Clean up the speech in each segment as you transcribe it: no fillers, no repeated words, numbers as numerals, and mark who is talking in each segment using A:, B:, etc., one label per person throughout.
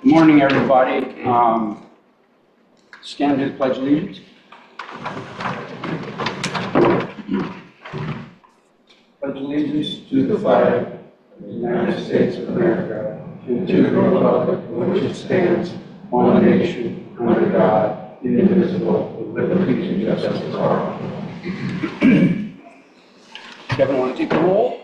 A: Good morning, everybody. Stand to the Pledge of Allegiance. Pledge allegiance to the flag of the United States of America and to the republic for which it stands, one nation, under God, indivisible, with liberty and justice for all. Kevin, want to take the roll?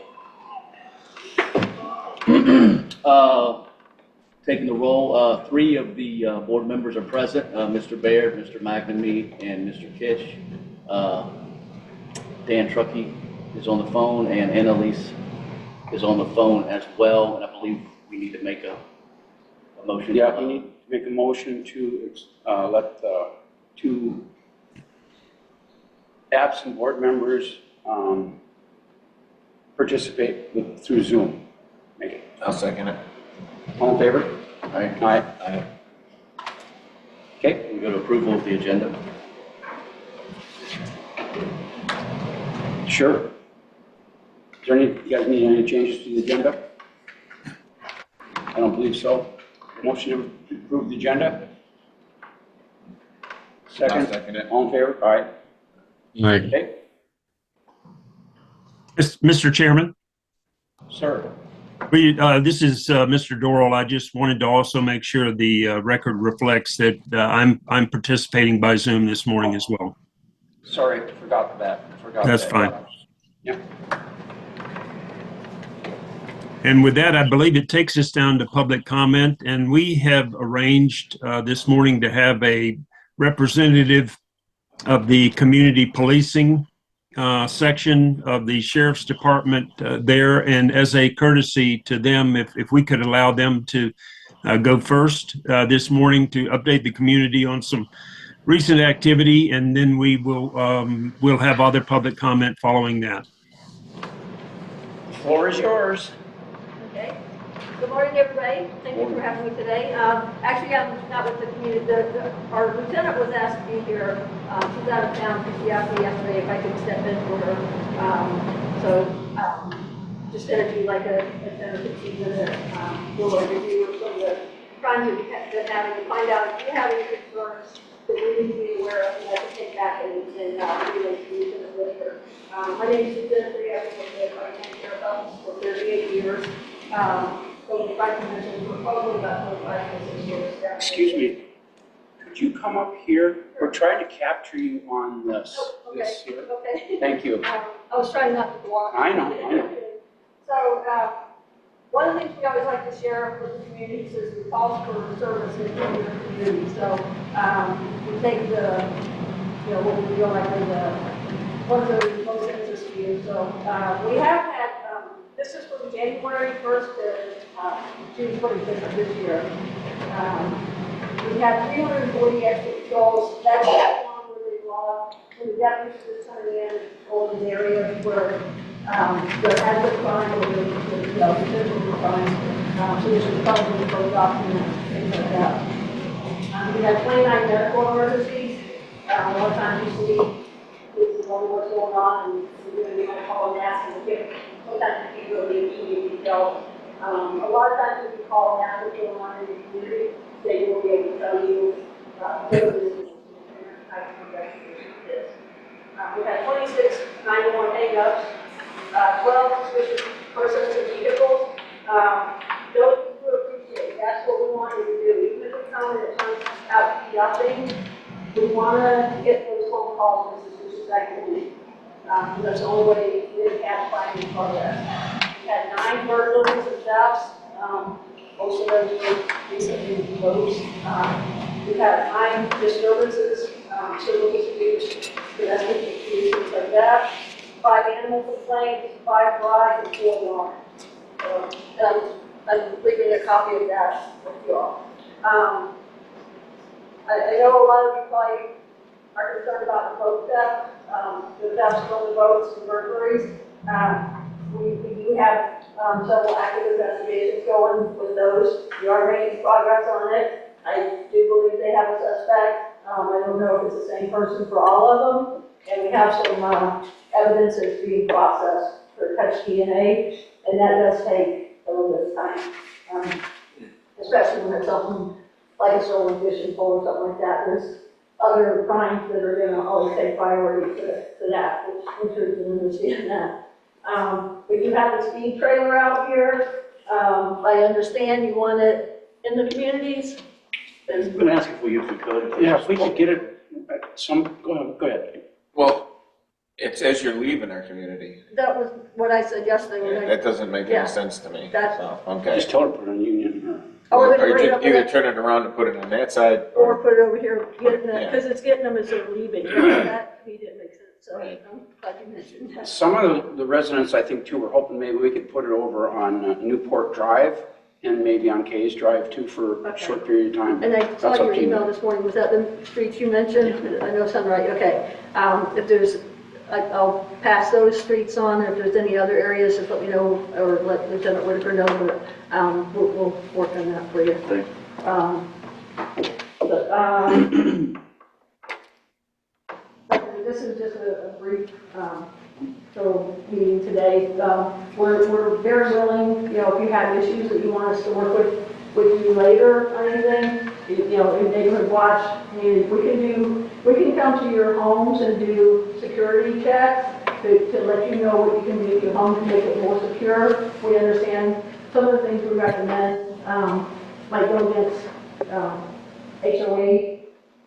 B: Taking the roll, three of the board members are present, Mr. Baird, Mr. McNamee, and Mr. Kitch. Dan Truckee is on the phone, and Annalise is on the phone as well, and I believe we need to make a motion.
A: Yeah, we need to make a motion to let the two absent board members participate through Zoom. Make it.
C: I'll second it.
A: All in favor?
B: Aye.
A: Aye.
B: Aye.
A: Okay.
B: We go to approval of the agenda.
A: Sure. Is there any, you guys need any changes to the agenda? I don't believe so. Motion to approve the agenda? Second?
C: I'll second it.
A: All in favor? All right.
D: Aye.
A: Okay.
D: Mr. Chairman,
A: Sir.
D: this is Mr. Dorrell. I just wanted to also make sure the record reflects that I'm participating by Zoom this morning as well.
A: Sorry, forgot that.
D: That's fine.
A: Yeah.
D: And with that, I believe it takes us down to public comment, and we have arranged this morning to have a representative of the community policing section of the Sheriff's Department there, and as a courtesy to them, if we could allow them to go first this morning to update the community on some recent activity, and then we will we'll have other public comment following that.
A: The floor is yours.
E: Okay. Good morning, everybody. Thank you for having me today. Actually, I'm not with the community. Our lieutenant was asked to be here. She's out of town because she asked me yesterday if I could step in for her. Just going to do like a 10 or 15 minute little review of some of the crimes that we've been having to find out if you have any concerns that we need to be aware of and that to take back and relate to Lieutenant Whitaker. My name is Lieutenant Whitaker. I've been with the Franklin Sheriff's Office for 38 years. So the Franklin mentioned we're probably about 25 to 6 years.
A: Excuse me. Could you come up here? We're trying to capture you on this.
E: Oh, okay.
A: This here.
E: Okay.
A: Thank you.
E: I was trying not to block.
A: I know.
E: So, one of the things we always like to share with the communities is the calls for service in the community. So, we take what we feel like are the ones that are the most interest to you. So, we have had, this is from January 1st to June 25th of this year. We had 340 extra patrols. That's the one where they logged when the deputies were coming in in areas where there has been crime or potential for crime. So this is probably for documents, things like that. We had 29 medical emergencies. A lot of times you see this is only what's going on, and we're going to be on call and ask and give. Sometimes people really need details. A lot of times if you call and ask what's going on in the community, they will be able to tell you what it is and how to investigate this. We had 26 911 hang-ups, 12 suspicious persons and vehicles. Those who appreciate, that's what we want you to do. Even if it's someone that turns out to be nothing, we want to get those phone calls and suspicious activity. That's the only way we can find in progress. We had 9 burglaries and thefts. Most of those were recently closed. We had 9 disturbances, civil disputes, domestic disputes, things like that. 5 animal complaints, 5 flies, and 4 alarms. I'm leaving a copy of that with you all. I know a lot of you probably are concerned about the boat theft, the thefts from the boats and burglaries. We do have several active investigations going with those. We are making progress on it. I do believe they have a suspect. I don't know if it's the same person for all of them. And we have some evidence that's being processed for touch DNA, and that does take a little bit of time. especially when it's something like a stolen fishing pole or something like that. There's other crimes that are gonna always take priority to that, which I'm sure you can understand that. We do have the speed trailer out here. I understand you want it in the communities.
B: I'm going to ask if we could.
C: Yeah, if we could get it, go ahead.
F: Well, it says you're leaving our community.
E: That was what I said yesterday. When I-
F: That doesn't make
E: Yeah.
F: any sense to me.
E: That's-
F: So, okay.
C: Just tell her to put it on Union.
E: Oh,
F: Or
E: we're gonna bring it
F: you
E: up
F: either
E: there,
F: turn it around and put it on that side,
E: or
F: or,
E: put it over here,
F: Yeah.
E: because it's getting them as they're leaving. That to me didn't make sense, so I'm
F: Right.
E: glad you mentioned that.
C: Some of the residents, I think, too, were hoping maybe we could put it over on Newport Drive and maybe on Kay's Drive too for a
E: Okay.
C: short period of time.
E: And I
C: That's
E: saw
C: up
E: your
C: to you.
E: email this morning, was that the streets you mentioned? I know Sunrise, okay. If there's, I'll pass those streets on, if there's any other areas, just let me know, or let Lieutenant Whitaker know, but we'll work on that for you.
B: Thank
E: This is just a brief, meeting today. We're very willing, if you have issues that you want us to work with you later on anything, in neighborhood watch, we can come to your homes and do security checks to let you know what you can do to your home to make it more secure. We understand some of the things we recommend, might go against, HOA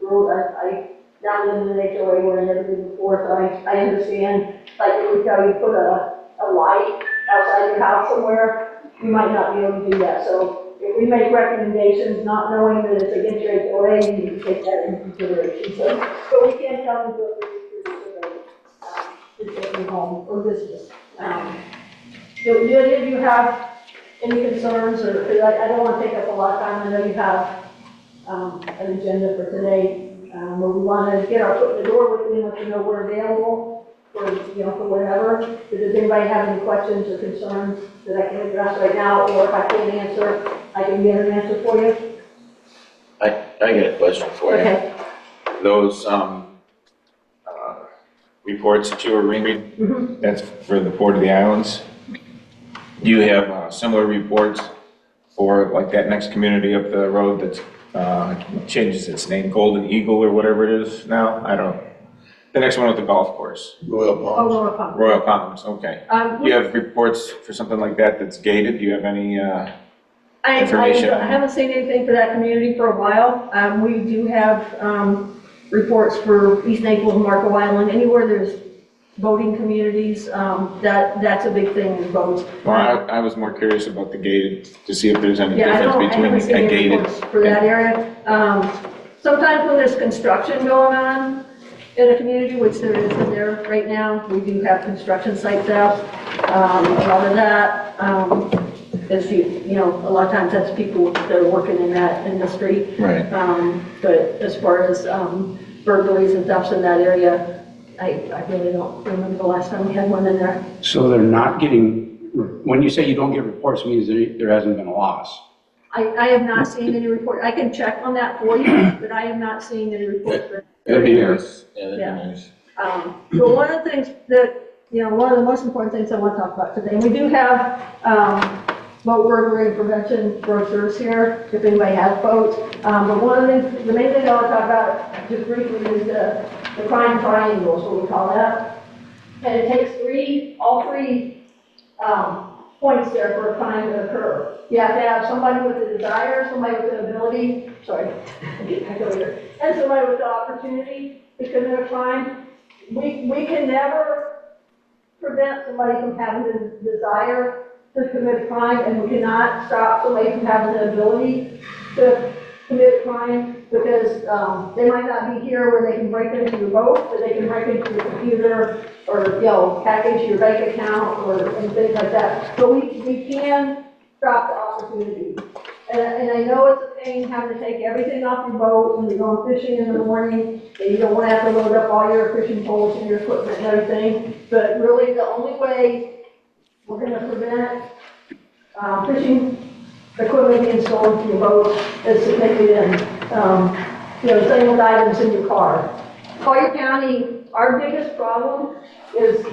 E: rules. I now live in an HOA where I never did before, so I understand, like if we tell you put a light outside your house somewhere, you might not be able to do that. So if we make recommendations, not knowing that it's against your HOA, you need to take that into consideration. So, but we can't tell them to do it to take you home or business. Do any of you have any concerns, or, because I don't want to take up a lot of time, I know you have an agenda for today, where we want to get our foot in the door with you, let you know we're available for, for whatever. But does anybody have any questions or concerns that I can address right now, or if I can't answer, I can get an answer for you?
F: I got a question for you.
E: Okay.
F: Those, reports that you were reading,
E: Mhm.
F: that's for the Port of the Islands. Do you have similar reports for like that next community up the road that's, changes its name, Golden Eagle or whatever it is now? I don't know. The next one with the golf course,
A: Royal
E: Oh,
A: Palms.
E: Laura Pond.
F: Royal Palms, okay. Do you have reports for something like that that's gated? Do you have any, information?
E: I haven't seen anything for that community for a while. We do have, reports for East Naples and Marco Island, anywhere there's boating communities, that's a big thing is boats.
F: well, I was more curious about the gated, to see if there's any
E: Yeah, I
F: difference
E: haven't seen
F: between a
E: any
F: gated.
E: reports for that area. Sometimes when there's construction going on in a community, which there isn't there right now, we do have construction sites out. A lot of that, is a lot of times that's people that are working in that industry.
F: Right.
E: But as far as, burglaries and thefts in that area, I really don't remember the last time we had one in there.
C: So they're not getting, when you say you don't get reports, it means there hasn't been a loss.
E: I have not seen any report, I can check on that for you, but I have not seen any reports.
F: That'd be
C: Yeah.
F: nice. Yeah, that'd
E: Yeah.
F: be nice.
E: But one of the things that, one of the most important things I want to talk about today, and we do have, boat burglary prevention brochures here, if anybody has boats. But one of the main things I want to talk about just briefly is the crime triangles, what we call that. And it takes all three, points there for a crime to occur. You have to have somebody with a desire, somebody with an ability, sorry, get back over here, and somebody with the opportunity to commit a crime. We can never prevent somebody from having the desire to commit a crime, and we cannot stop somebody from having the ability to commit a crime, because they might not be here where they can break into your boat, but they can break into your computer, or hack into your bank account, and things like that. But we can stop the opportunity. And I know it's a pain having to take everything off your boat when you're going fishing in the morning, and you don't want to have to load up all your fishing poles and your equipment and everything. But really, the only way we're going to prevent fishing equipment being stolen from your boat is to take it in. Same with items in your car. Collier County, our biggest problem is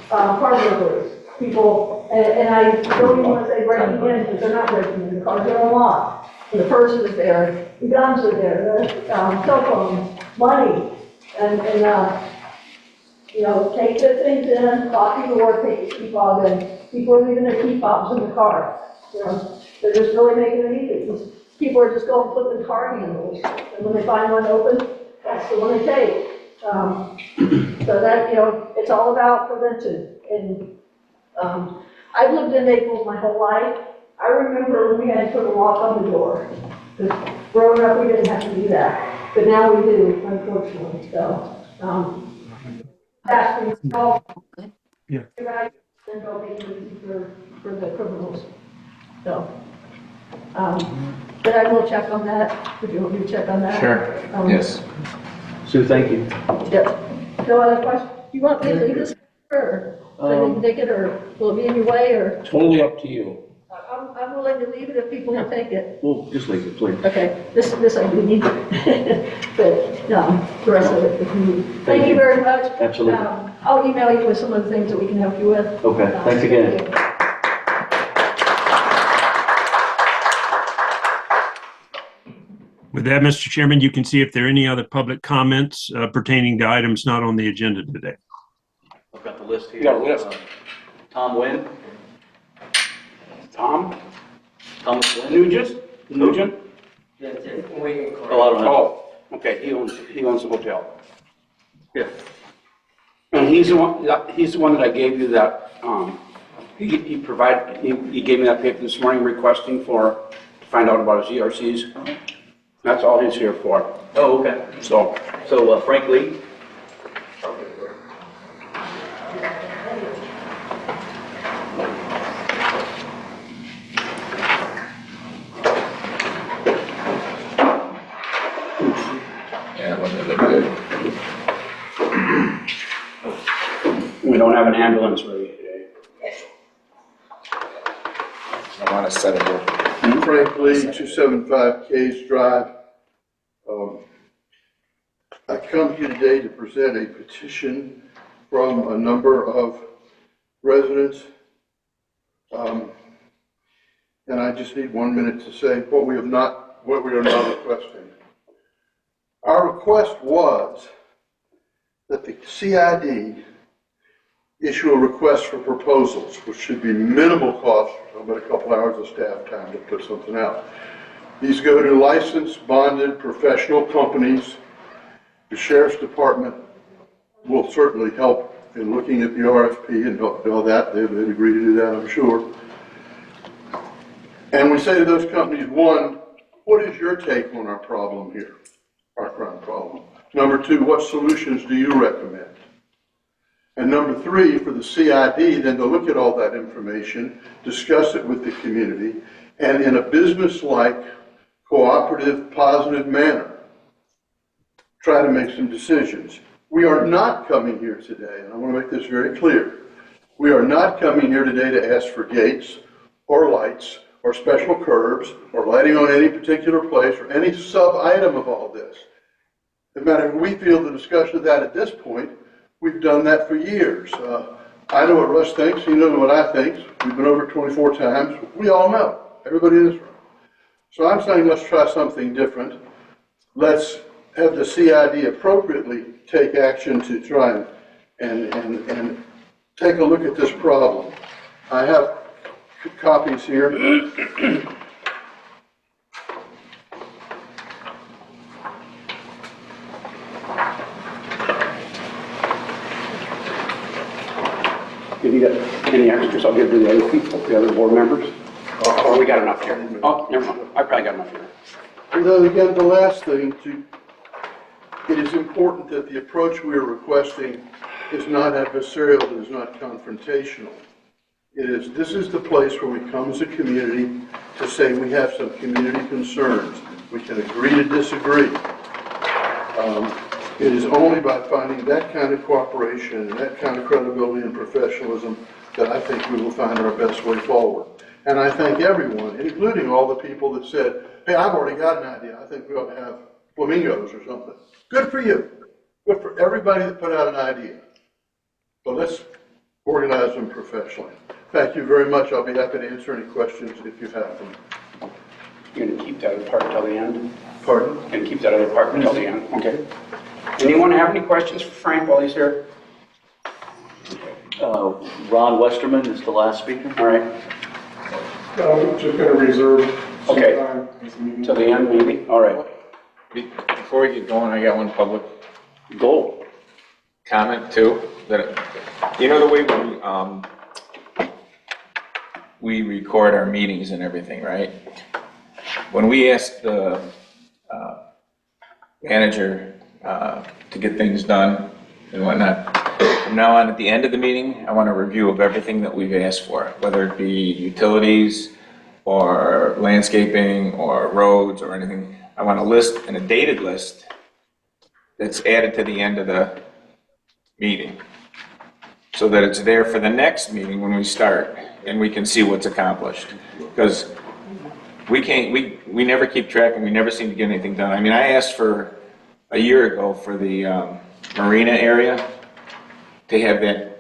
E: car burglaries. people, and I don't even want to say breaking in, because they're not breaking in, the cars are unlocked. And the purse is there, the guns are there, the cell phones, money, and you know, take the things in, lock the door, take the key fob in. People are leaving their key fobs in the car. You know, they're just really making it easy. People are just going flipping car handles, and when they find one open, that's the one they take. So that, you know, it's all about prevention. And I've lived in Naples my whole life. I remember when we had to put a lock on the door. Because growing up, we didn't have to do that. But now we do, unfortunately. So, that's for all.
D: Yeah.
E: Right, and go make it easy for the criminals. So, but I will check on that, if you want me to check on that.
F: Sure, yes.
B: Sue, thank you.
E: Yep. No other questions? Do you want me to leave this, or so you can take it, or will it be in your way, or?
C: Totally up to you.
E: I'm willing to leave it if people will take it.
B: Well, just leave it, please.
E: Okay, this I do need, but, the rest of it, if you need. Thank you very much.
B: Absolutely.
E: I'll email you with some of the things that we can help you with.
B: Okay, thanks again.
E: Thank you.
D: With that, Mr. Chairman, you can see if there are any other public comments pertaining to items not on the agenda today.
B: I've got the list here.
C: You got a list.
B: Tom Wynn?
C: Tom?
B: Thomas Wynn?
C: Nugent? Nugent?
B: Oh, I don't know.
C: Oh, okay, he owns the hotel.
B: Yeah.
C: And he's the one that I gave you that, he gave me that paper this morning requesting to find out about his ERCs. That's all he's here for.
B: Oh, okay.
C: So,
B: Frank Lee?
F: Yeah, it wasn't look good.
C: we don't have an ambulance ready today.
F: I want to set it up.
A: Frank Lee, 275 Case Drive. I come here today to present a petition from a number of residents. And I just need 1 minute to say what we are not requesting. Our request was that the CID issue a request for proposals, which should be minimal cost, about a couple hours of staff time to put something out. These go to licensed, bonded, professional companies. The Sheriff's Department will certainly help in looking at the RFP and all that. They'd agree to do that, I'm sure. And we say to those companies, one, what is your take on our problem here, our crime problem? Number two, what solutions do you recommend? And number three, for the CID, then to look at all that information, discuss it with the community, and in a business-like, cooperative, positive manner, try to make some decisions. We are not coming here today, and I want to make this very clear, we are not coming here today to ask for gates or lights or special curbs or lighting on any particular place or any sub-item of all this. No matter if we feel the discussion of that at this point, we've done that for years. I know what Russ thinks, he knows what I think. We've been over 24 times. We all know, everybody in this room. So I'm saying let's try something different. Let's have the CID appropriately take action to try and take a look at this problem. I have copies here.
C: If you got any extras, I'll give to the other people, the other board members. Or we got enough here. Oh, never mind, I probably got enough here.
A: And then again, the last thing, it is important that the approach we are requesting is not adversarial, it is not confrontational. This is the place where we come as a community to say we have some community concerns. We can agree to disagree. It is only by finding that kind of cooperation and that kind of credibility and professionalism that I think we will find our best way forward. And I thank everyone, including all the people that said, hey, I've already got an idea. I think we ought to have flamingos or something. Good for you. Good for everybody that put out an idea. But let's
G: organized and professionally. Thank you very much. I'll be happy to answer any questions if you have them.
C: You're gonna keep that other part till the end?
G: Pardon?
C: Gonna keep that other part until the end, okay. Anyone have any questions for Frank while he's here?
B: Ron Westerman is the last speaker.
C: All right,
A: I'm just gonna reserve some
C: Okay.
A: time for this meeting.
C: till the end maybe, all right.
F: Before we get going, I got one public
C: Go.
F: comment too. That, you know the way we record our meetings and everything, right? When we ask the manager to get things done and whatnot, from now on, at the end of the meeting, I want a review of everything that we've asked for, whether it be utilities or landscaping or roads or anything. I want a list and a dated list that's added to the end of the meeting, so that it's there for the next meeting when we start and we can see what's accomplished. Because we never keep track and we never seem to get anything done. I mean, I asked for a year ago for the marina area to have that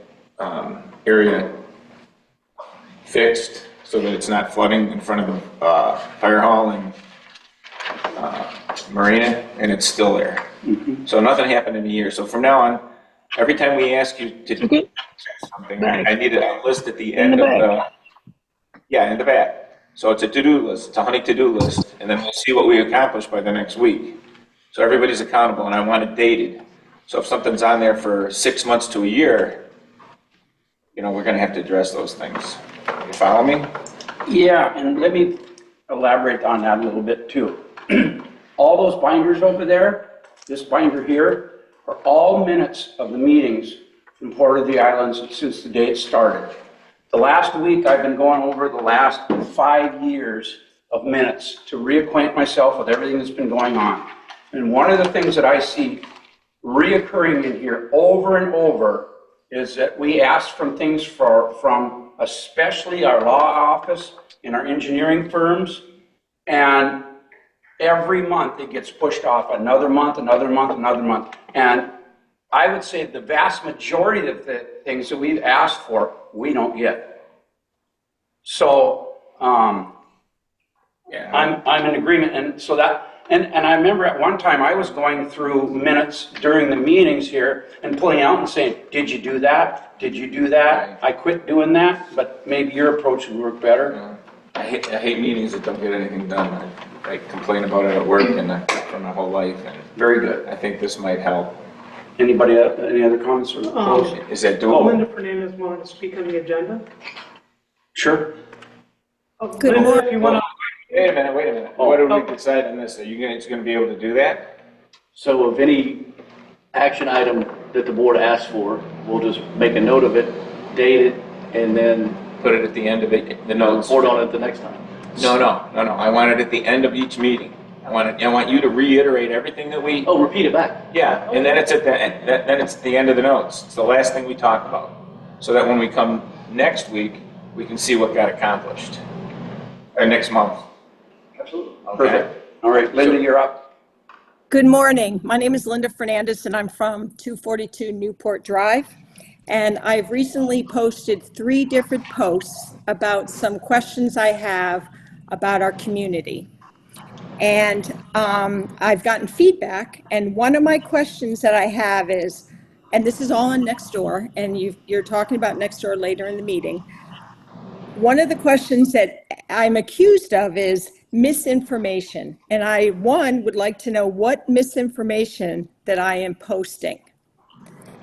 F: area fixed so that it's not flooding in front of the fire hall and marina, and it's still there. So nothing happened in a year. So from now on, every time we ask you to do something, I need a list at the end of the, in the back. So it's a to-do list, it's a honey to-do list, and then we'll see what we accomplish by the next week. So everybody's accountable, and I want it dated. So if something's on there for 6 months to a year, we're gonna have to address those things. You follow me?
C: Yeah, and let me elaborate on that a little bit too. All those binders over there, this binder here, are all minutes of the meetings from Port of the Islands since the day it started. The last week, I've been going over the last 5 years of minutes to reacquaint myself with everything that's been going on. And one of the things that I see reoccurring in here over and over is that we ask from things from especially our law office and our engineering firms, and every month it gets pushed off another month, another month, another month. And I would say the vast majority of the things that we've asked for, we don't get. So I'm in agreement, and so that, and I remember at one time I was going through minutes during the meetings here and pulling out and saying, did you do that? Did you do that? I quit doing that, but maybe your approach would work better.
F: I hate meetings that don't get anything done. I complain about it at work and for my whole life, and
C: Very good.
F: I think this might help.
C: Anybody, any other comments or close?
F: Is that
H: Linda
F: doable?
H: Fernandez wanted to speak on the agenda.
C: Sure.
H: Good morning. If you want to.
F: Wait a minute. What did we decide on this? Are you guys gonna be able to do that?
B: So of any action item that the board asks for, we'll just make a note of it, date it, and then
F: Put it at the end of it, the notes?
B: report on it the next time.
F: No. I want it at the end of each meeting. I want you to reiterate everything that we,
B: Oh, repeat it back.
F: yeah, and then it's at the end, then it's the end of the notes. It's the last thing we talk about. So that when we come next week, we can see what got accomplished. Or next month.
B: Absolutely.
F: Okay?
C: Perfect. All right, Linda, you're up.
I: Good morning. My name is Linda Fernandez, and I'm from 242 Newport Drive. And I've recently posted 3 different posts about some questions I have about our community. And I've gotten feedback, and one of my questions that I have is, and this is all on Nextdoor, and you're talking about Nextdoor later in the meeting. One of the questions that I'm accused of is misinformation. And I, would like to know what misinformation that I am posting.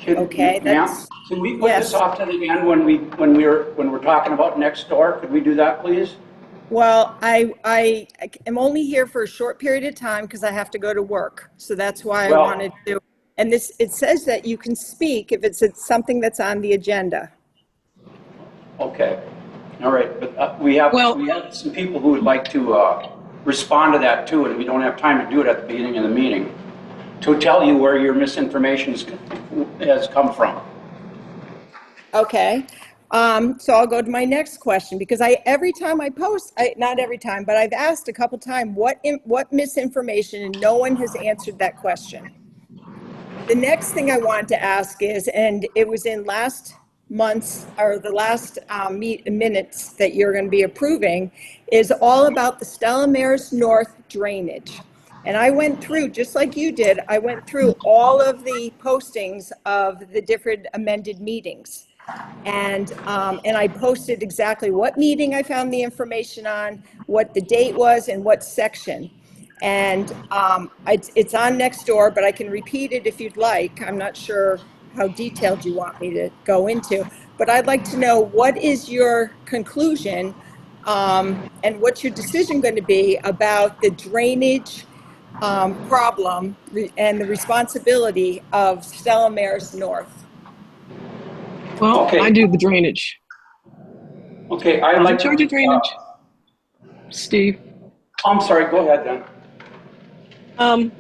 I: Okay, that's.
C: Can we put this off to the end when we're talking about Nextdoor? Could we do that, please?
I: Well, I am only here for a short period of time because I have to go to work. So that's why I wanted to. And it says that you can speak if it's something that's on the agenda.
C: Okay. All right, but we have some people who would like to respond to that too, and we don't have time to do it at the beginning of the meeting, to tell you where your misinformation has come from.
I: Okay. So I'll go to my next question, because every time I post, not every time, but I've asked a couple times what misinformation, and no one has answered that question. The next thing I wanted to ask is, and it was in last months or the last minutes that you're going to be approving is all about the Stella Maris North drainage. And I went through, just like you did, I went through all of the postings of the different amended meetings. And I posted exactly what meeting I found the information on, what the date was, and what section. And it's on next door, but I can repeat it if you'd like. I'm not sure how detailed you want me to go into, but I'd like to know what is your conclusion and what's your decision going to be about the drainage problem and the responsibility of Stella Maris North.
J: Well,
C: Okay.
J: I do the drainage.
C: Okay, I'd
J: I'm
C: like
J: in charge of drainage. Steve,
C: I'm sorry, go ahead then.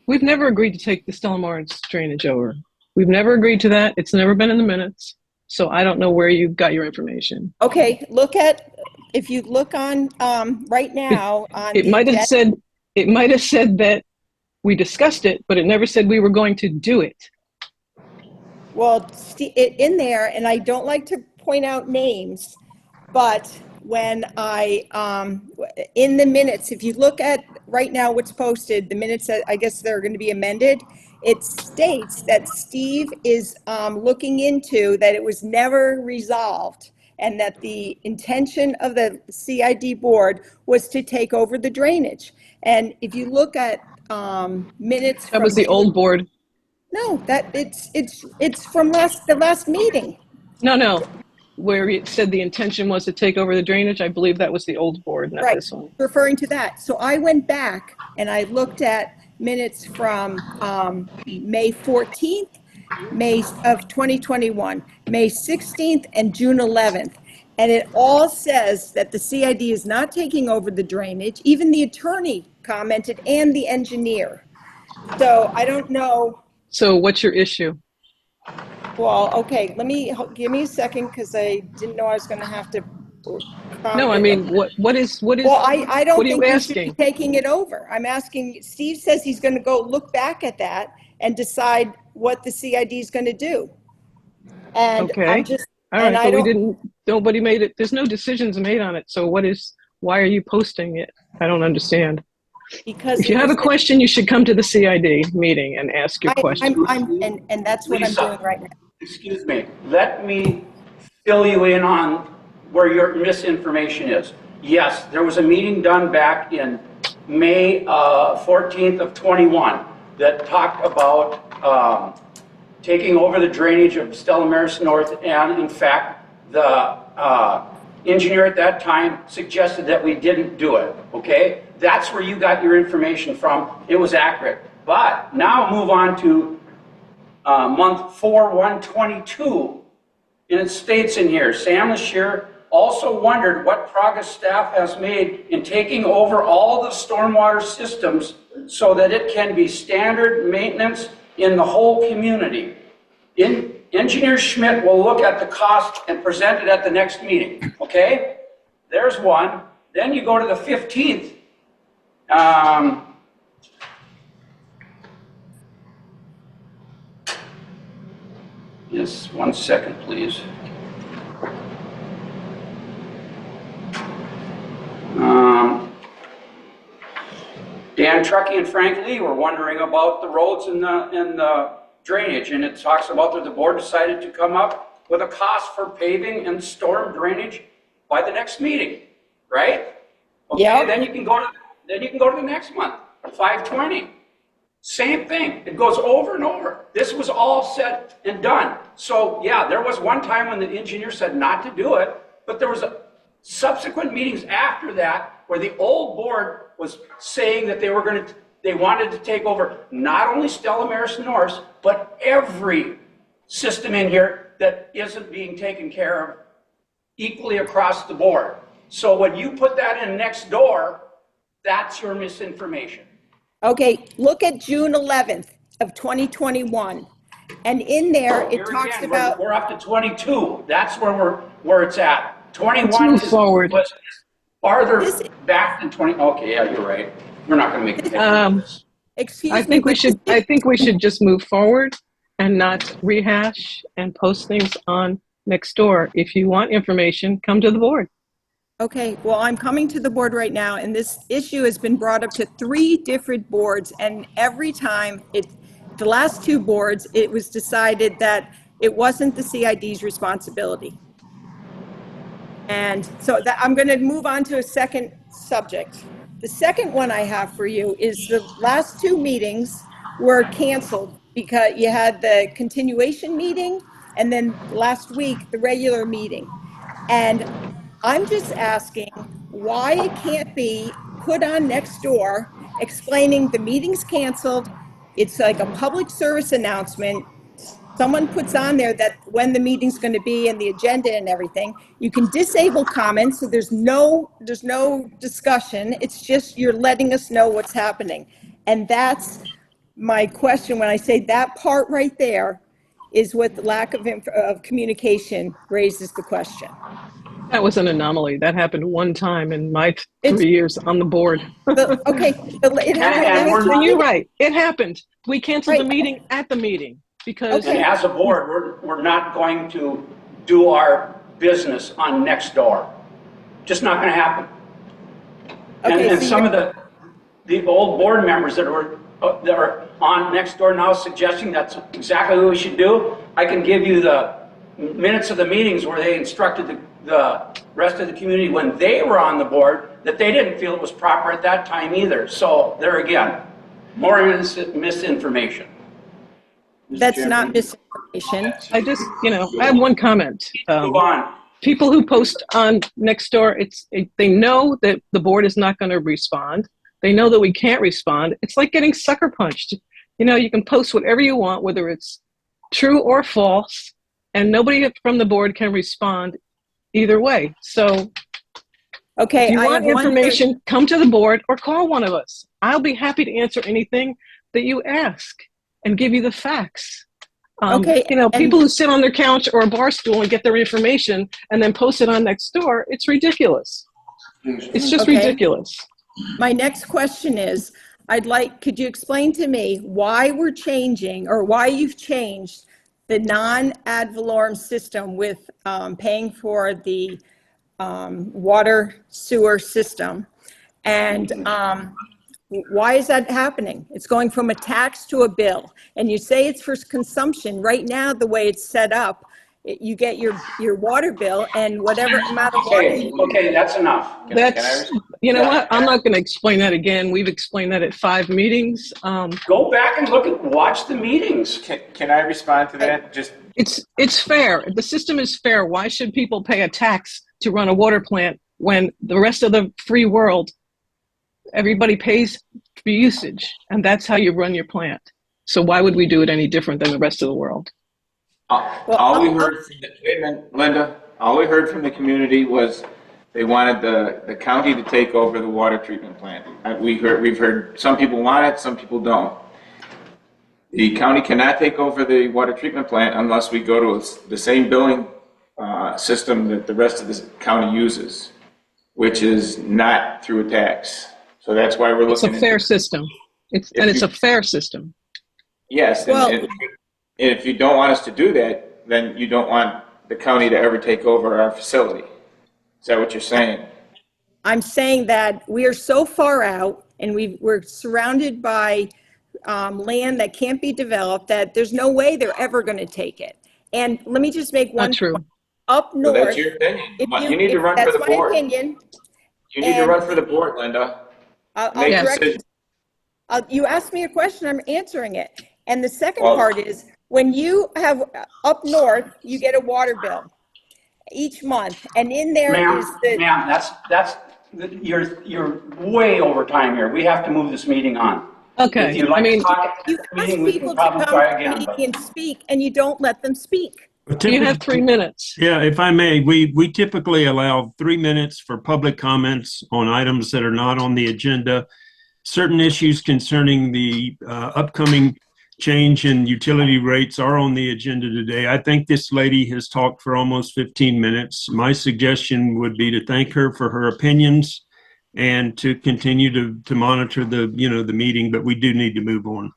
J: we've never agreed to take the Stella Maris drainage over. We've never agreed to that. It's never been in the minutes. So I don't know where you got your information.
I: Okay, if you look on, right now, on
J: It
I: the
J: might have
I: agenda.
J: said that we discussed it, but it never said we were going to do it.
I: Well, in there, and I don't like to point out names, but when in the minutes, if you look at right now what's posted, the minutes that I guess they're going to be amended, it states that Steve is looking into that it was never resolved and that the intention of the CID board was to take over the drainage. And if you look at minutes
J: That was
I: from
J: the old board.
I: no, that it's from the last meeting.
J: No, where it said the intention was to take over the drainage. I believe that was the old board, not
I: Right,
J: this one.
I: referring to that. So I went back and I looked at minutes from May 14th, May of 2021, May 16th, and June 11th. And it all says that the CID is not taking over the drainage. Even the attorney commented and the engineer. So I don't know.
J: So what's your issue?
I: Well, okay, give me a second because I didn't know I was going to have to.
J: No, I mean, what is,
I: Well, I don't
J: what are you
I: think we should be
J: asking?
I: taking it over. I'm asking, Steve says he's going to go look back at that and decide what the CID is going to do. And
J: Okay.
I: I'm just,
J: All
I: and
J: right,
I: I
J: but
I: don't,
J: nobody made it, there's no decisions made on it. So why are you posting it? I don't understand.
I: because
J: If you
I: it
J: have
I: was,
J: a question, you should come to the CID meeting and ask your question.
I: and that's what I'm
C: Lisa.
I: doing right now.
C: Excuse me, let me fill you in on where your misinformation is. Yes, there was a meeting done back in May 14th of 21 that talked about taking over the drainage of Stella Maris North, and in fact, the engineer at that time suggested that we didn't do it, okay? That's where you got your information from. It was accurate. But now move on to month 4/1/22, and it states in here, Sam Lashir also wondered what progress staff has made in taking over all the stormwater systems so that it can be standard maintenance in the whole community. Engineer Schmidt will look at the cost and present it at the next meeting, okay? There's one. Then you go to the 15th. Yes, 1 second, please. Dan Truckee and Frank Lee were wondering about the roads and the drainage, and it talks about that the board decided to come up with a cost for paving and storm drainage by the next meeting, right? Okay,
I: Yep.
C: then you can go to the next month, 5/20. Same thing. It goes over and over. This was all said and done. So yeah, there was one time when the engineer said not to do it, but there was subsequent meetings after that where the old board was saying that they wanted to take over not only Stella Maris North, but every system in here that isn't being taken care of equally across the board. So when you put that in next door, that's your misinformation.
I: Okay, look at June 11th of 2021. And in there, it
C: Here
I: talks
C: again,
I: about,
C: we're up to 22. That's where it's at. 21
J: Let's move forward.
C: was farther
I: This-
C: back than 20. Okay, yeah, you're right. We're not going to make a picture of this.
I: excuse
J: I
I: me,
J: think
I: but
J: we should just move forward and not rehash and post things on next door. If you want information, come to the board.
I: Okay, well, I'm coming to the board right now, and this issue has been brought up to 3 different boards, and every time the last 2 boards, it was decided that it wasn't the CID's responsibility. And so that, I'm going to move on to a second subject. The second one I have for you is the last 2 meetings were canceled because you had the continuation meeting and then last week, the regular meeting. And I'm just asking why it can't be put on next door explaining the meeting's canceled. It's like a public service announcement. Someone puts on there that when the meeting's going to be and the agenda and everything. You can disable comments, so there's no discussion. It's just you're letting us know what's happening. And that's my question when I say that part right there is what the lack of communication raises the question.
J: That was an anomaly. That happened one time in my
I: It's-
J: 3 years on the board.
I: Okay, it happened
C: And we're
I: last
C: not-
J: And you're
I: week.
J: right. It happened. We canceled the
I: Right.
J: meeting at the meeting because
I: Okay.
C: And as a board, we're not going to do our business on next door. Just not gonna happen.
I: Okay,
C: And
I: so
C: some of the old board members that are on next door now suggesting that's exactly what we should do. I can give you the minutes of the meetings where they instructed the rest of the community when they were on the board that they didn't feel it was proper at that time either. So there again, more misinformation.
I: That's not misinformation.
J: I just, I have one comment.
C: Move on.
J: People who post on Nextdoor, they know that the board is not going to respond. They know that we can't respond. It's like getting sucker punched. You can post whatever you want, whether it's true or false, and nobody from the board can respond either way. So
I: Okay,
J: if you
I: I
J: want
I: have one
J: information, come to the board or call one of us. I'll be happy to answer anything that you ask and give you the facts.
I: Okay, and-
J: People who sit on their couch or a bar stool and get their information and then post it on Nextdoor, it's ridiculous. It's just
I: Okay.
J: ridiculous.
I: My next question is, could you explain to me why we're changing or why you've changed the non-ad valorem system with paying for the water sewer system? And why is that happening? It's going from a tax to a bill. And you say it's for consumption. Right now, the way it's set up, you get your water bill and whatever amount of water you
C: Okay, that's enough.
J: That's, you know what? I'm not going to explain that again. We've explained that at 5 meetings.
C: Go back and watch the meetings.
F: Can I respond to that? Just,
J: It's fair. The system is fair. Why should people pay a tax to run a water plant when the rest of the free world, everybody pays for usage, and that's how you run your plant. So why would we do it any different than the rest of the world?
F: all we heard from wait a minute, Linda, all we heard from the community was they wanted the county to take over the water treatment plant. We've heard some people want it, some people don't. The county cannot take over the water treatment plant unless we go to the same billing system that the rest of the county uses, which is not through a tax. So that's why we're
J: It's a
F: looking
J: fair
F: at,
J: system. It's a fair system.
F: yes,
I: Well-
F: and if you don't want us to do that, then you don't want the county to ever take over our facility. Is that what you're saying?
I: I'm saying that we are so far out and we're surrounded by land that can't be developed that there's no way they're ever going to take it. And let me just make one
J: Not true.
I: point. Up
F: Well,
I: north.
F: that's your opinion.
I: if
F: You need to run for the
I: That's my
F: board.
I: opinion.
F: You need to
I: And-
F: run for the board, Linda.
I: I'll
F: Make a
I: direct,
F: decision.
I: you asked me a question, I'm answering it. And the second
F: Well-
I: part is, when you have, up north, you get a water bill each month, and in there is
C: Ma'am, you're way over time here. We have to move this meeting on.
J: Okay.
C: If you'd like to talk at
I: You
C: the
I: ask
C: meeting, we
I: people
C: can
I: to
C: probably
I: come
C: try
I: to the
C: again.
I: meeting and speak, and you don't let them speak.
J: You have 3 minutes.
D: Yeah, if I may, we typically allow 3 minutes for public comments on items that are not on the agenda. Certain issues concerning the upcoming change in utility rates are on the agenda today. I think this lady has talked for almost 15 minutes. My suggestion would be to thank her for her opinions and to continue to monitor the meeting, but we do need to move on.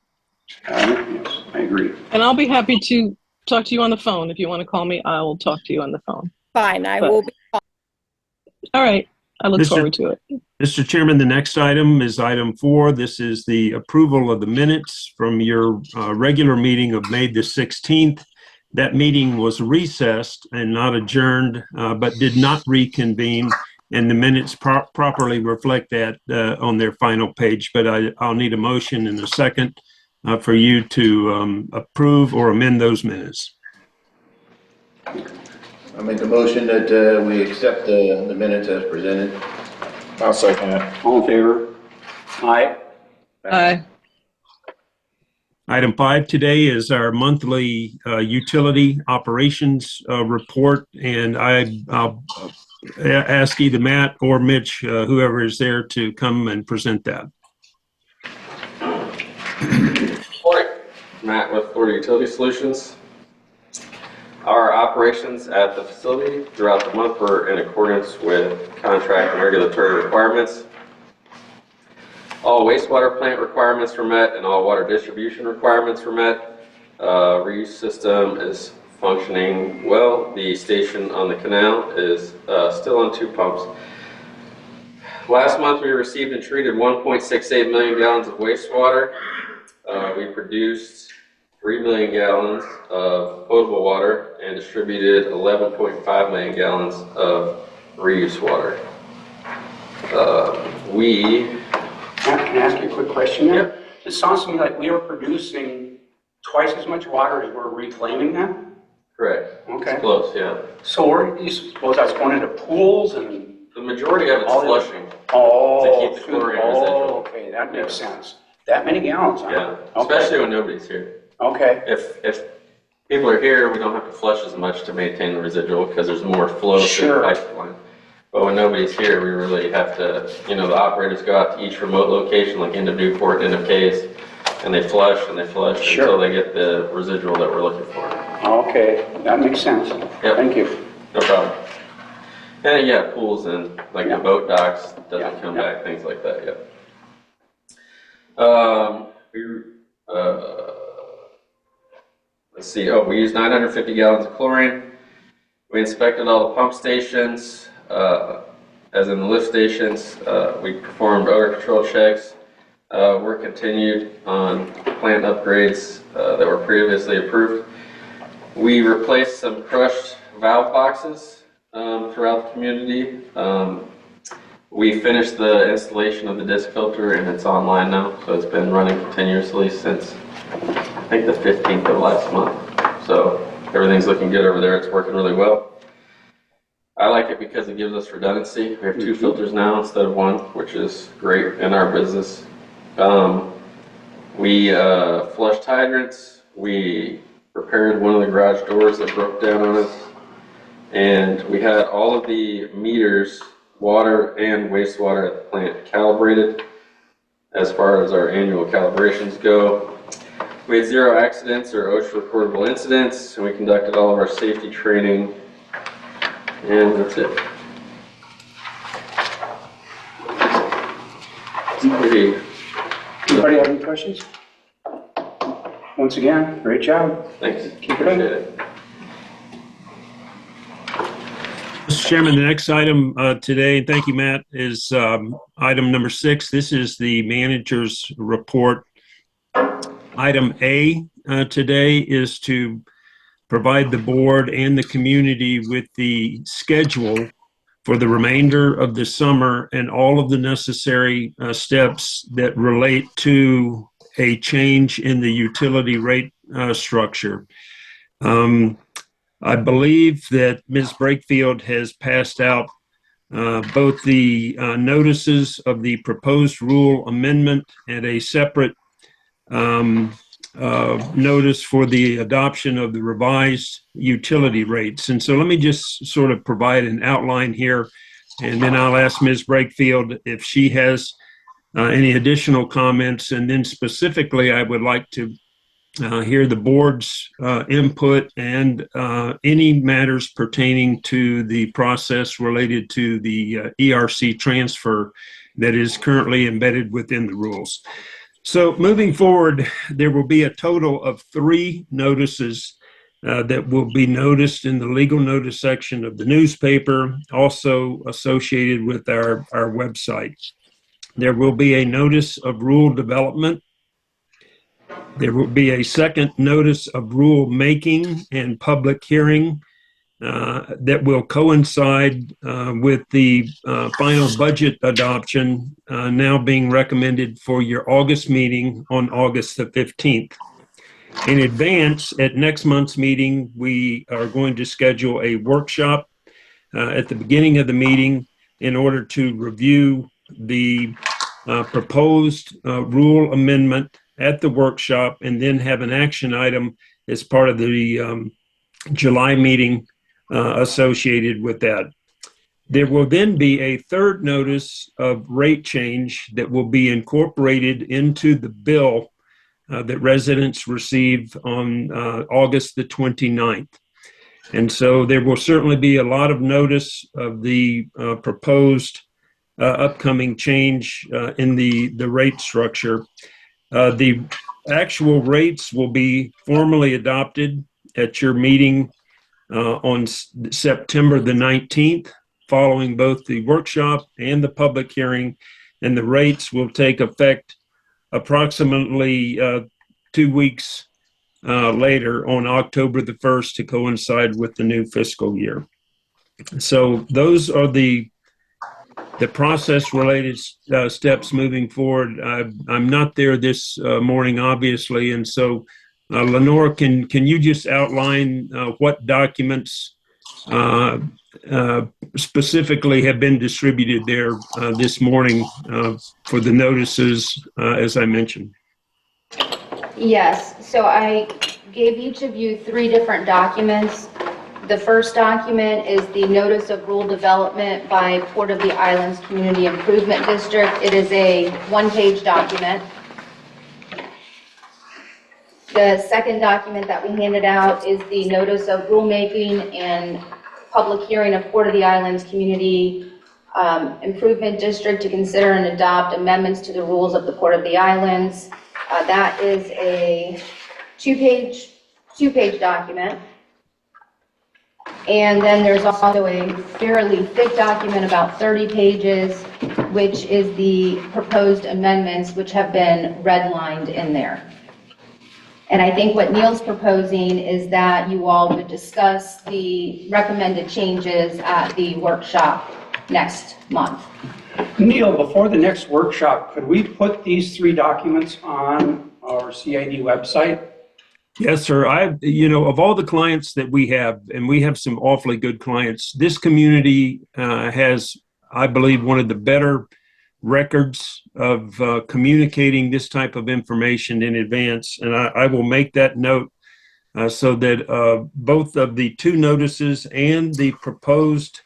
C: Yes, I agree.
J: And I'll be happy to talk to you on the phone. If you want to call me, I will talk to you on the phone.
I: Fine, I
J: But-
I: will be.
J: All right. I look
D: Mr.
J: forward to it.
D: Mr. Chairman, the next item is item 4. This is the approval of the minutes from your regular meeting of May the 16th. That meeting was recessed and not adjourned, but did not reconvene, and the minutes properly reflect that on their final page. But I'll need a motion and a second for you to approve or amend those minutes.
K: I make a motion that we accept the minutes as presented.
F: I'll second it.
C: All in favor? Aye.
J: Aye.
D: Item 5 today is our monthly utility operations report, and I'll ask either Matt or Mitch, whoever is there, to come and present that.
L: Morning, Matt with Florida Utility Solutions. Our operations at the facility throughout the month were in accordance with contract and regulatory requirements. All wastewater plant requirements were met and all water distribution requirements were met. Reuse system is functioning well. The station on the canal is still on 2 pumps. Last month we received and treated 1.68 million gallons of wastewater. We produced 3 million gallons of potable water and distributed 11.5 million gallons of reuse water.
C: Can I ask you a quick question there?
L: Yep.
C: It sounds to me like we are producing twice as much water as we're reclaiming then?
L: Correct.
C: Okay.
L: It's close, yeah.
C: So you suppose that's going into pools and?
L: The majority of it's
C: All the-
L: flushing.
C: Oh.
L: To keep the chlorine residual.
C: Okay, that makes
L: Yeah.
C: sense. That many gallons, huh?
L: Yeah,
C: Okay.
L: especially when nobody's here.
C: Okay,
L: If people are here, we don't have to flush as much to maintain the residual because there's more flow through
C: Sure.
L: the pipeline. But when nobody's here, we really have to, the operators go out to each remote location, like into Newport, into Case, and they flush
C: Sure.
L: until they get the residual that we're looking for.
C: okay, that makes sense.
L: Yep.
C: Thank you.
L: No problem. And yeah, pools and like
C: Yeah.
L: the boat docks
C: Yeah,
L: doesn't come
C: yeah.
L: back, things like that, yeah. Let's see, we used 950 gallons of chlorine. We inspected all the pump stations, as in the lift stations. We performed odor control checks. Work continued on plant upgrades that were previously approved. We replaced some crushed valve boxes throughout the community. We finished the installation of the disc filter and it's online now, so it's been running continuously since I think the 15th of last month. So everything's looking good over there. It's working really well. I like it because it gives us redundancy. We have 2 filters now instead of 1, which is great in our business. We flushed hydrants. We repaired one of the garage doors that broke down on us. And we had all of the meters, water and wastewater at the plant calibrated as far as our annual calibrations go. We had 0 accidents or OSHA recordable incidents, and we conducted all of our safety training, and that's it. Pretty.
C: Anybody have any questions? Once again, great job.
L: Thanks.
C: Keep it up.
L: Appreciate it.
D: Mr. Chairman, the next item today, and thank you, Matt, is item number 6. This is the manager's report. Item A today is to provide the board and the community with the schedule for the remainder of the summer and all of the necessary steps that relate to a change in the utility rate structure. I believe that Ms. Brakefield has passed out both the notices of the proposed rule amendment and a separate notice for the adoption of the revised utility rates. And so let me just sort of provide an outline here, and then I'll ask Ms. Brakefield if she has any additional comments. And then specifically, I would like to hear the board's input and any matters pertaining to the process related to the ERC transfer that is currently embedded within the rules. So moving forward, there will be a total of 3 notices that will be noticed in the legal notice section of the newspaper, also associated with our website. There will be a notice of rule development. There will be a second notice of rule making and public hearing that will coincide with the final budget adoption now being recommended for your August meeting on August the 15th. In advance, at next month's meeting, we are going to schedule a workshop at the beginning of the meeting in order to review the proposed rule amendment at the workshop, and then have an action item as part of the July meeting associated with that. There will then be a third notice of rate change that will be incorporated into the bill that residents receive on August the 29th. And so there will certainly be a lot of notice of the proposed upcoming change in the rate structure. The actual rates will be formally adopted at your meeting on September the 19th, following both the workshop and the public hearing, and the rates will take effect approximately 2 weeks later on October the 1st to coincide with the new fiscal year. So those are the process related steps moving forward. I'm not there this morning, obviously, and so Lenore, can you just outline what documents specifically have been distributed there this morning for the notices, as I mentioned?
M: Yes, so I gave each of you 3 different documents. The first document is the Notice of Rule Development by Port of the Islands Community Improvement District. It is a 1-page document. The second document that we handed out is the Notice of Rulemaking and Public Hearing of Port of the Islands Community Improvement District to consider and adopt amendments to the rules of the Port of the Islands. That is a two-page document. And then there's also a fairly thick document, about 30 pages, which is the proposed amendments, which have been redlined in there. And I think what Neil's proposing is that you all would discuss the recommended changes at the workshop next month.
C: Neil, before the next workshop, could we put these 3 documents on our CID website?
D: Yes, sir. Of all the clients that we have, and we have some awfully good clients, this community has, I believe, one of the better records of communicating this type of information in advance. And I will make that note so that both of the 2 notices and the proposed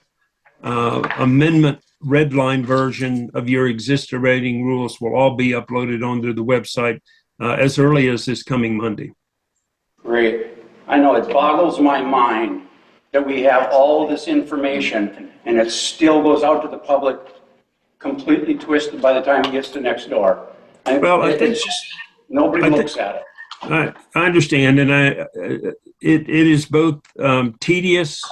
D: amendment redline version of your existing rating rules will all be uploaded onto the website as early as this coming Monday.
C: Great. I know it boggles my mind that we have all of this information and it still goes out to the public completely twisted by the time it gets to next door. It's just, nobody looks at it.
D: I understand, and it is both tedious,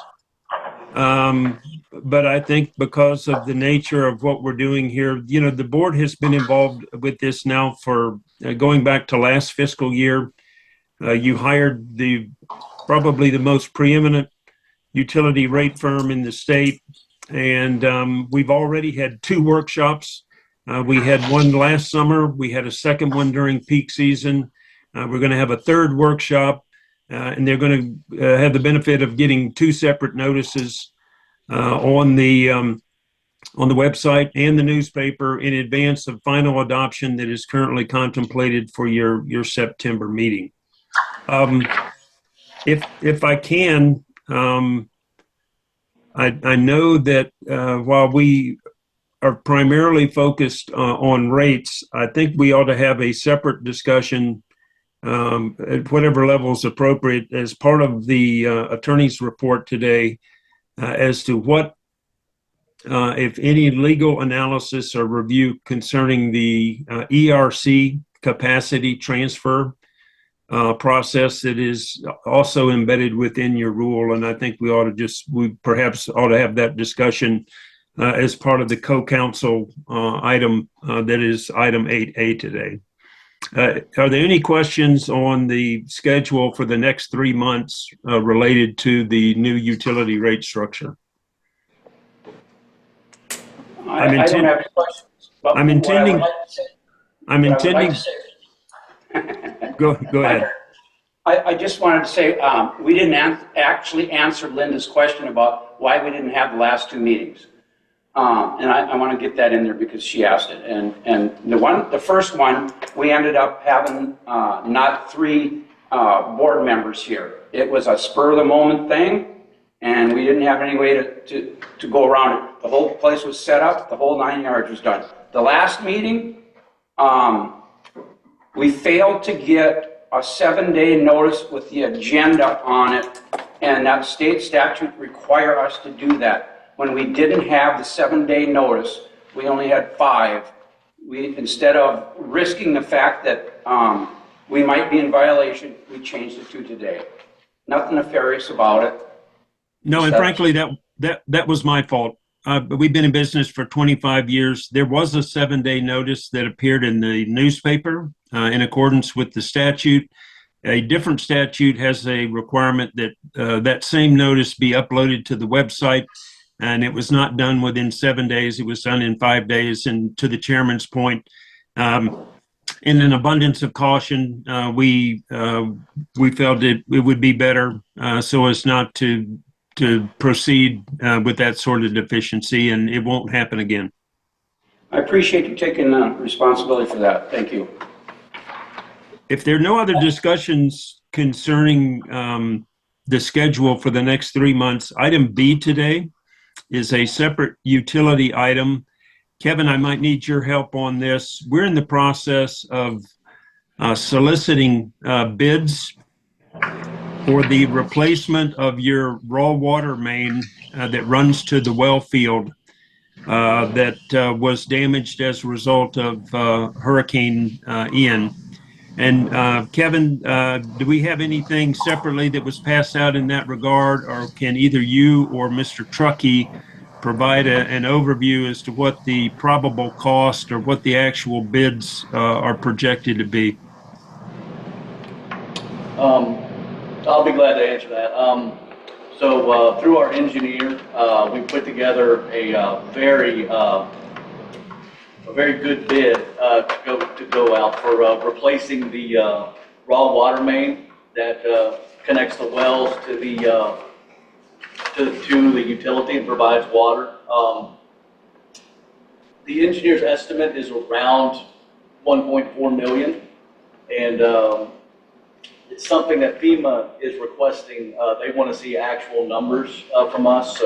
D: but I think because of the nature of what we're doing here, the board has been involved with this now for going back to last fiscal year. You hired probably the most preeminent utility rate firm in the state, and we've already had 2 workshops. We had one last summer. We had a second one during peak season. We're going to have a third workshop, and they're going to have the benefit of getting 2 separate notices on the website and the newspaper in advance of final adoption that is currently contemplated for your September meeting. If I can, I know that while we are primarily focused on rates, I think we ought to have a separate discussion at whatever level is appropriate as part of the attorney's report today as to what, if any, legal analysis or review concerning the ERC capacity transfer process that is also embedded within your rule. And I think we perhaps ought to have that discussion as part of the co-counsel item that is item 8A today. Are there any questions on the schedule for the next 3 months related to the new utility rate structure?
C: I don't have any questions. But
D: I'm intending.
C: what I would like to say,
D: I'm
C: what I would like
D: intending.
C: to say-
D: Go ahead.
C: I just wanted to say, we didn't actually answer Linda's question about why we didn't have the last 2 meetings. And I want to get that in there because she asked it. And the first one, we ended up having not 3 board members here. It was a spur of the moment thing, and we didn't have any way to go around it. The whole place was set up, the whole 9 yards was done. The last meeting, we failed to get a 7-day notice with the agenda on it, and that state statute require us to do that. When we didn't have the 7-day notice, we only had 5. Instead of risking the fact that we might be in violation, we changed it to today. Nothing nefarious about it.
D: No, and frankly, that was my fault. We've been in business for 25 years. There was a 7-day notice that appeared in the newspaper in accordance with the statute. A different statute has a requirement that that same notice be uploaded to the website, and it was not done within 7 days. It was done in 5 days. And to the chairman's point, in an abundance of caution, we felt it would be better so as not to proceed with that sort of deficiency, and it won't happen again.
C: I appreciate you taking responsibility for that. Thank you.
D: If there are no other discussions concerning the schedule for the next 3 months, item B today is a separate utility item. Kevin, I might need your help on this. We're in the process of soliciting bids for the replacement of your raw water main that runs to the well field that was damaged as a result of Hurricane Ian. And Kevin, do we have anything separately that was passed out in that regard, or can either you or Mr. Truckee provide an overview as to what the probable cost or what the actual bids are projected to be?
B: I'll be glad to answer that. So through our engineer, we put together a very good bid to go out for replacing the raw water main that connects the wells to the utility and provides water. The engineer's estimate is around 1.4 million, and it's something that FEMA is requesting. They want to see actual numbers from us,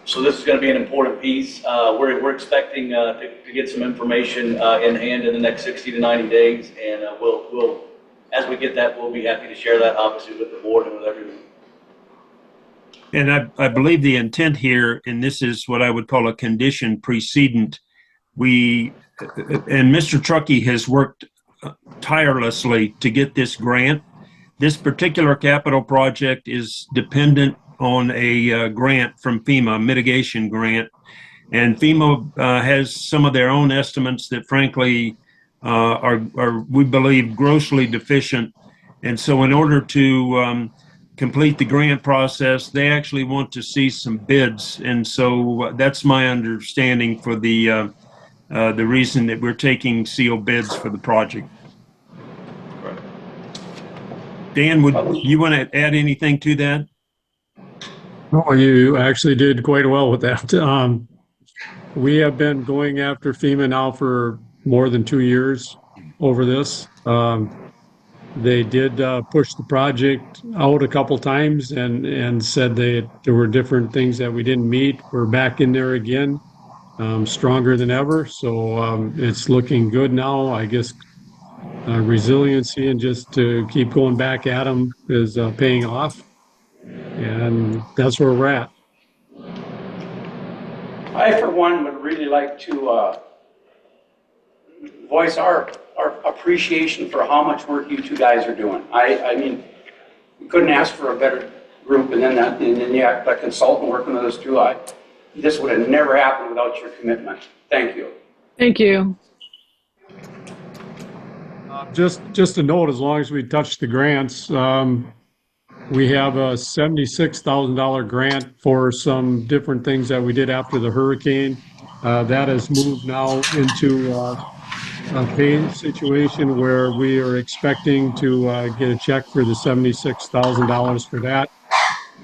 B: so this is going to be an important piece. We're expecting to get some information in hand in the next 60 to 90 days, and we'll as we get that, we'll be happy to share that, obviously, with the board and with everyone.
D: And I believe the intent here, and this is what I would call a condition precedent, and Mr. Truckee has worked tirelessly to get this grant. This particular capital project is dependent on a grant from FEMA, a mitigation grant. And FEMA has some of their own estimates that frankly are, we believe, grossly deficient. And so in order to complete the grant process, they actually want to see some bids. And so that's my understanding for the reason that we're taking sealed bids for the project. Dan, would you want to add anything to that?
N: Oh, you actually did quite well with that. We have been going after FEMA now for more than 2 years over this. They did push the project out a couple times and said that there were different things that we didn't meet. We're back in there again, stronger than ever. So it's looking good now. I guess resiliency and just to keep going back at them is paying off. And that's where we're at.
C: I, for one, would really like to voice our our appreciation for how much work you two guys are doing. I mean, we couldn't ask for a better group, and then that consultant working with us too. This would have never happened without your commitment. Thank you.
J: Thank you.
N: Just a note, as long as we touch the grants, we have a $76,000 grant for some different things that we did after the hurricane. That has moved now into a pay situation where we are expecting to get a check for the $76,000 for that.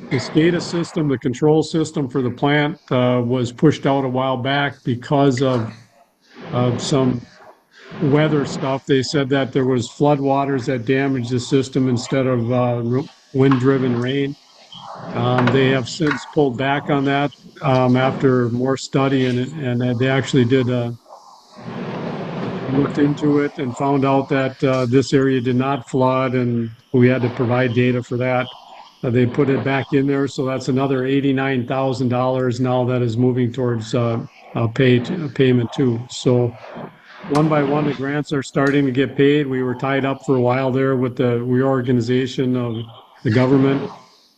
N: The SCADA system, the control system for the plant, was pushed out a while back because of some weather stuff. They said that there was floodwaters that damaged the system instead of wind-driven rain. They have since pulled back on that after more study, and they actually did looked into it and found out that this area did not flood, and we had to provide data for that. They put it back in there, so that's another $89,000 now that is moving towards payment too. So one by one, the grants are starting to get paid. We were tied up for a while there with the reorganization of the government,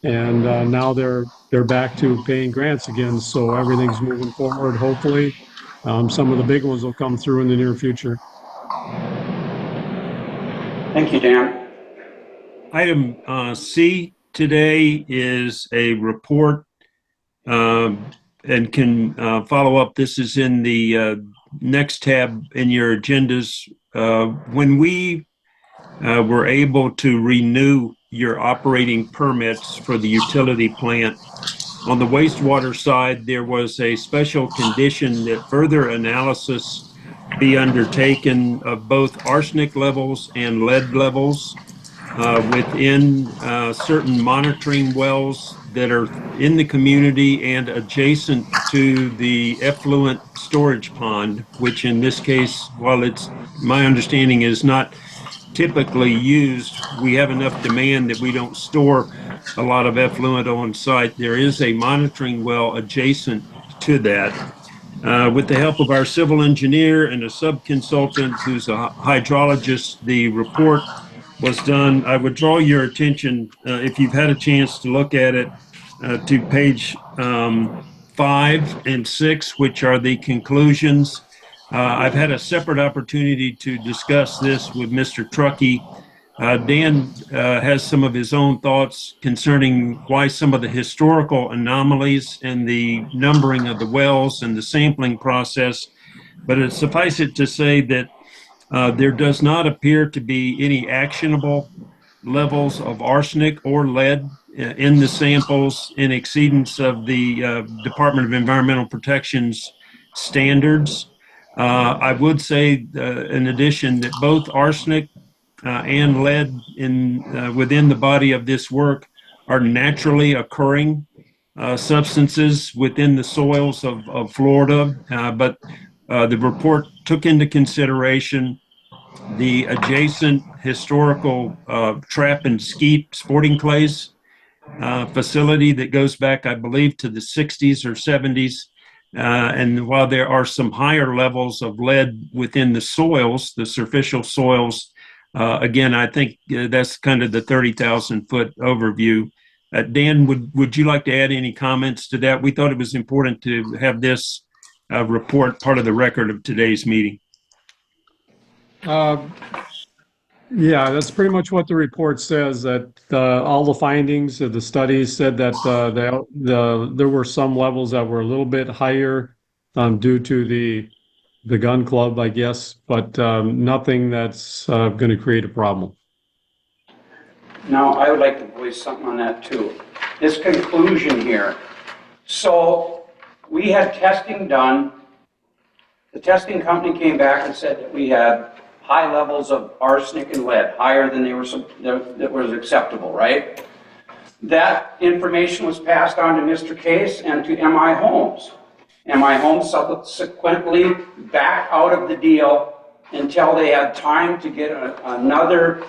N: and now they're back to paying grants again. So everything's moving forward, hopefully. Some of the big ones will come through in the near future.
C: Thank you, Dan.
D: Item C today is a report and can follow up. This is in the next tab in your agendas. When we were able to renew your operating permits for the utility plant, on the wastewater side, there was a special condition that further analysis be undertaken of both arsenic levels and lead levels within certain monitoring wells that are in the community and adjacent to the effluent storage pond, which in this case, while it's my understanding is not typically used, we have enough demand that we don't store a lot of effluent on site. There is a monitoring well adjacent to that. With the help of our civil engineer and a sub-consultant who's a hydrologist, the report was done. I would draw your attention, if you've had a chance to look at it, to page 5 and 6, which are the conclusions. I've had a separate opportunity to discuss this with Mr. Truckee. Dan has some of his own thoughts concerning why some of the historical anomalies and the numbering of the wells and the sampling process, but suffice it to say that there does not appear to be any actionable levels of arsenic or lead in the samples in exceedance of the Department of Environmental Protection's standards. I would say, in addition, that both arsenic and lead within the body of this work are naturally occurring substances within the soils of Florida, but the report took into consideration the adjacent historical trap and skeet sporting clays facility that goes back, I believe, to the 60s or 70s. And while there are some higher levels of lead within the soils, the superficial soils, again, I think that's kind of the 30,000-foot overview. Dan, would you like to add any comments to that? We thought it was important to have this report part of the record of today's meeting.
N: Yeah, that's pretty much what the report says, that all the findings of the studies said that there were some levels that were a little bit higher due to the gun club, I guess, but nothing that's going to create a problem.
C: Now, I would like to voice something on that too. This conclusion here. So we had testing done. The testing company came back and said that we had high levels of arsenic and lead, higher than that was acceptable, right? That information was passed on to Mr. Case and to M.I. Holmes. M.I. Holmes subsequently backed out of the deal until they had time to get another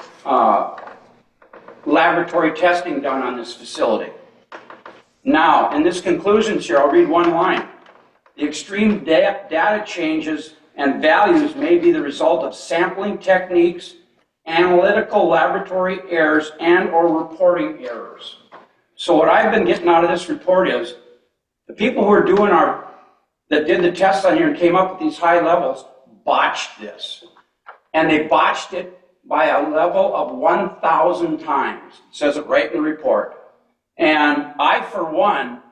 C: laboratory testing done on this facility. Now, in this conclusion here, I'll read one line. The extreme data changes and values may be the result of sampling techniques, analytical laboratory errors, and/or reporting errors. So what I've been getting out of this report is the people who are doing that did the tests on here and came up with these high levels botched this. And they botched it by a level of 1,000 times. It says it right in the report. And I, for one,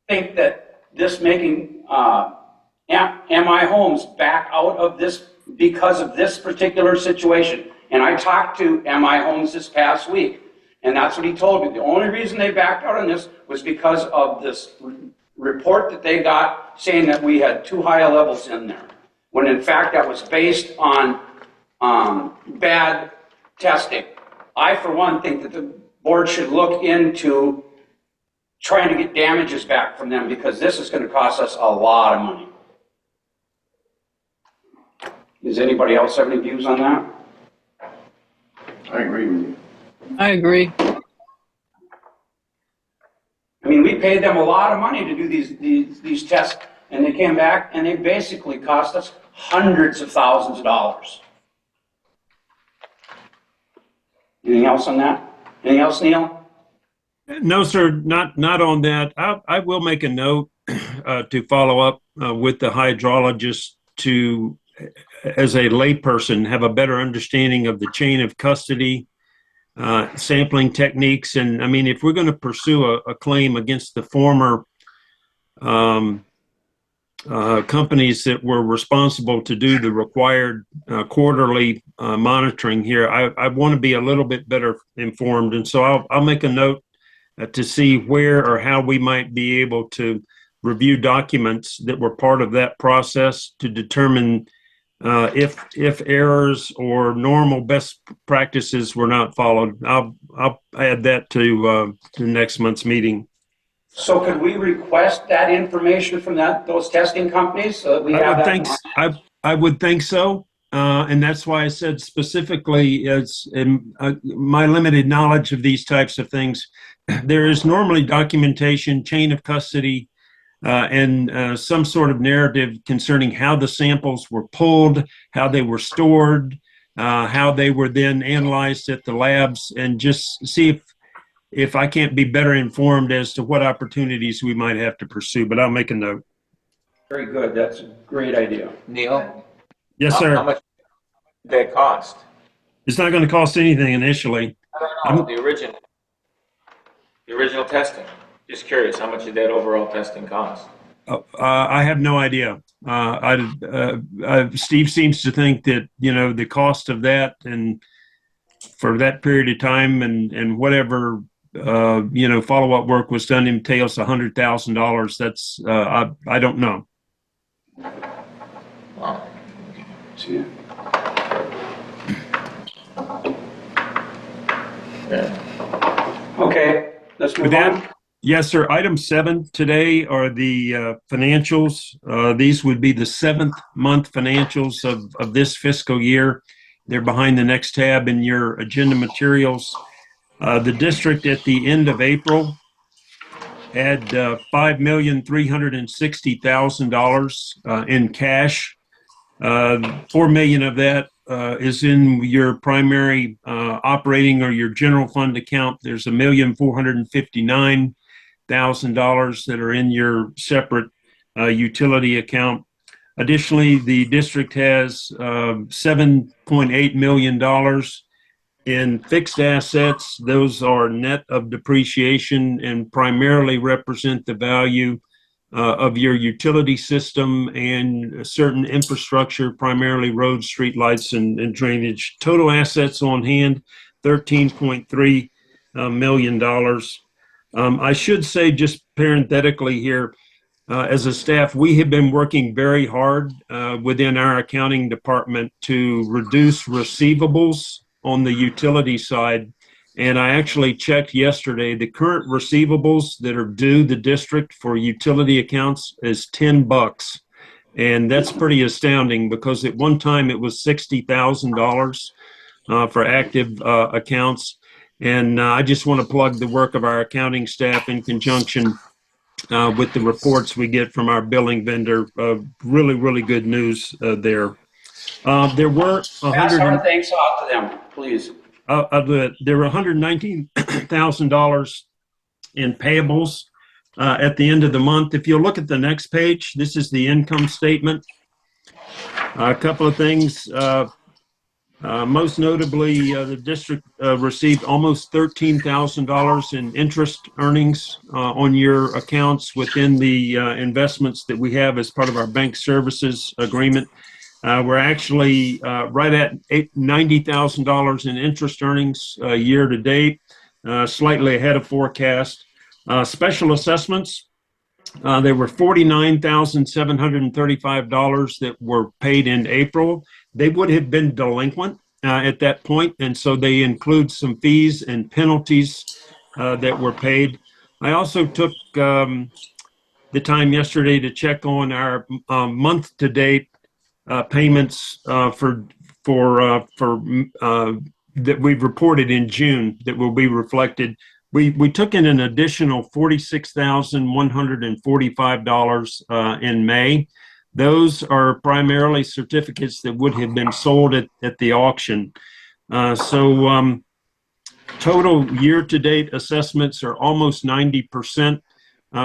C: think that this making MI Homes back out of this because of this particular situation. And I talked to MI Homes this past week, and that's what he told me. The only reason they backed out on this was because of this report that they got saying that we had too high levels in there, when in fact that was based on bad testing. I, for one, think that the board should look into trying to get damages back from them, because this is going to cost us a lot of money. Does anybody else have any views on that?
K: I agree with you.
J: I agree.
C: I mean, we paid them a lot of money to do these tests, and they came back and they basically cost us hundreds of thousands of dollars. Anything else on that? Anything else, Neil?
D: No, sir, not on that. I will make a note to follow up with the hydrologist to, as a layperson, have a better understanding of the chain of custody, sampling techniques. And I mean, if we're going to pursue a claim against the former companies that were responsible to do the required quarterly monitoring here, I want to be a little bit better informed. And so I'll make a note to see where or how we might be able to review documents that were part of that process to determine if errors or normal best practices were not followed. I'll add that to next month's meeting.
C: So could we request that information from those testing companies so that we have that?
D: I would think so. And that's why I said specifically, as in my limited knowledge of these types of things, there is normally documentation, chain of custody, and some sort of narrative concerning how the samples were pulled, how they were stored, how they were then analyzed at the labs, and just see if I can't be better informed as to what opportunities we might have to pursue. But I'll make a note.
C: Very good. That's a great idea.
F: Neil?
D: Yes, sir.
F: How much did that cost?
D: It's not going to cost anything initially.
F: No, the original testing. Just curious, how much did that overall testing cost?
D: I have no idea. Steve seems to think that, the cost of that and for that period of time and whatever, follow-up work was done entails $100,000. That's, I don't know.
F: Wow.
C: See.
F: Yeah.
C: Okay, let's move
D: With
C: on.
D: that, yes, sir. Item 7 today are the financials. These would be the 7th month financials of this fiscal year. They're behind the next tab in your agenda materials. The district at the end of April had $5,360,000 in cash. $4 million of that is in your primary operating or your general fund account. There's $1,459,000 that are in your separate utility account. Additionally, the district has $7.8 million in fixed assets. Those are net of depreciation and primarily represent the value of your utility system and certain infrastructure, primarily roads, streetlights, and drainage. Total assets on hand, $13.3 million. I should say, just parenthetically here, as a staff, we have been working very hard within our accounting department to reduce receivables on the utility side. And I actually checked yesterday, the current receivables that are due the district for utility accounts is $10. And that's pretty astounding because at one time it was $60,000 for active accounts. And I just want to plug the work of our accounting staff in conjunction with the reports we get from our billing vendor. Really, really good news there. There were
C: Pass
D: 100
C: our thanks out to them, please.
D: there were $119,000 in payables at the end of the month. If you look at the next page, this is the income statement. A couple of things. Most notably, the district received almost $13,000 in interest earnings on your accounts within the investments that we have as part of our bank services agreement. We're actually right at $90,000 in interest earnings year to date, slightly ahead of forecast. Special assessments, there were $49,735 that were paid in April. They would have been delinquent at that point, and so they include some fees and penalties that were paid. I also took the time yesterday to check on our month-to-date payments that we've reported in June that will be reflected. We took in an additional $46,145 in May. Those are primarily certificates that would have been sold at the auction. Total year-to-date assessments are almost 90%.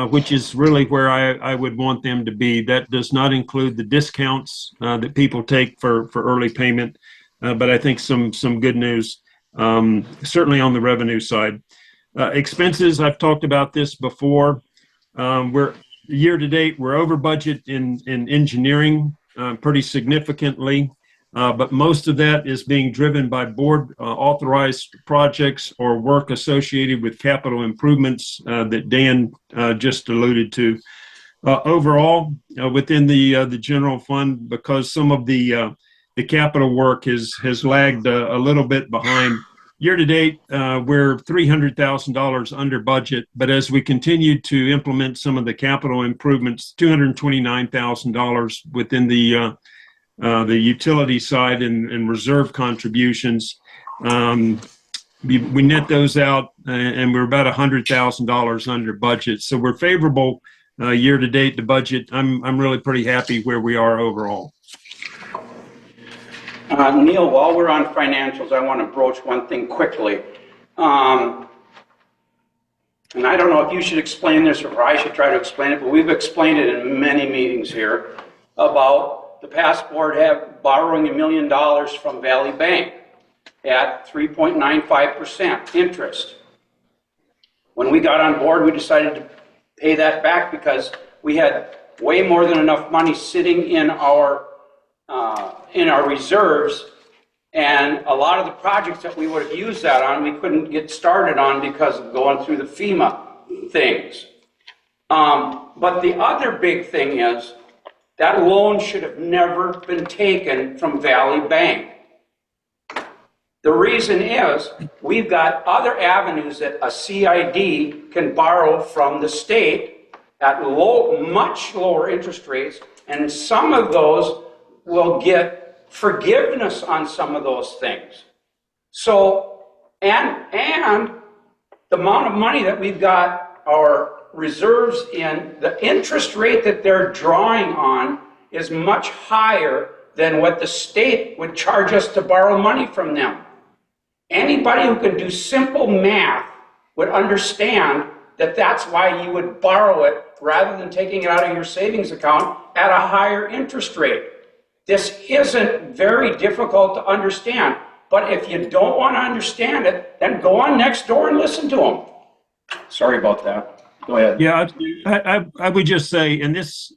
D: Which is really where I would want them to be. That does not include the discounts that people take for early payment, but I think some good news, certainly on the revenue side. Expenses, I've talked about this before. We're year to date, we're over budget in engineering pretty significantly. But most of that is being driven by board authorized projects or work associated with capital improvements that Dan just alluded to. Overall, within the general fund, because some of the capital work has lagged a little bit behind. Year to date, we're $300,000 under budget, but as we continue to implement some of the capital improvements, $229,000 within the utility side and reserve contributions. We net those out and we're about $100,000 under budget. So we're favorable year to date to budget. I'm really pretty happy where we are overall.
C: Neil, while we're on financials, I want to broach one thing quickly. And I don't know if you should explain this or I should try to explain it, but we've explained it in many meetings here about the past board borrowing $1 million from Valley Bank at 3.95% interest. When we got on board, we decided to pay that back because we had way more than enough money sitting in our reserves, and a lot of the projects that we would have used that on, we couldn't get started on because of going through the FEMA things. But the other big thing is that loan should have never been taken from Valley Bank. The reason is we've got other avenues that a CID can borrow from the state at much lower interest rates, and some of those will get forgiveness on some of those things. So, and the amount of money that we've got our reserves in, the interest rate that they're drawing on is much higher than what the state would charge us to borrow money from them. Anybody who can do simple math would understand that that's why you would borrow it rather than taking it out of your savings account at a higher interest rate. This isn't very difficult to understand, but if you don't want to understand it, then go on next door and listen to them. Sorry about that. Go ahead.
D: Yeah, I would just say, and this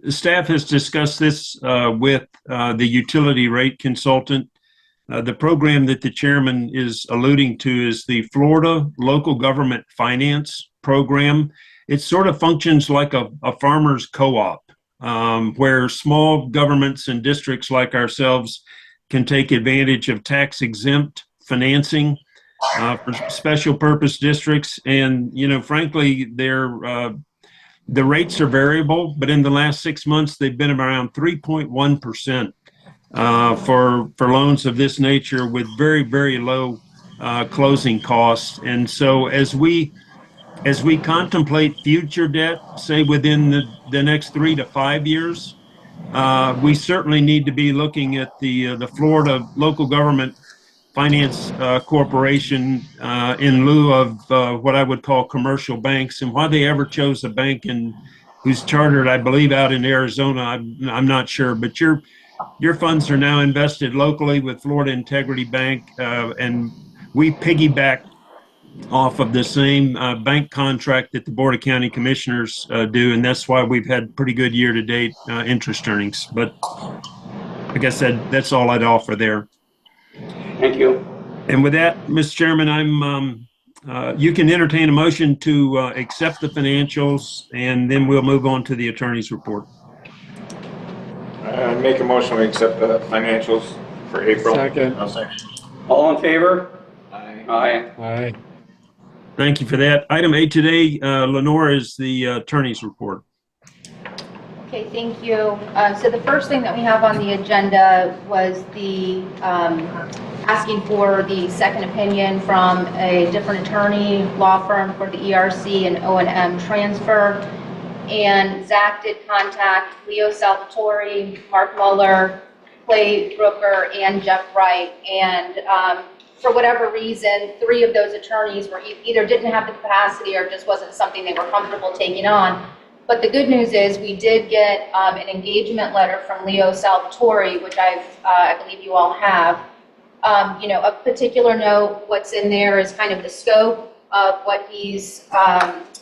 D: staff has discussed this with the utility rate consultant. The program that the chairman is alluding to is the Florida Local Government Finance Program. It sort of functions like a farmer's co-op, where small governments and districts like ourselves can take advantage of tax-exempt financing for special purpose districts. And, you know, frankly, the rates are variable, but in the last 6 months, they've been around 3.1%. For loans of this nature with very, very low closing costs. And so as we as we contemplate future debt, say within the next 3 to 5 years, we certainly need to be looking at the Florida Local Government Finance Corporation in lieu of what I would call commercial banks. And why they ever chose a bank who's chartered, I believe, out in Arizona, I'm not sure. But your funds are now invested locally with Florida Integrity Bank, and we piggyback off of the same bank contract that the Board of County Commissioners do, and that's why we've had pretty good year-to-date interest earnings. But like I said, that's all I'd offer there.
C: Thank you.
D: And with that, Mr. Chairman, you can entertain a motion to accept the financials, and then we'll move on to the attorney's report.
F: Make a motion, we accept the financials for April.
N: Second.
F: I'll second.
C: All in favor?
F: Aye.
C: Aye.
N: Aye.
D: Thank you for that. Item 8 today, Lenore, is the attorney's report.
M: Okay, thank you. So the first thing that we have on the agenda was the asking for the second opinion from a different attorney, law firm for the ERC and O&M transfer. And Zach did contact Leo Salvatore, Mark Muller, Clay Brooker, and Jeff Wright. And for whatever reason, 3 of those attorneys were either didn't have the capacity or just wasn't something they were comfortable taking on. But the good news is we did get an engagement letter from Leo Salvatore, which I believe you all have. You know, of particular note, what's in there is kind of the scope of what he's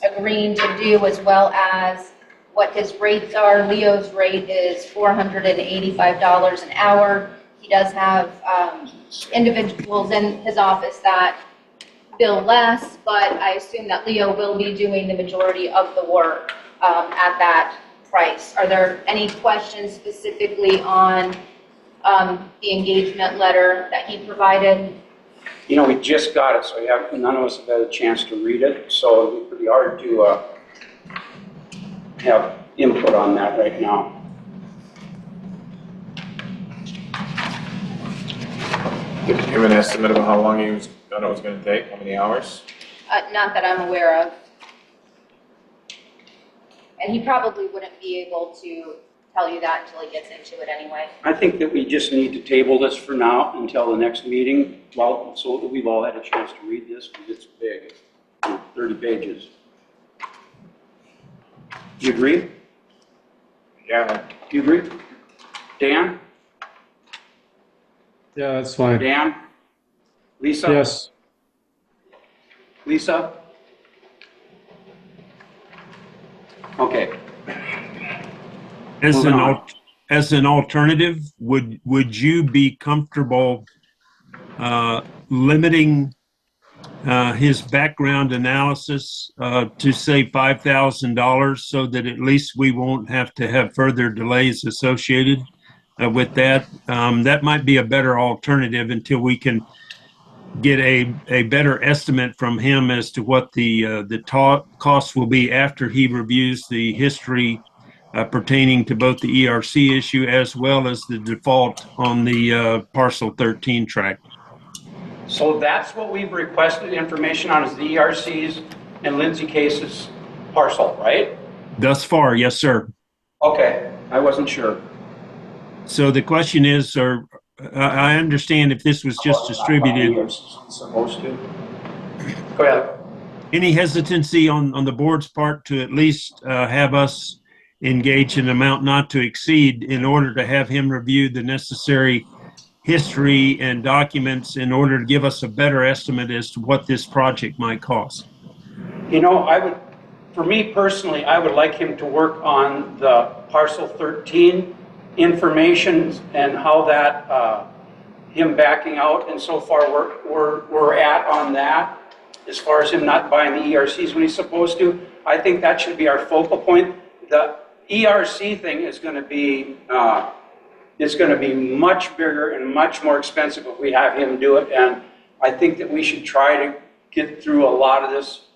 M: agreeing to do, as well as what his rates are. Leo's rate is $485 an hour. He does have individuals in his office that bill less, but I assume that Leo will be doing the majority of the work at that price. Are there any questions specifically on the engagement letter that he provided?
C: You know, we just got it, so none of us have had a chance to read it, so it would be pretty hard to have input on that right now.
F: Did you give an estimate of how long he thought it was going to take? How many hours?
M: Not that I'm aware of. And he probably wouldn't be able to tell you that until he gets into it anyway.
C: I think that we just need to table this for now until the next meeting, well, so that we've all had a chance to read this, because it's big, 30 pages. Do you agree?
F: Yeah.
C: Do you agree? Dan?
N: Yeah, that's fine.
C: Dan? Lisa?
N: Yes.
C: Lisa? Okay.
D: As
C: Moving
D: an
C: on.
D: as an alternative, would you be comfortable limiting his background analysis to say $5,000, so that at least we won't have to have further delays associated with that? That might be a better alternative until we can get a better estimate from him as to what the cost will be after he reviews the history pertaining to both the ERC issue as well as the default on the parcel 13 tract.
C: So that's what we've requested information on, is the ERCs and Lindsay Case's parcel, right?
D: Thus far, yes, sir.
C: Okay, I wasn't sure.
D: So the question is, I understand if this was just distributed,
C: Supposed to. Go ahead.
D: any hesitancy on the board's part to at least have us engage an amount not to exceed in order to have him review the necessary history and documents in order to give us a better estimate as to what this project might cost?
C: You know, for me personally, I would like him to work on the parcel 13 information and how that, him backing out, and so far we're at on that. As far as him not buying the ERCs when he's supposed to, I think that should be our focal point. The ERC thing is going to be much bigger and much more expensive if we have him do it, and I think that we should try to get through a lot of this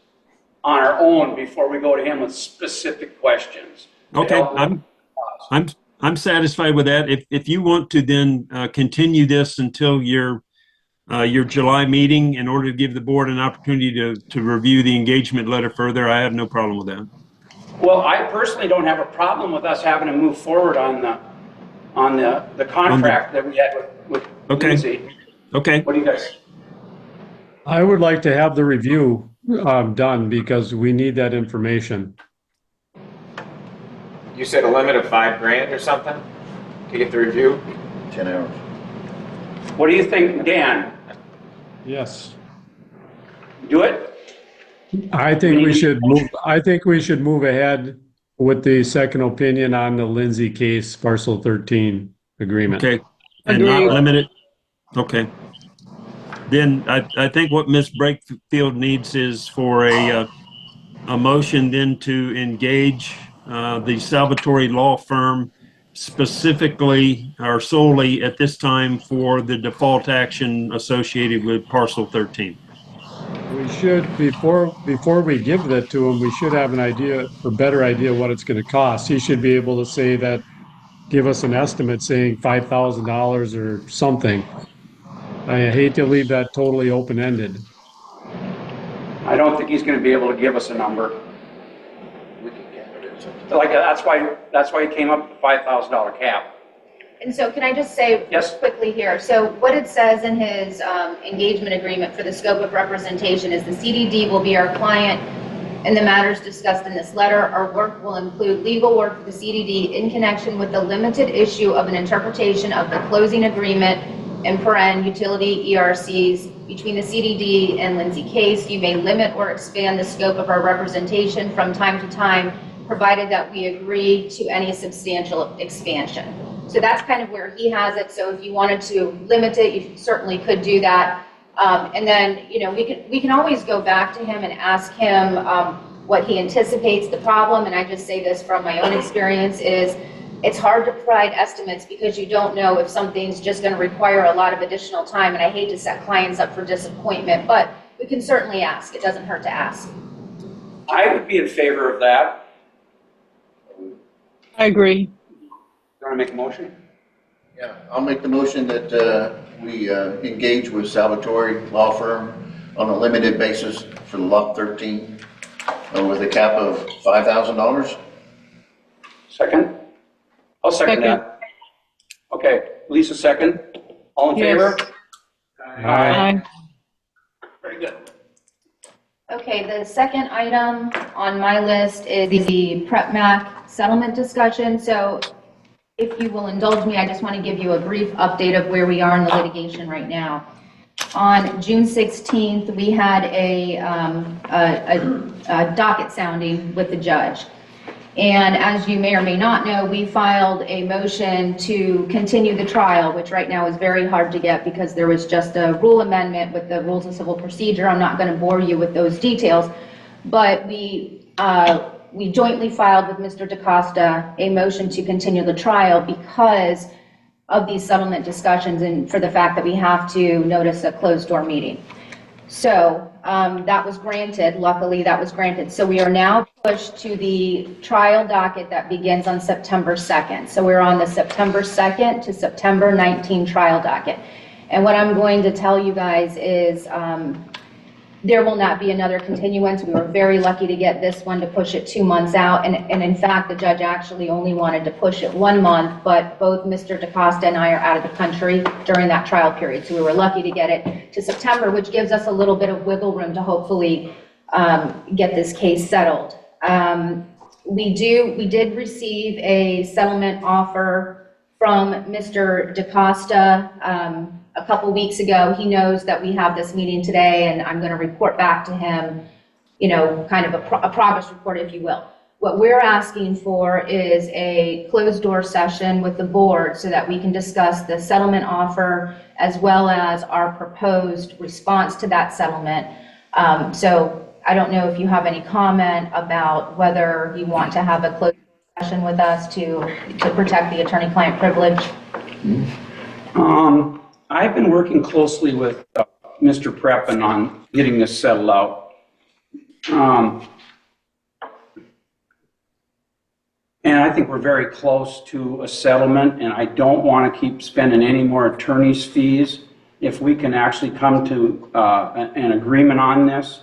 C: on our own before we go to him with specific questions.
D: Okay, I'm satisfied with that. If you want to then continue this until you're your July meeting in order to give the board an opportunity to review the engagement letter further, I have no problem with that.
C: Well, I personally don't have a problem with us having to move forward on the contract that we had with
D: Okay.
C: Lindsay.
D: Okay.
C: What do you guys?
N: I would like to have the review done because we need that information.
F: You said a limit of $5,000 or something to get the review?
K: 10 hours.
C: What do you think, Dan?
N: Yes.
C: Do it?
N: I think we should move ahead with the second opinion on the Lindsay case, parcel 13 agreement.
D: Okay. And not
J: Agreed.
D: limited. Okay. Then I think what Ms. Brakefield needs is for a motion then to engage the Salvatore law firm specifically or solely at this time for the default action associated with parcel 13.
N: We should, before we give that to him, we should have an idea, a better idea what it's going to cost. He should be able to say that, give us an estimate saying $5,000 or something. I hate to leave that totally open-ended.
C: I don't think he's going to be able to give us a number. Like that's why he came up with the $5,000 cap.
M: And so can I just say
C: Yes.
M: quickly here, so what it says in his engagement agreement for the scope of representation is the CDD will be our client in the matters discussed in this letter. Our work will include legal work for the CDD in connection with the limited issue of an interpretation of the closing agreement and paren utility ERCs between the CDD and Lindsay case. You may limit or expand the scope of our representation from time to time, provided that we agree to any substantial expansion. So that's kind of where he has it. So if you wanted to limit it, you certainly could do that. And then, you know, we can always go back to him and ask him what he anticipates the problem. And I just say this from my own experience is it's hard to provide estimates because you don't know if something's just going to require a lot of additional time. And I hate to set clients up for disappointment, but we can certainly ask. It doesn't hurt to ask.
C: I would be in favor of that.
J: I agree.
C: You want to make a motion?
K: Yeah, I'll make the motion that we engage with Salvatore Law Firm on a limited basis for lot 13 with a cap of $5,000.
C: Second? I'll second that. Okay, Lisa, second. All in favor?
J: Yes.
C: Aye. Very good.
M: Okay, the second item on my list is the PrepMac settlement discussion. So if you will indulge me, I just want to give you a brief update of where we are in the litigation right now. On June 16th, we had a docket sounding with the judge. And as you may or may not know, we filed a motion to continue the trial, which right now is very hard to get because there was just a rule amendment with the rules of civil procedure. I'm not going to bore you with those details, but we jointly filed with Mr. DaCosta a motion to continue the trial because of these settlement discussions and for the fact that we have to notice a closed door meeting. So that was granted, luckily that was granted. So we are now pushed to the trial docket that begins on September 2nd. So we're on the September 2nd to September 19 trial docket. And what I'm going to tell you guys is there will not be another continuance. We were very lucky to get this one to push it 2 months out. And in fact, the judge actually only wanted to push it 1 month, but both Mr. DaCosta and I are out of the country during that trial period. So we were lucky to get it to September, which gives us a little bit of wiggle room to hopefully get this case settled. We did receive a settlement offer from Mr. DaCosta a couple weeks ago. He knows that we have this meeting today, and I'm going to report back to him, you know, kind of a progress report, if you will. What we're asking for is a closed door session with the board so that we can discuss the settlement offer as well as our proposed response to that settlement. So I don't know if you have any comment about whether you want to have a closed door session with us to protect the attorney-client privilege.
C: I've been working closely with Mr. Preppin on getting this settled out. And I think we're very close to a settlement, and I don't want to keep spending any more attorney's fees if we can actually come to an agreement on this.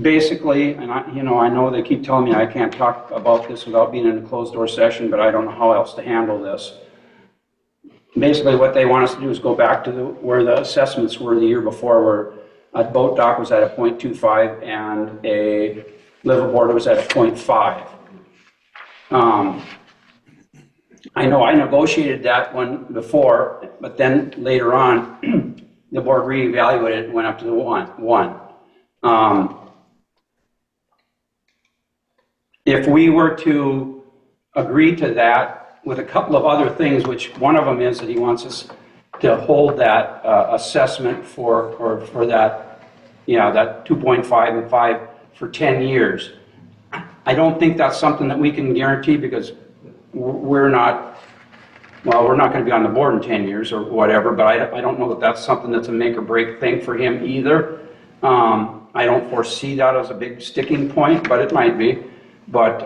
C: Basically, and I know they keep telling me I can't talk about this without being in a closed door session, but I don't know how else to handle this. Basically, what they want us to do is go back to where the assessments were the year before, where a boat dock was at a 0.25 and a liveaboard was at a 0.5. I know I negotiated that one before, but then later on, the board reevaluated and went up to the one. If we were to agree to that with a couple of other things, which one of them is that he wants us to hold that assessment for that, that 2.5 and 5 for 10 years. I don't think that's something that we can guarantee because we're not going to be on the board in 10 years or whatever, but I don't know that that's something that's a make or break thing for him either. I don't foresee that as a big sticking point, but it might be. But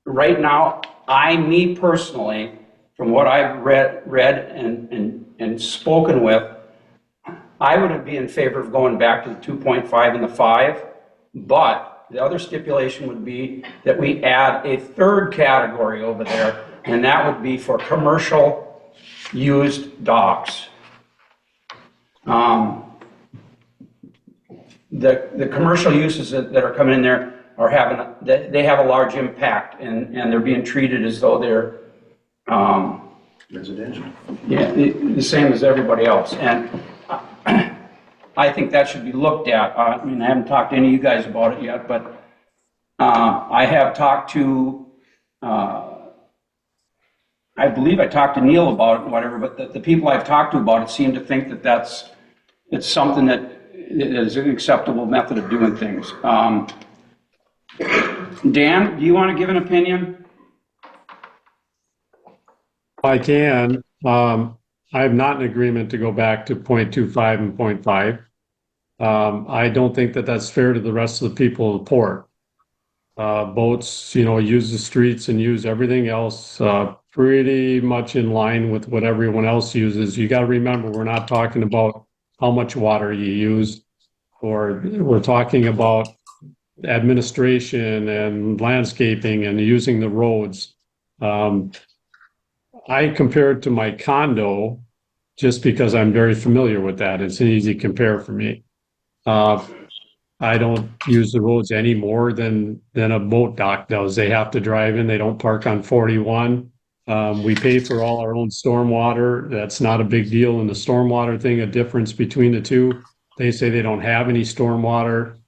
C: right now, me personally, from what I've read and spoken with, I would be in favor of going back to the 2.5 and the 5, but the other stipulation would be that we add a third category over there, and that would be for commercial used docks. The commercial uses that are coming in there are they have a large impact, and they're being treated as though they're
K: Residential.
C: yeah, the same as everybody else. And I think that should be looked at. I mean, I haven't talked to any of you guys about it yet, but I have talked to, I believe I talked to Neil about it and whatever, but the people I've talked to about it seem to think that it's something that is an acceptable method of doing things. Dan, do you want to give an opinion?
N: I can. I'm not in agreement to go back to 0.25 and 0.5. I don't think that that's fair to the rest of the people of the port. Boats, use the streets and use everything else pretty much in line with what everyone else uses. You got to remember, we're not talking about how much water you use, or we're talking about administration and landscaping and using the roads. I compare it to my condo just because I'm very familiar with that. It's an easy compare for me. I don't use the roads any more than a boat dock does. They have to drive in. They don't park on 41. We pay for all our own stormwater. That's not a big deal in the stormwater thing, a difference between the two. They say they don't have any stormwater.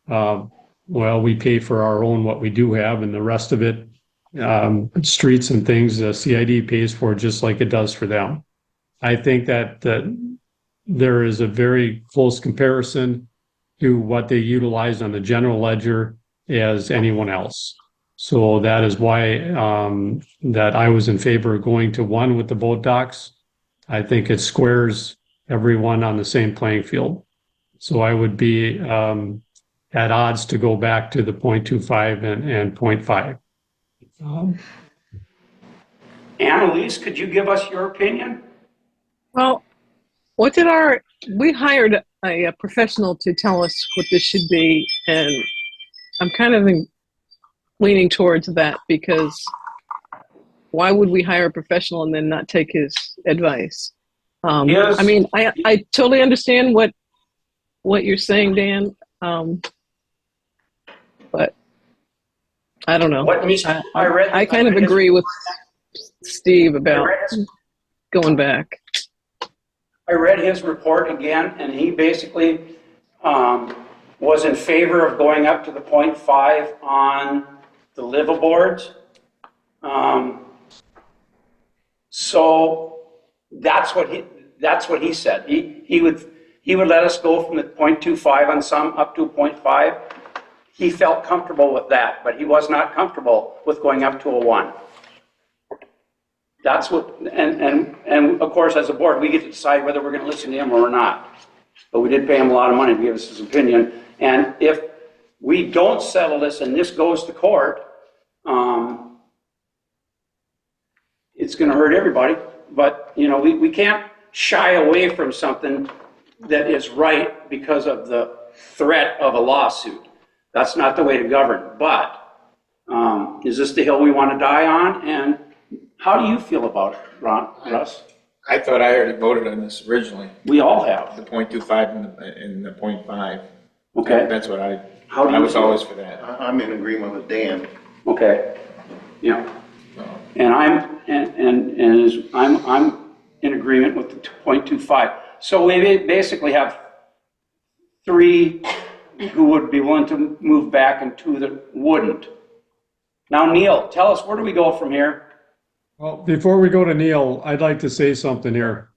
N: Well, we pay for our own, what we do have, and the rest of it, streets and things, the CID pays for just like it does for them. I think that there is a very close comparison to what they utilize on the general ledger as anyone else. So that is why that I was in favor of going to one with the boat docks. I think it squares everyone on the same playing field. So I would be at odds to go back to the 0.25 and 0.5.
C: Annalise, could you give us your opinion?
J: Well, we hired a professional to tell us what this should be, and I'm kind of leaning towards that, because why would we hire a professional and then not take his advice?
C: Yes.
J: I mean, I totally understand what you're saying, Dan, but I don't know. I kind of agree with Steve about going back.
C: I read his report again, and he basically was in favor of going up to the 0.5 on the liveaboards. So that's what he said. He would let us go from the 0.25 on some up to 0.5. He felt comfortable with that, but he was not comfortable with going up to a 1. That's what, and of course, as a board, we get to decide whether we're going to listen to him or not. But we did pay him a lot of money to give us his opinion. And if we don't settle this and this goes to court, it's gonna hurt everybody. But, you know, we can't shy away from something that is right because of the threat of a lawsuit. That's not the way to govern. But is this the hill we want to die on? And how do you feel about it, Russ?
F: I thought I already voted on this originally,
C: We all have.
F: the .25 and the .5.
C: Okay.
F: That's what I
C: you
F: was
C: feel?
F: always for that.
K: I'm in agreement with Dan.
C: Okay. Yeah. And I'm in agreement with the 0.25. So we basically have 3 who would be willing to move back and 2 that wouldn't. Now, Neil, tell us, where do we go from here?
N: Well, before we go to Neil, I'd like to say something here.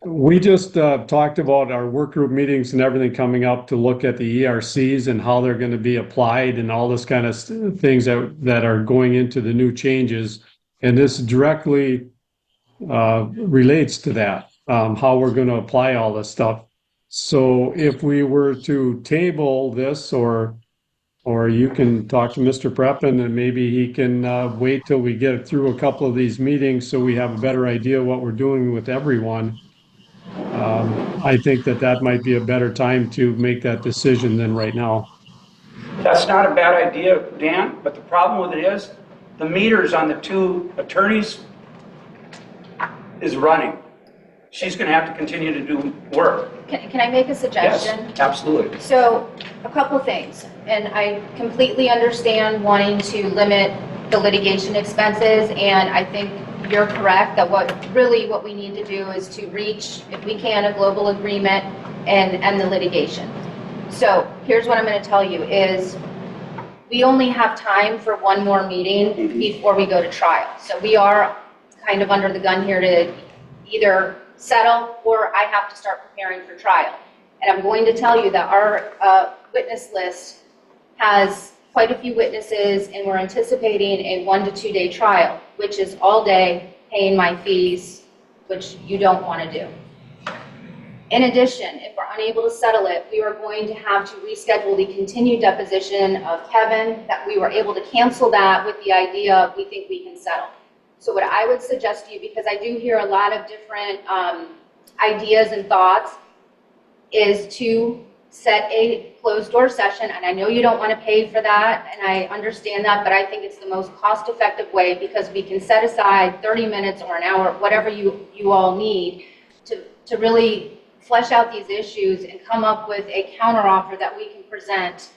N: We just talked about our work group meetings and everything coming up to look at the ERCs and how they're going to be applied and all this kind of things that are going into the new changes. And this directly relates to that, how we're going to apply all this stuff. So if we were to table this, or you can talk to Mr. Preppin and maybe he can wait till we get through a couple of these meetings so we have a better idea what we're doing with everyone. I think that might be a better time to make that decision than right now.
C: That's not a bad idea, Dan, but the problem with it is the meters on the 2 attorneys is running. She's going to have to continue to do work.
M: Can I make a suggestion?
C: Yes, absolutely.
M: So, a couple things, and I completely understand wanting to limit the litigation expenses, and I think you're correct that what we need to do is to reach, if we can, a global agreement and end the litigation. So, here's what I'm going to tell you is we only have time for one more meeting before we go to trial. So we are kind of under the gun here to either settle or I have to start preparing for trial. And I'm going to tell you that our witness list has quite a few witnesses, and we're anticipating a 1 to 2 day trial, which is all day paying my fees, which you don't want to do. In addition, if we're unable to settle it, we are going to have to reschedule the continued deposition of Kevin, that we were able to cancel that with the idea of we think we can settle. So what I would suggest to you, because I do hear a lot of different ideas and thoughts, is to set a closed door session. And I know you don't want to pay for that, and I understand that, but I think it's the most cost-effective way because we can set aside 30 minutes or an hour, whatever you all need to really flesh out these issues and come up with a counteroffer that we can present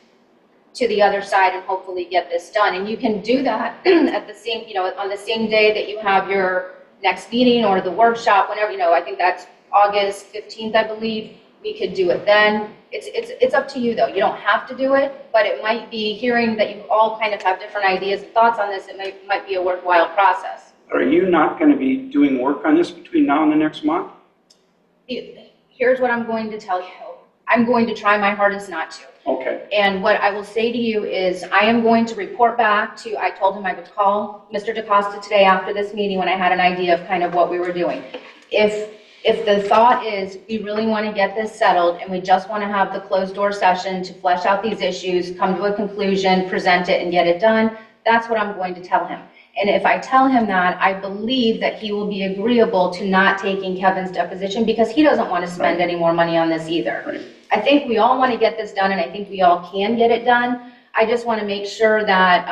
M: to the other side and hopefully get this done. And you can do that at the same, on the same day that you have your next meeting or the workshop, whenever, I think that's August 15th, I believe. We could do it then. It's up to you though. You don't have to do it, but it might be, hearing that you all kind of have different ideas and thoughts on this, it might be a worthwhile process.
C: Are you not going to be doing work on this between now and the next month?
M: Here's what I'm going to tell you. I'm going to try my hardest not to.
C: Okay.
M: And what I will say to you is I am going to report back to, I told him I would call Mr. DaCosta today after this meeting when I had an idea of kind of what we were doing. If the thought is we really want to get this settled and we just want to have the closed door session to flesh out these issues, come to a conclusion, present it and get it done, that's what I'm going to tell him. And if I tell him that, I believe that he will be agreeable to not taking Kevin's deposition because he doesn't want to spend any more money on this either.
C: Right.
M: I think we all want to get this done, and I think we all can get it done. I just want to make sure that,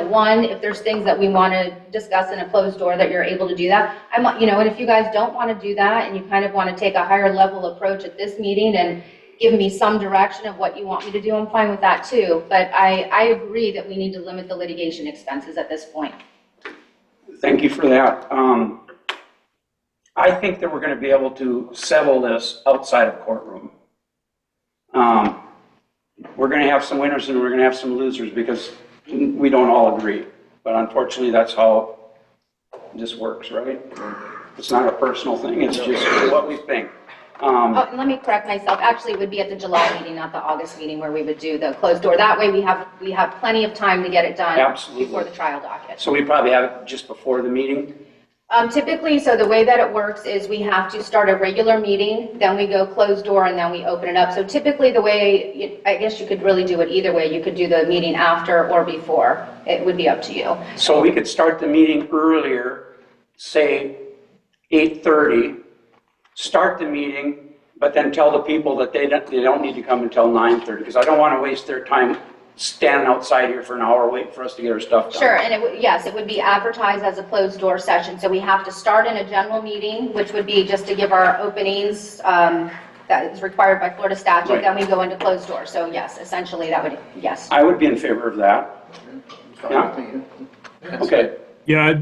M: one, if there's things that we want to discuss in a closed door, that you're able to do that. And if you guys don't want to do that and you kind of want to take a higher level approach at this meeting and give me some direction of what you want me to do, I'm fine with that too. But I agree that we need to limit the litigation expenses at this point.
C: Thank you for that. I think that we're going to be able to settle this outside of courtroom. We're going to have some winners and we're going to have some losers because we don't all agree. But unfortunately, that's how this works, right? It's not a personal thing. It's just what we think.
M: And let me correct myself. Actually, it would be at the July meeting, not the August meeting, where we would do the closed door. That way, we have plenty of time to get it done.
C: Absolutely.
M: Before the trial docket.
C: So we probably have it just before the meeting?
M: Typically, so the way that it works is we have to start a regular meeting, then we go closed door, and then we open it up. So typically, the way, I guess you could really do it either way. You could do the meeting after or before. It would be up to you.
C: So we could start the meeting earlier say 8:30, start the meeting, but then tell the people that they don't need to come until 9:30, because I don't want to waste their time standing outside here for an hour waiting for us to get our stuff done.
M: Sure, and yes, it would be advertised as a closed door session, so we have to start in a general meeting, which would be just to give our openings, that is required by Florida statute,
C: Right.
M: then we go into closed door, so yes, essentially that would, yes.
C: I would be in favor of that. Yeah. Okay.
D: Yeah,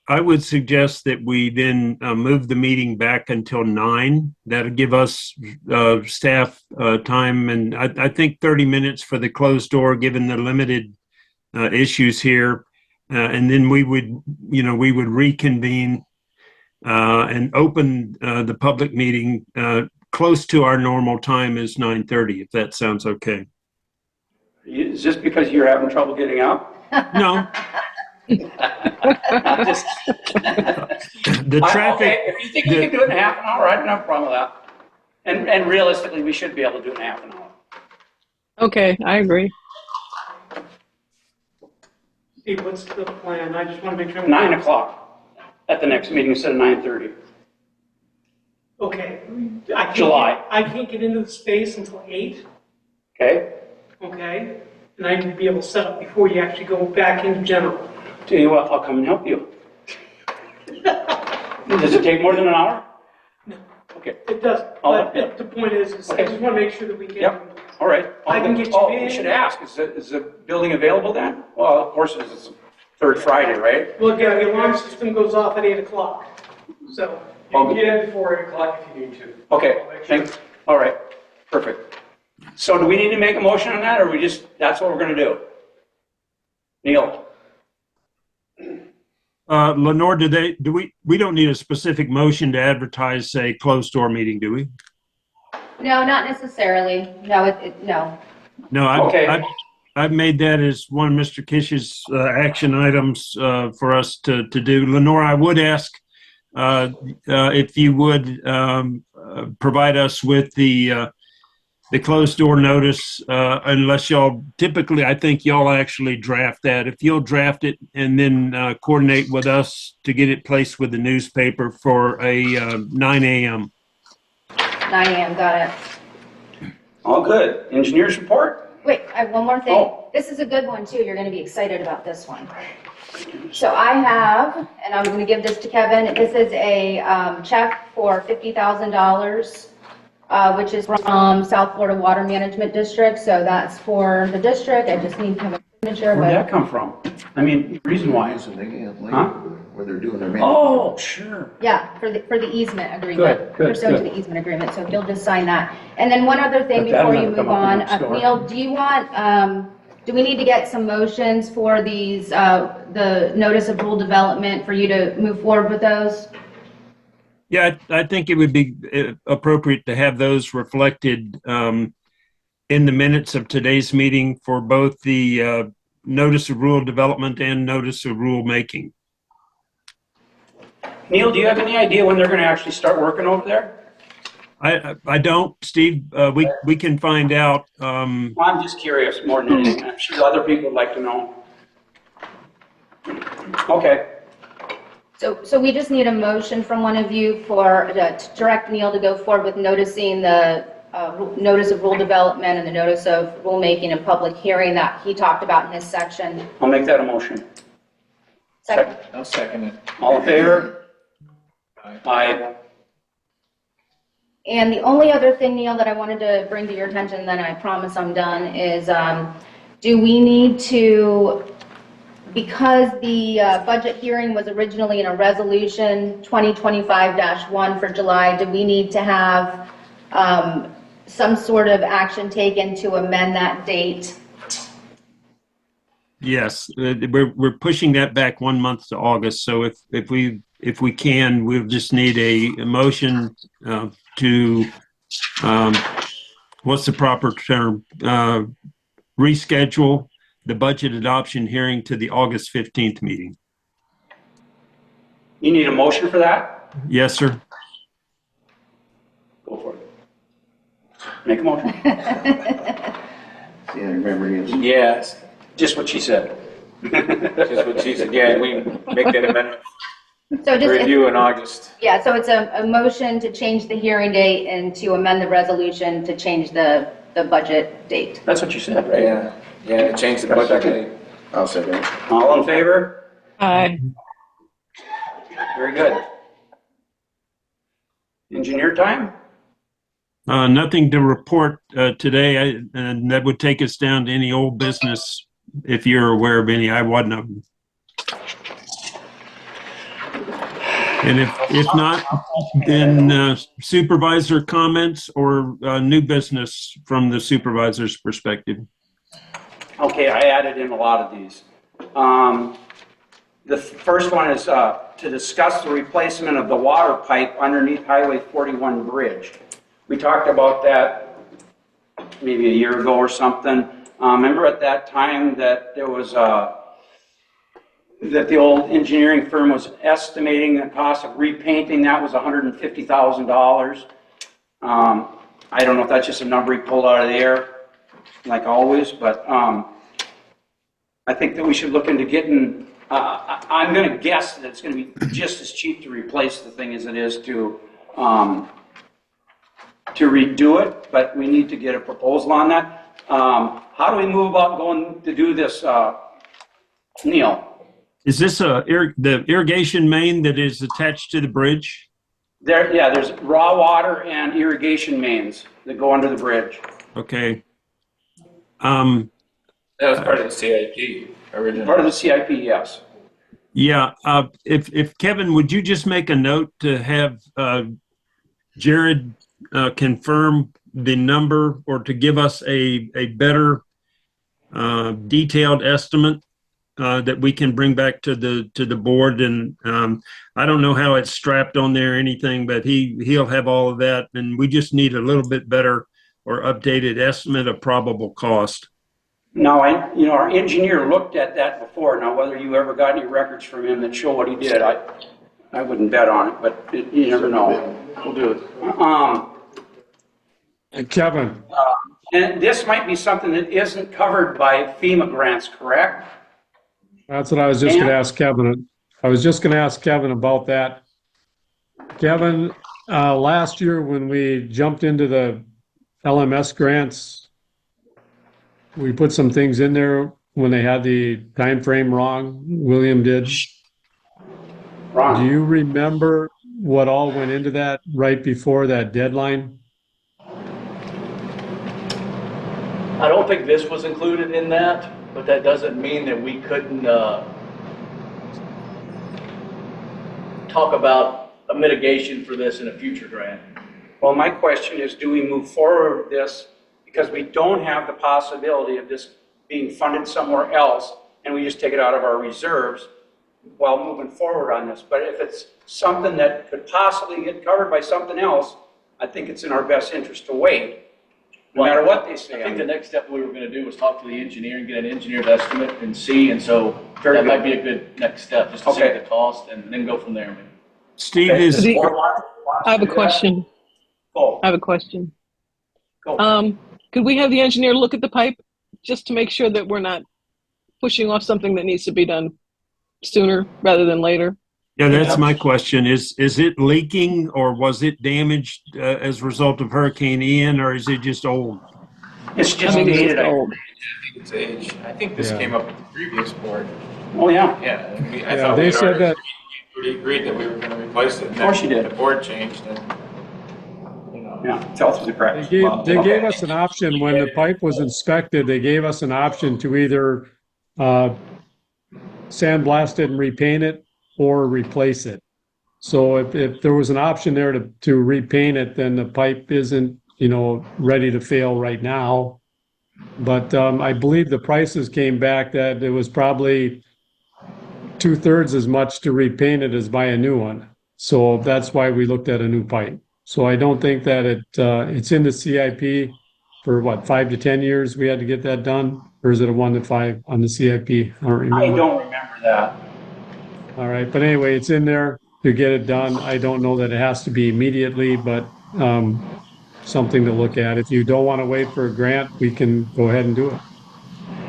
D: I would suggest that we then move the meeting back until 9. That'll give us staff time, and I think 30 minutes for the closed door, given the limited issues here. And then we would reconvene and open the public meeting close to our normal time is 9:30, if that sounds okay.
C: Is this because you're having trouble getting up?
D: No.
C: Just,
D: The traffic.
C: Okay, if you think you can do it in half an hour, I don't have a problem with that. And realistically, we should be able to do it in half an hour.
J: Okay, I agree.
H: Steve, what's the plan? I just want to make sure.
C: 9 o'clock at the next meeting instead of 9:30.
H: Okay.
C: July.
H: I can't get into the space until 8,
C: Okay?
H: okay? And I need to be able to set up before you actually go back into general.
C: Tell you what, I'll come and help you. Does it take more than an hour?
H: No.
C: Okay.
H: It doesn't,
C: Oh,
H: but
C: yeah.
H: the point is I
C: Okay.
H: just want to make sure that we get.
C: Yep. All right.
H: I can get you
C: Oh,
H: in.
C: we should ask, is the building available then? Well, of course, it's the third Friday, right?
H: Well, again, the alarm system goes off at 8 o'clock, so you can get in before 8 o'clock if you need to.
C: Okay, thanks. All right, perfect. So do we need to make a motion on that, or that's what we're gonna do? Neil?
D: Lenore, we don't need a specific motion to advertise a closed door meeting, do we?
M: No, not necessarily, no, no.
D: No,
C: Okay.
D: I've made that as one of Mr. Kish's action items for us to do. Lenore, I would ask if you would provide us with the closed door notice, unless y'all, typically, I think y'all actually draft that. If you'll draft it and then coordinate with us to get it placed with the newspaper for a 9 a.m.
M: 9 a.m., got it.
C: All good. Engineers report?
M: Wait, I have one more thing.
C: Oh.
M: This is a good one too. You're going to be excited about this one. So I have, and I'm going to give this to Kevin. This is a check for $50,000, which is from South Florida Water Management District. So that's for the district. I just need Kevin's signature.
C: Where'd that
M: But
C: come from? I mean, reason why. Huh?
K: Where they're doing their.
C: Oh, sure.
M: yeah, for the easement agreement.
C: Good,
M: Pursuant to
C: good.
M: the easement agreement. So if you'll just sign that. And then one other thing
C: But that'll
M: before you
C: never come
M: move
C: up
M: on.
C: next door.
M: Neil, do you want, do we need to get some motions for these, the notice of rule development for you to move forward with those?
D: Yeah, I think it would be appropriate to have those reflected in the minutes of today's meeting for both the notice of rule development and notice of rule making.
C: Neil, do you have any idea when they're gonna actually start working over there?
D: I don't, Steve. We can find out.
C: I'm just curious more than anything. I'm sure other people would like to know. Okay.
M: So we just need a motion from one of you for, to direct Neil to go forward with noticing the notice of rule development and the notice of rulemaking and public hearing that he talked about in his section.
C: I'll make that a motion.
M: Second.
F: I'll second it.
C: All in favor? Aye.
M: And the only other thing, Neil, that I wanted to bring to your attention, then I promise I'm done, is do we need to, because the budget hearing was originally in a resolution 2025-1 for July, do we need to have some sort of action taken to amend that date?
D: Yes, we're pushing that back 1 month to August. So if we can, we'll just need a motion to what's the proper term? Reschedule the budget adoption hearing to the August 15th meeting.
C: You need a motion for that?
D: Yes, sir.
C: Go for it. Make a motion.
K: Yeah, I remember it is.
C: Yes, just what she said.
F: Just what she said, yeah, we make that amendment.
M: So just,
F: Review in August.
M: yeah, so it's a motion to change the hearing date and to amend the resolution to change the budget date.
C: That's what you said, right?
F: Yeah, yeah, to change the budget date.
K: I'll second it.
C: All in favor?
J: Aye.
C: Very good. Engineer time?
D: Nothing to report today, and that would take us down to any old business, if you're aware of any. I wasn't of them. And if not, then supervisor comments or new business from the supervisor's perspective.
C: Okay, I added in a lot of these. The first one is to discuss the replacement of the water pipe underneath Highway 41 bridge. We talked about that maybe a year ago or something. Remember at that time that there was that the old engineering firm was estimating the cost of repainting that was $150,000. I don't know if that's just a number he pulled out of the air, like always, but I think that we should look into getting, I'm going to guess that it's going to be just as cheap to replace the thing as it is to redo it, but we need to get a proposal on that. How do we move about going to do this, Neil?
D: Is this the irrigation main that is attached to the bridge?
C: There's raw water and irrigation mains that go under the bridge.
D: Okay.
F: That was part of the CIP originally.
C: Part of the CIP, yes.
D: Yeah. If Kevin, would you just make a note to have Jared confirm the number or to give us a better detailed estimate that we can bring back to the board? And I don't know how it's strapped on there or anything, but he'll have all of that, and we just need a little bit better or updated estimate of probable cost.
C: Now, our engineer looked at that before. Now, whether you ever got any records from him that show what he did, I wouldn't bet on it, but you never know. We'll do it.
N: And Kevin,
C: And this might be something that isn't covered by FEMA grants, correct?
N: that's what I was just going to ask Kevin. I was just going to ask Kevin about that. Kevin, last year when we jumped into the LMS grants, we put some things in there when they had the time frame wrong. William did.
C: Ron.
N: Do you remember what all went into that right before that deadline?
B: I don't think this was included in that, but that doesn't mean that we couldn't talk about a mitigation for this in a future grant.
C: Well, my question is, do we move forward with this because we don't have the possibility of this being funded somewhere else and we just take it out of our reserves while moving forward on this? But if it's something that could possibly get covered by something else, I think it's in our best interest to wait, no matter what they say.
B: I think the next step we were going to do was talk to the engineer and get an engineered estimate and see, and so that might be a good next step, just to see the cost and then go from there.
D: Steve
C: Okay.
D: is.
J: I have a question.
C: Go.
J: I have a question.
C: Go.
J: Could we have the engineer look at the pipe just to make sure that we're not pushing off something that needs to be done sooner rather than later?
D: Yeah, that's my question. Is it leaking or was it damaged as a result of Hurricane Ian, or is it just old?
C: It's just
J: I think it's
C: dated.
J: just old.
F: It's age. I think this
N: Yeah.
F: came up with the previous board.
C: Oh, yeah.
F: Yeah, I
N: Yeah,
F: thought
N: they
F: we
N: said that.
F: already agreed that we were gonna replace it.
C: Of course you did.
F: The board changed and,
C: Yeah, tell through the cracks.
N: They gave us an option when the pipe was inspected. They gave us an option to either sandblast it and repaint it or replace it. So if there was an option there to repaint it, then the pipe isn't, ready to fail right now. But I believe the prices came back that it was probably 2/3 as much to repaint it as buy a new one. So that's why we looked at a new pipe. So I don't think that it's in the CIP for 5 to 10 years we had to get that done? Or is it a 1 to 5 on the CIP? I don't remember.
C: I don't remember that.
N: All right, but anyway, it's in there to get it done. I don't know that it has to be immediately, but something to look at. If you don't want to wait for a grant, we can go ahead and do it.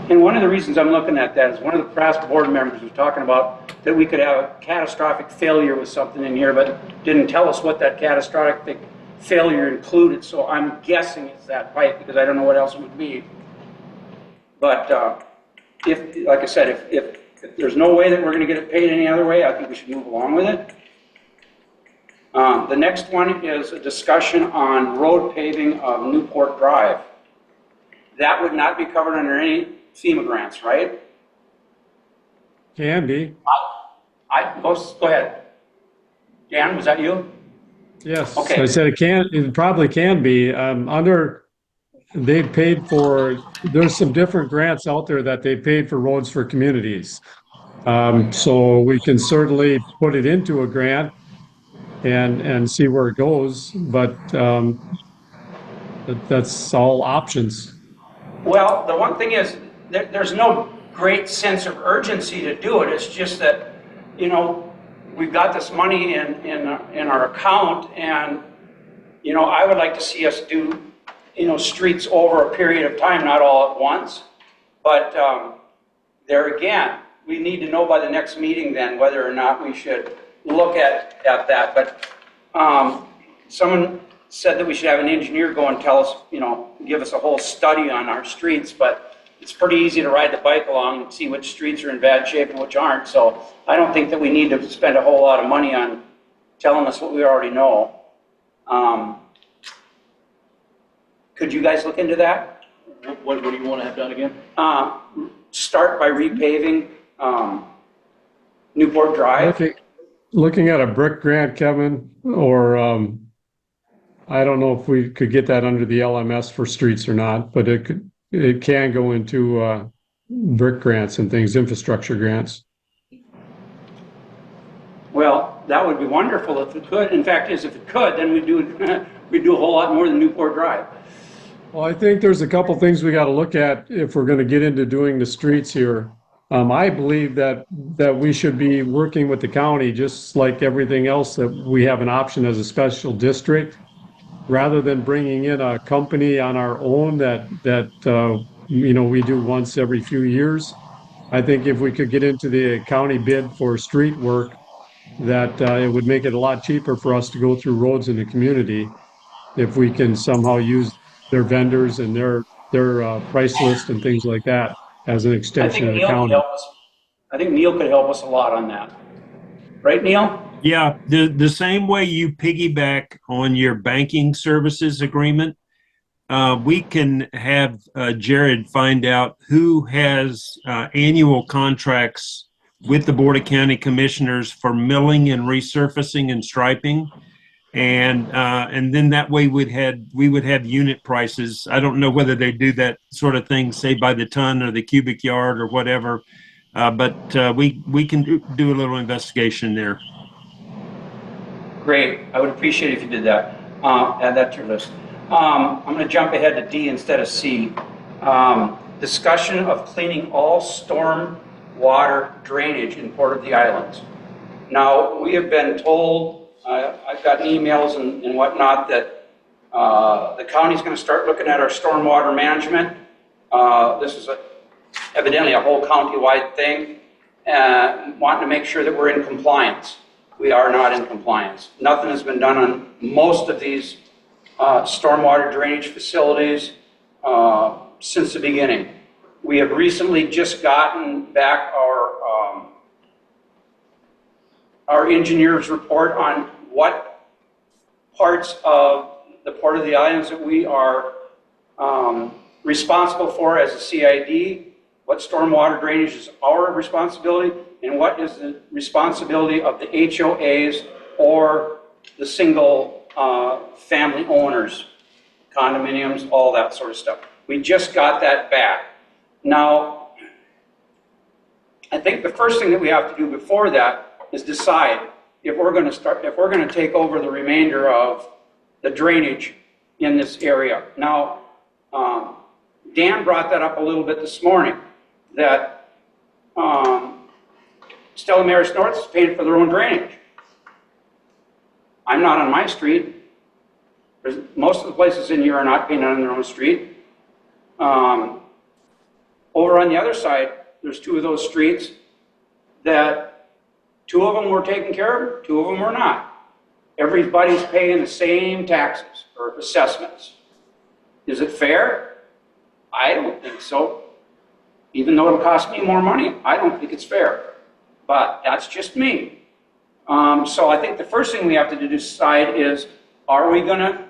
C: And one of the reasons I'm looking at that is one of the past board members was talking about that we could have a catastrophic failure with something in here, but didn't tell us what that catastrophic failure included. So I'm guessing it's that pipe because I don't know what else it would be. But if, like I said, if there's no way that we're going to get it paid any other way, I think we should move along with it. The next one is a discussion on road paving of Newport Drive. That would not be covered under any FEMA grants, right?
N: Can be.
C: Go ahead. Dan, was that you?
N: Yes.
C: Okay.
N: I said it probably can be. They've paid for, there's some different grants out there that they paid for roads for communities. So we can certainly put it into a grant and see where it goes, but that's all options.
C: Well, the one thing is, there's no great sense of urgency to do it. It's just that, you know, we've got this money in our account, and, you know, I would like to see us do, you know, streets over a period of time, not all at once. But there again, we need to know by the next meeting then whether or not we should look at that. But someone said that we should have an engineer go and tell us, you know, give us a whole study on our streets, but it's pretty easy to ride the bike along and see which streets are in bad shape and which aren't. So I don't think that we need to spend a whole lot of money on telling us what we already know. Could you guys look into that?
B: What do you want to have done again?
C: Start by repaving Newport Drive.
N: Looking at a brick grant, Kevin, or I don't know if we could get that under the LMS for streets or not, but it can go into brick grants and things, infrastructure grants.
C: Well, that would be wonderful if it could. In fact, if it could, then we'd do a whole lot more than Newport Drive.
N: Well, I think there's a couple things we got to look at if we're going to get into doing the streets here. I believe that we should be working with the county, just like everything else, that we have an option as a special district, rather than bringing in a company on our own that you know, we do once every few years. I think if we could get into the county bid for street work, that it would make it a lot cheaper for us to go through roads in the community if we can somehow use their vendors and their price list and things like that as an extension of the county.
C: I think Neil could help us a lot on that. Right, Neil?
D: Yeah, the same way you piggyback on your banking services agreement, we can have Jared find out who has annual contracts with the Board of County Commissioners for milling and resurfacing and striping. And then that way we would have unit prices. I don't know whether they do that sort of thing, say by the ton or the cubic yard or whatever, but we can do a little investigation there.
C: Great. I would appreciate it if you did that. Add that to your list. I'm going to jump ahead to D instead of C. Discussion of cleaning all storm water drainage in Port of the Islands. Now, we have been told, I've gotten emails and whatnot, that the county's going to start looking at our stormwater management. This is evidently a whole county-wide thing, wanting to make sure that we're in compliance. We are not in compliance. Nothing has been done on most of these stormwater drainage facilities since the beginning. We have recently just gotten back our engineer's report on what parts of the Port of the Islands that we are responsible for as a CID, what stormwater drainage is our responsibility, and what is the responsibility of the HOAs or the single family owners, condominiums, all that sort of stuff. We just got that back. Now, I think the first thing that we have to do before that is decide if we're going to take over the remainder of the drainage in this area. Now, Dan brought that up a little bit this morning, that Stella Maris North is paying for their own drainage. I'm not on my street. Most of the places in here are not paying on their own street. over on the other side, there's two of those streets that two of them were taken care of, two of them were not. Everybody's paying the same taxes or assessments. Is it fair? I don't think so. Even though it'll cost me more money, I don't think it's fair. But that's just me. So I think the first thing we have to decide is, are we gonna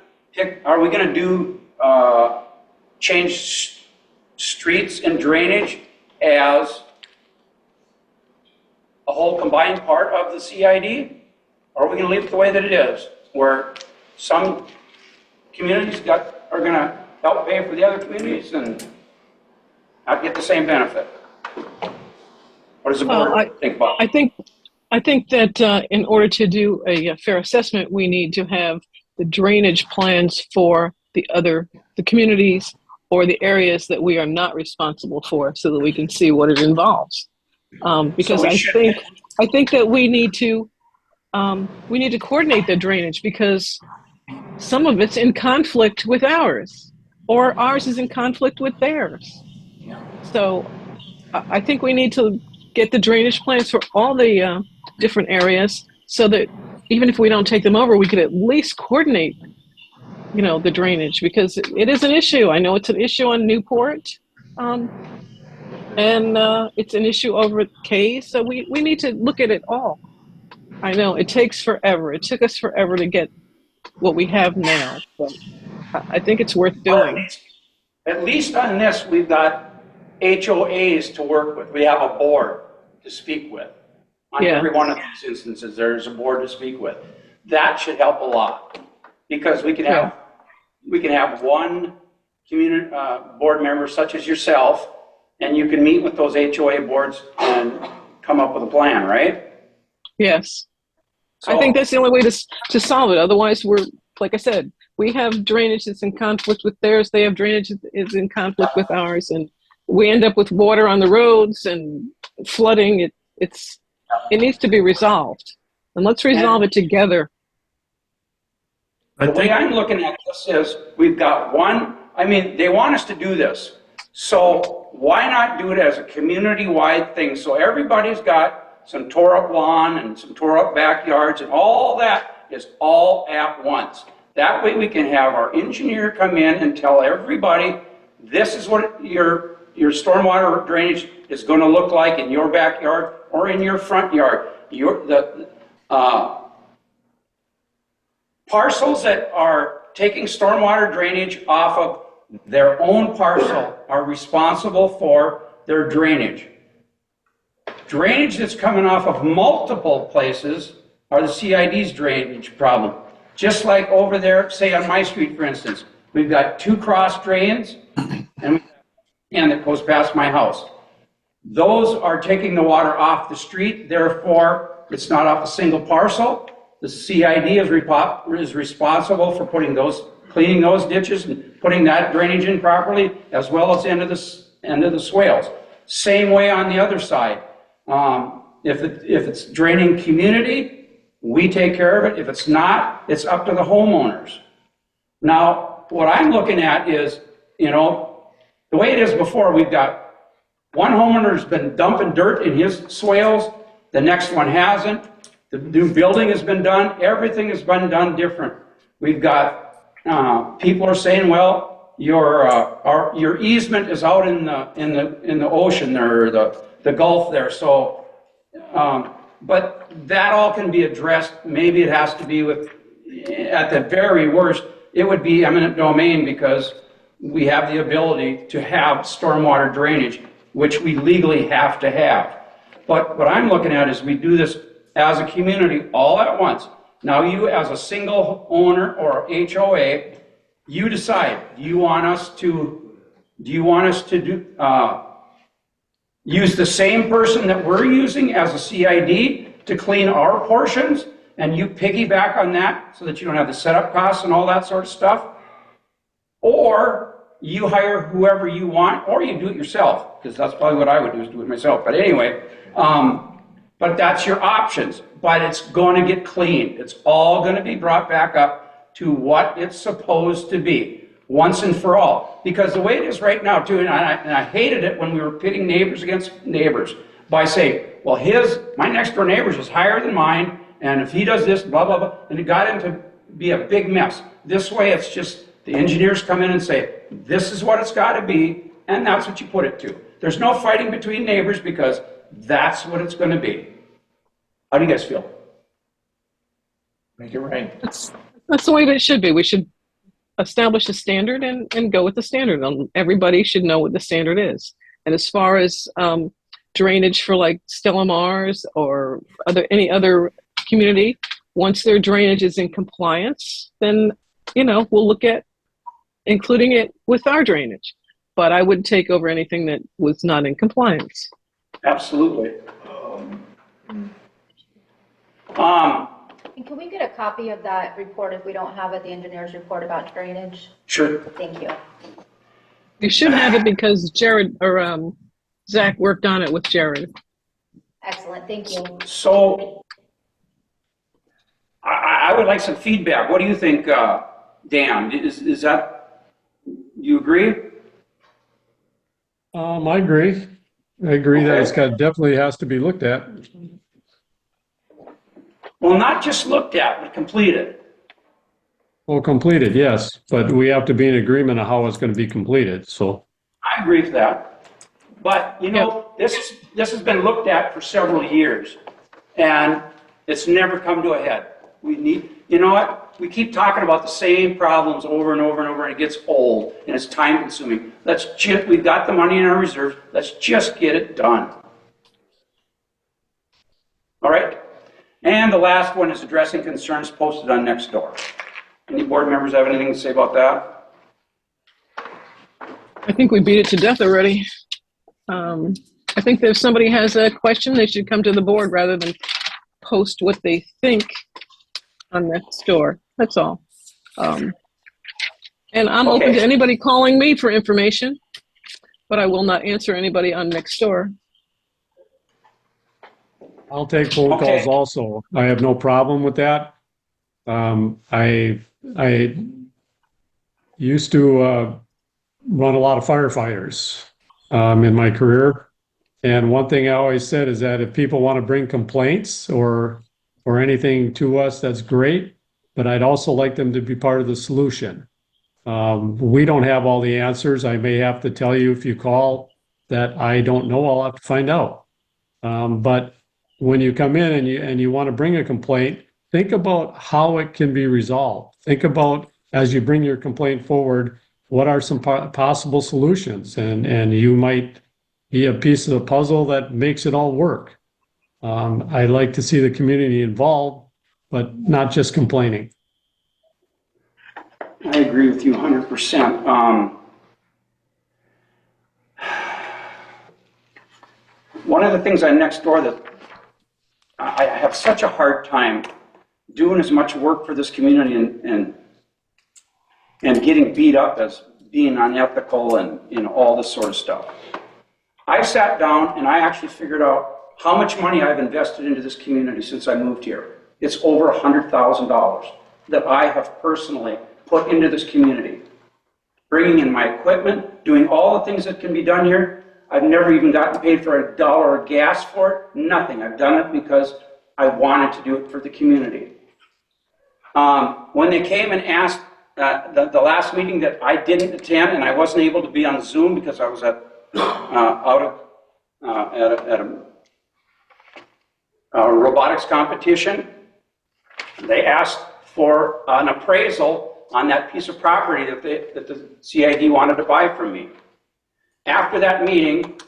C: do, change streets and drainage as a whole combined part of the CID? Or are we gonna leave it the way that it is, where some communities are gonna help pay for the other communities and not get the same benefit? What does the board think about?
J: I think that in order to do a fair assessment, we need to have the drainage plans for the communities or the areas that we are not responsible for, so that we can see what it involves. Because
C: So
J: I think that we need to coordinate the drainage, because some of it's in conflict with ours, or ours is in conflict with theirs. So I think we need to get the drainage plans for all the different areas, so that even if we don't take them over, we could at least coordinate, the drainage, because it is an issue. I know it's an issue on Newport, and it's an issue over at Kay. So we need to look at it all. I know it takes forever. It took us forever to get what we have now, but I think it's worth doing.
C: At least on this, we've got HOAs to work with. We have a board to speak with. On every one of these instances, there's a board to speak with. That should help a lot, because we can have one community board member such as yourself, and you can meet with those HOA boards and come up with a plan, right?
J: Yes.
C: So,
J: I think that's the only way to solve it. Otherwise, like I said, we have drainage that's in conflict with theirs. They have drainage that is in conflict with ours, and we end up with water on the roads and flooding. It needs to be resolved, and let's resolve it together.
C: The way I'm looking at this is, we've got they want us to do this. So why not do it as a community-wide thing? So everybody's got some tore up lawn and some tore up backyards, and all that is all at once. That way we can have our engineer come in and tell everybody, this is what your stormwater drainage is going to look like in your backyard or in your front yard. The parcels that are taking stormwater drainage off of their own parcel are responsible for their drainage. Drainage that's coming off of multiple places are the CID's drainage problem. Just like over there, say on my street, for instance, we've got two cross drains and that goes past my house. Those are taking the water off the street, therefore it's not off a single parcel. The CID is responsible for cleaning those ditches and putting that drainage in properly, as well as into the swales. Same way on the other side. If it's draining community, we take care of it. If it's not, it's up to the homeowners. Now, what I'm looking at is, the way it is before, we've got one homeowner's been dumping dirt in his swales, the next one hasn't. The new building has been done. Everything has been done different. We've got people are saying, well, your easement is out in the ocean there, or the Gulf there. So, but that all can be addressed. Maybe it has to be at the very worst, it would be eminent domain, because we have the ability to have stormwater drainage, which we legally have to have. But what I'm looking at is, we do this as a community all at once. Now, you as a single owner or HOA, you decide, do you want us to use the same person that we're using as a CID to clean our portions, and you piggyback on that so that you don't have the setup costs and all that sort of stuff? Or you hire whoever you want, or you do it yourself, because that's probably what I would do, is do it myself. But anyway, but that's your options. But it's going to get cleaned. It's all going to be brought back up to what it's supposed to be. once and for all. Because the way it is right now too, and I hated it when we were pitting neighbors against neighbors by saying, well, my next door neighbor's is higher than mine, and if he does this, blah, blah, blah, and it got into be a big mess. This way, it's just the engineers come in and say, this is what it's got to be, and that's what you put it to. There's no fighting between neighbors because that's what it's going to be. How do you guys feel?
F: Make it right.
J: That's the way that it should be. We should establish a standard and go with the standard. Everybody should know what the standard is. And as far as drainage for like Stella Mars or any other community, once their drainage is in compliance, then, we'll look at including it with our drainage. But I wouldn't take over anything that was not in compliance.
C: Absolutely.
M: And can we get a copy of that report if we don't have it, the engineer's report about drainage?
C: Sure.
M: Thank you.
J: You should have it because Jared or Zach worked on it with Jared.
M: Excellent, thank you.
C: So I would like some feedback. What do you think, Dan? Is that, you agree?
N: I agree. I agree that
C: Okay.
N: it's definitely has to be looked at.
C: Well, not just looked at, but completed.
N: Well, completed, yes, but we have to be in agreement on how it's going to be completed, so.
C: I agree with that. But, this has been looked at for several years, and it's never come to a head. We need, you know what? We keep talking about the same problems over and over and over, and it gets old, and it's time consuming. We've got the money in our reserves, let's just get it done. All right? And the last one is addressing concerns posted on Nextdoor. Any board members have anything to say about that?
J: I think we beat it to death already. I think that if somebody has a question, they should come to the board rather than post what they think on Nextdoor. That's all. And I'm open
C: Okay.
J: to anybody calling me for information, but I will not answer anybody on Nextdoor.
N: I'll take phone
C: Okay.
N: calls also. I have no problem with that. I used to run a lot of firefighters in my career. And one thing I always said is that if people want to bring complaints or anything to us, that's great. But I'd also like them to be part of the solution. We don't have all the answers. I may have to tell you if you call that I don't know, I'll have to find out. But when you come in and you want to bring a complaint, think about how it can be resolved. Think about, as you bring your complaint forward, what are some possible solutions? And you might be a piece of the puzzle that makes it all work. I'd like to see the community involved, but not just complaining.
C: I agree with you 100%. One of the things on Nextdoor that I have such a hard time doing as much work for this community and getting beat up as being unethical and all this sort of stuff. I sat down and I actually figured out how much money I've invested into this community since I moved here. It's over $100,000 that I have personally put into this community. Bringing in my equipment, doing all the things that can be done here. I've never even gotten paid for $1 of gas for it, nothing. I've done it because I wanted to do it for the community. When they came and asked the last meeting that I didn't attend and I wasn't able to be on Zoom because I was at a robotics competition, they asked for an appraisal on that piece of property that the CID wanted to buy from me. After that meeting,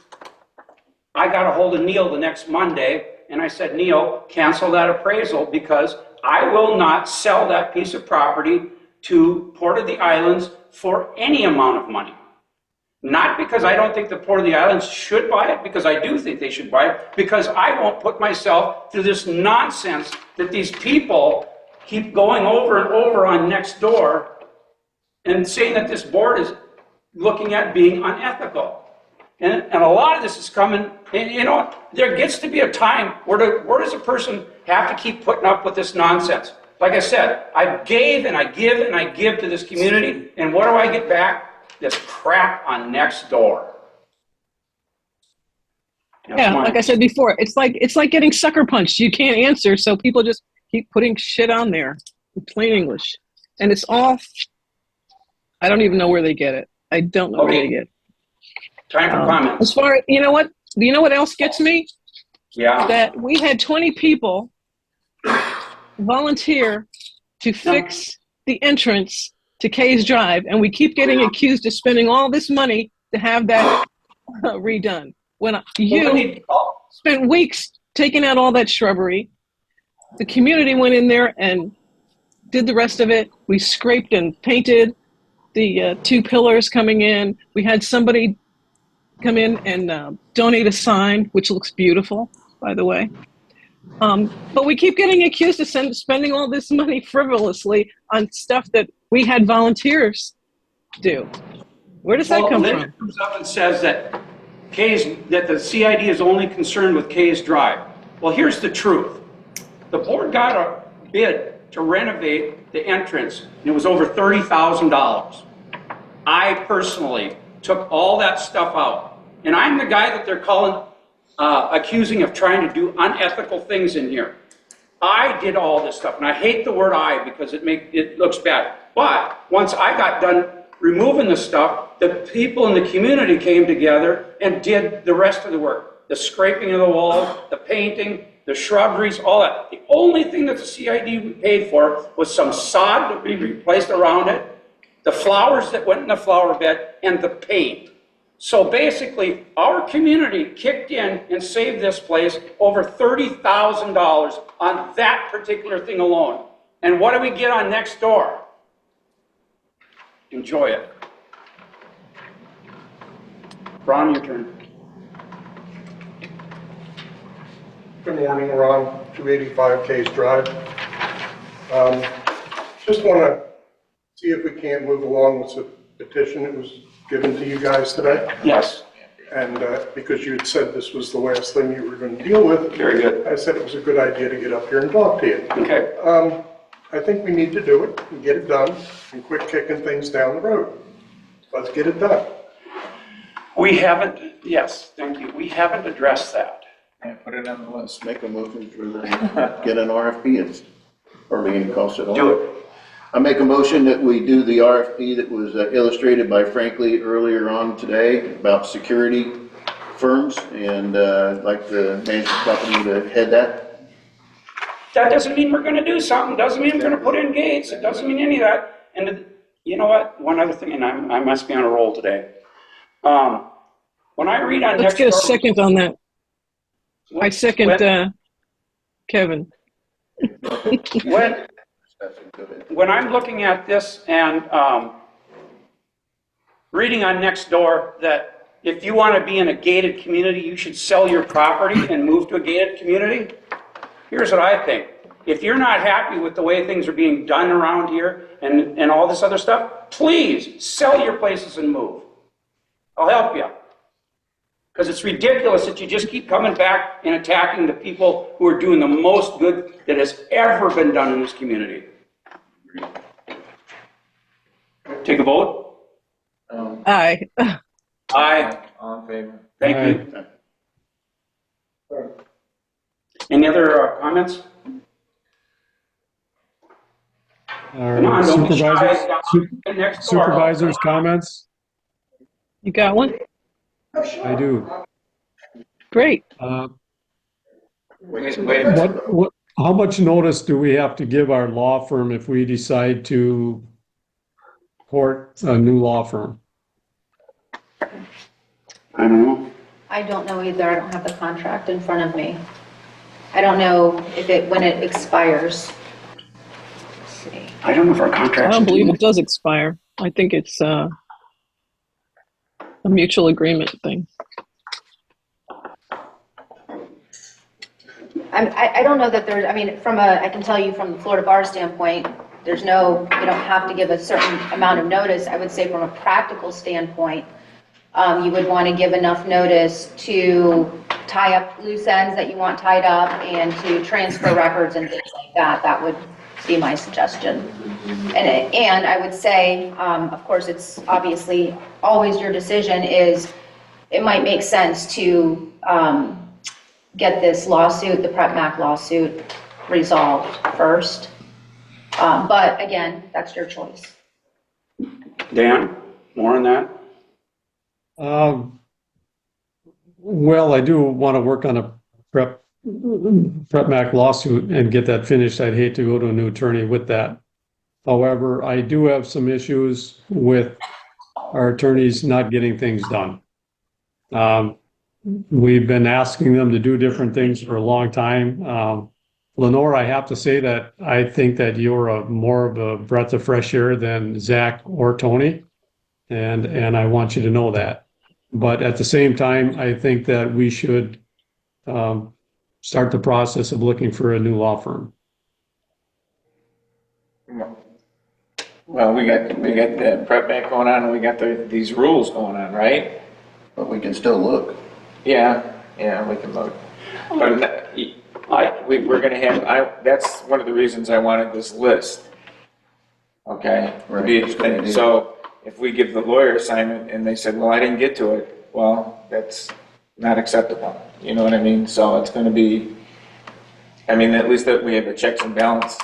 C: I got a hold of Neil the next Monday, and I said, Neil, cancel that appraisal because I will not sell that piece of property to Port of the Islands for any amount of money. Not because I don't think the Port of the Islands should buy it, because I do think they should buy it, because I won't put myself through this nonsense that these people keep going over and over on Nextdoor and saying that this board is looking at being unethical. And a lot of this is coming, and there gets to be a time where does a person have to keep putting up with this nonsense? like I said, I gave and I give and I give to this community, and what do I get back? This crap on next door. That's
J: Yeah,
C: my-
J: like I said before, it's like getting sucker punched. You can't answer, so people just keep putting shit on there in plain English. And it's all, I don't even know where they get it. I don't know where they get it.
C: Time for
J: As
C: comments.
J: far, you know what else gets me?
C: Yeah.
J: That we had 20 people volunteer to fix the entrance to Kay's Drive, and we keep getting accused of spending all this money to have that redone. When you spent weeks taking out all that shrubbery, the community went in there and did the rest of it. We scraped and painted the 2 pillars coming in. We had somebody come in and donate a sign, which looks beautiful, by the way. But we keep getting accused of spending all this money frivolously on stuff that we had volunteers do. Where does that come
C: Linda
J: from?
C: comes up and says that that the CID is only concerned with Kay's Drive. Well, here's the truth. The board got a bid to renovate the entrance, and it was over $30,000. I personally took all that stuff out, and I'm the guy that they're accusing of trying to do unethical things in here. I did all this stuff, and I hate the word I because it looks bad. But once I got done removing the stuff, the people in the community came together and did the rest of the work. The scraping of the walls, the painting, the shrubberies, all that. The only thing that the CID paid for was some sod to be replaced around it, the flowers that went in the flower bed, and the paint. So basically, our community kicked in and saved this place over $30,000 on that particular thing alone. And what do we get on next door? Enjoy it. Ron, your turn.
O: Good morning, Ron, 285 Case Drive. Just want to see if we can't move along with the petition that was given to you guys today.
C: Yes.
O: And because you had said this was the last thing you were going to deal with.
C: Very good.
O: I said it was a good idea to get up here and talk to you.
C: Okay.
O: I think we need to do it and get it done and quit kicking things down the road. Let's get it done.
C: We haven't, yes, thank you. We haven't addressed that.
K: And put it on the list. Make a motion to get an RFP. It's hardly any cost at all.
C: Do it.
K: I make a motion that we do the RFP that was illustrated by Franklin earlier on today about security firms, and I'd like the management company to head that.
C: That doesn't mean we're gonna do something, doesn't mean we're gonna put in gates, it doesn't mean any of that. And you know what, one other thing, and I must be on a roll today. When I read on
J: Let's
C: next
J: get a
C: door-
J: second on that. I second Kevin.
C: When I'm looking at this and reading on next door that if you want to be in a gated community, you should sell your property and move to a gated community, here's what I think. If you're not happy with the way things are being done around here and all this other stuff, please sell your places and move. I'll help you. Because it's ridiculous that you just keep coming back and attacking the people who are doing the most good that has ever been done in this community. Take a vote.
J: Aye.
C: Aye.
F: All in favor?
C: Thank you. Any other comments?
N: All
C: Come on,
N: right,
C: don't be shy.
N: supervisors, supervisors' comments?
J: You got one?
N: I do.
J: Great.
F: Wait a minute.
N: How much notice do we have to give our law firm if we decide to court a new law firm?
C: I don't know.
M: I don't know either. I don't have the contract in front of me. I don't know when it expires. Let's see.
C: I don't know if our contract.
J: I don't believe it does expire. I think it's a mutual agreement thing.
M: I don't know that there's, I mean, I can tell you from the Florida Bar standpoint, you don't have to give a certain amount of notice. I would say from a practical standpoint, You would want to give enough notice to tie up loose ends that you want tied up and to transfer records and things like that. That would be my suggestion. And I would say, of course, it's obviously always your decision, is it might make sense to get this lawsuit, the Prep Mac lawsuit, resolved first. But again, that's your choice.
C: Dan, more on that?
N: Well, I do want to work on a prep Mac lawsuit and get that finished. I'd hate to go to a new attorney with that. However, I do have some issues with our attorneys not getting things done. We've been asking them to do different things for a long time. Lenore, I have to say that I think that you're more of a breath of fresh air than Zach or Tony, and I want you to know that. But at the same time, I think that we should start the process of looking for a new law firm.
F: Well, we got the prep back going on, and we got these rules going on, right?
K: But we can still look.
F: Yeah, we can look. But we're gonna have, that's one of the reasons I wanted this list. Okay?
K: Right.
F: So if we give the lawyer assignment and they said, well, I didn't get to it, well, that's not acceptable. You know what I mean? So it's gonna be, at least that we have the checks and balance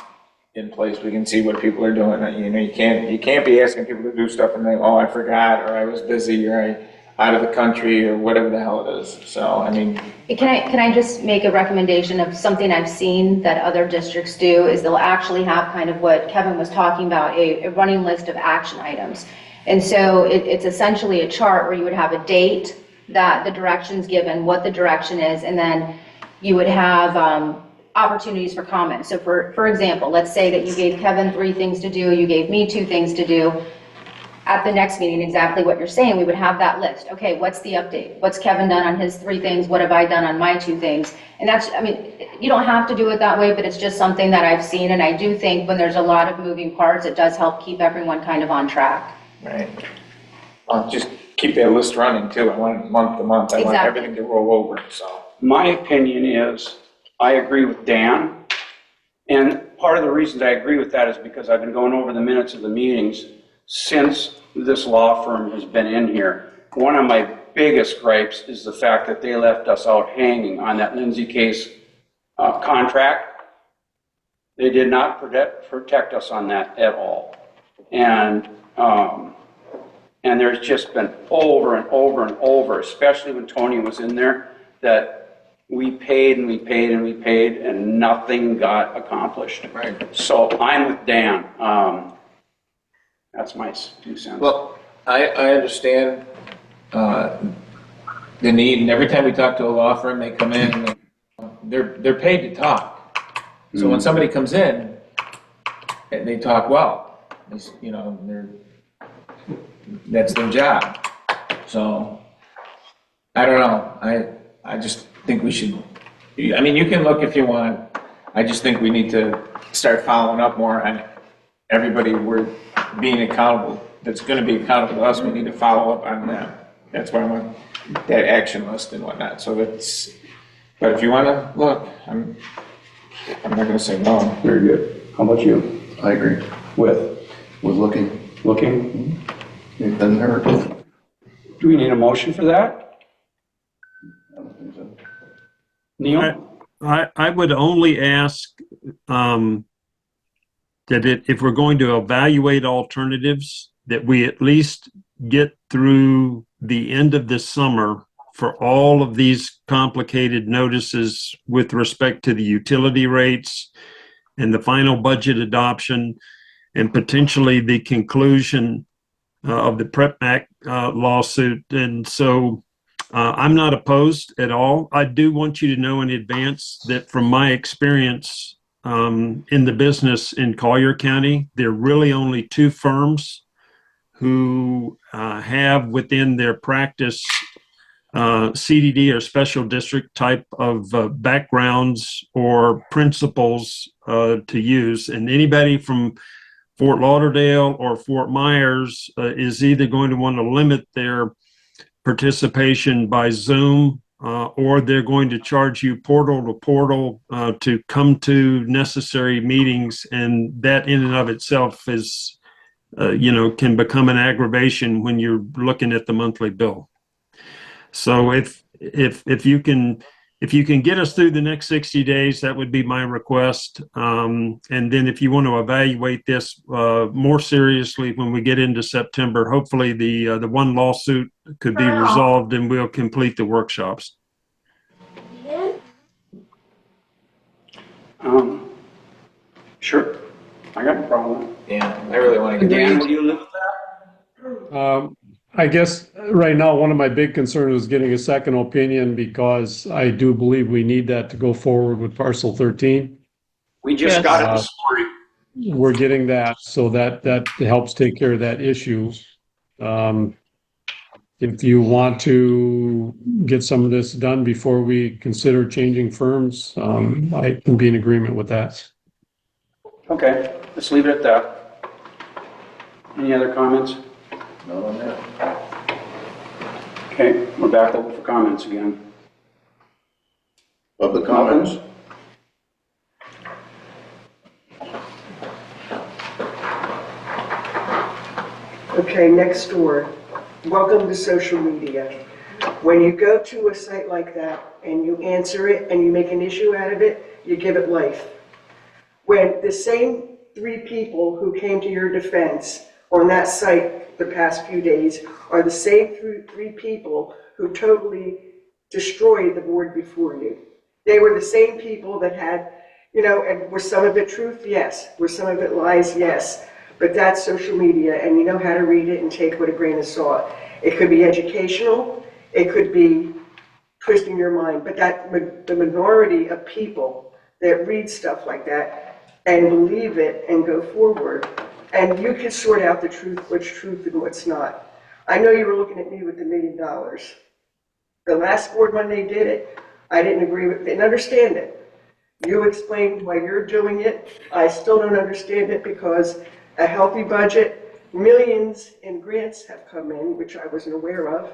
F: in place. We can see what people are doing. You know, you can't be asking people to do stuff and they, oh, I forgot, or I was busy, or I out of the country, or whatever the hell it is. So,
M: Can I just make a recommendation of something I've seen that other districts do, is they'll actually have kind of what Kevin was talking about, a running list of action items. And so it's essentially a chart where you would have a date that the direction's given, what the direction is, and then you would have opportunities for comment. So for example, let's say that you gave Kevin 3 things to do, you gave me 2 things to do. At the next meeting, exactly what you're saying, we would have that list. Okay, what's the update? What's Kevin done on his 3 things? What have I done on my 2 things? And that's, you don't have to do it that way, but it's just something that I've seen. And I do think when there's a lot of moving parts, it does help keep everyone kind of on track.
F: right. I'll just keep that list running too. I want it month to month. I want
M: Exactly.
F: everything to roll over, so.
C: My opinion is, I agree with Dan. And part of the reasons I agree with that is because I've been going over the minutes of the meetings since this law firm has been in here. One of my biggest gripes is the fact that they left us out hanging on that Lindsay case contract. They did not protect us on that at all. And there's just been over and over and over, especially when Tony was in there, that we paid and we paid and we paid and nothing got accomplished.
F: Right.
C: So I'm with Dan. That's my 2 cents.
F: Well, I understand the need, and every time we talk to a law firm, they come in, they're paid to talk. So when somebody comes in, and they talk well, that's their job. So, I don't know, I just think we should, you can look if you want. I just think we need to start following up more on everybody we're being accountable, that's gonna be accountable to us. We need to follow up on them. That's why I want that action list and whatnot. So but if you wanna look, I'm not gonna say no.
C: Very good. How about you?
K: I agree.
C: With
K: Looking. It doesn't hurt.
C: Do we need a motion for that?
K: I don't think so.
C: Neil?
D: I would only ask that if we're going to evaluate alternatives, that we at least get through the end of this summer for all of these complicated notices with respect to the utility rates and the final budget adoption and potentially the conclusion of the Prep Mac lawsuit. And so I'm not opposed at all. I do want you to know in advance that from my experience in the business in Collier County, there are really only 2 firms who have within their practice CDD or special district type of backgrounds or principles to use. And anybody from Fort Lauderdale or Fort Myers is either going to want to limit their participation by Zoom, or they're going to charge you portal to portal to come to necessary meetings, and that in and of itself is, can become an aggravation when you're looking at the monthly bill. So if you can get us through the next 60 days, that would be my request. And then if you want to evaluate this more seriously when we get into September, hopefully the one lawsuit could be resolved and we'll complete the workshops.
C: Sure, I got no problem with it.
F: Yeah, I really want to get.
C: Dan, will you live with that?
N: I guess right now, one of my big concerns is getting a second opinion because I do believe we need that to go forward with parcel 13.
C: We just
J: Yes.
C: got it this morning.
N: We're getting that, so that helps take care of that issue. If you want to get some of this done before we consider changing firms, I can be in agreement with that.
C: Okay, let's leave it at that. Any other comments?
K: Not on that.
C: Okay, we're back over for comments again.
K: Public comments?
P: Okay, next door. Welcome to social media. When you go to a site like that and you answer it and you make an issue out of it, you give it life. When the same 3 people who came to your defense on that site the past few days are the same 3 people who totally destroyed the board before you. They were the same people that had, and was some of it truth? Yes. Was some of it lies? Yes. But that's social media, and you know how to read it and take with a grain of salt. It could be educational, it could be twisting your mind, but the minority of people that read stuff like that and believe it and go forward, and you can sort out the truth, what's truth and what's not. I know you were looking at me with the $1 million. The last board when they did it, I didn't agree with, didn't understand it. You explained why you're doing it. I still don't understand it because a healthy budget, millions in grants have come in, which I wasn't aware of.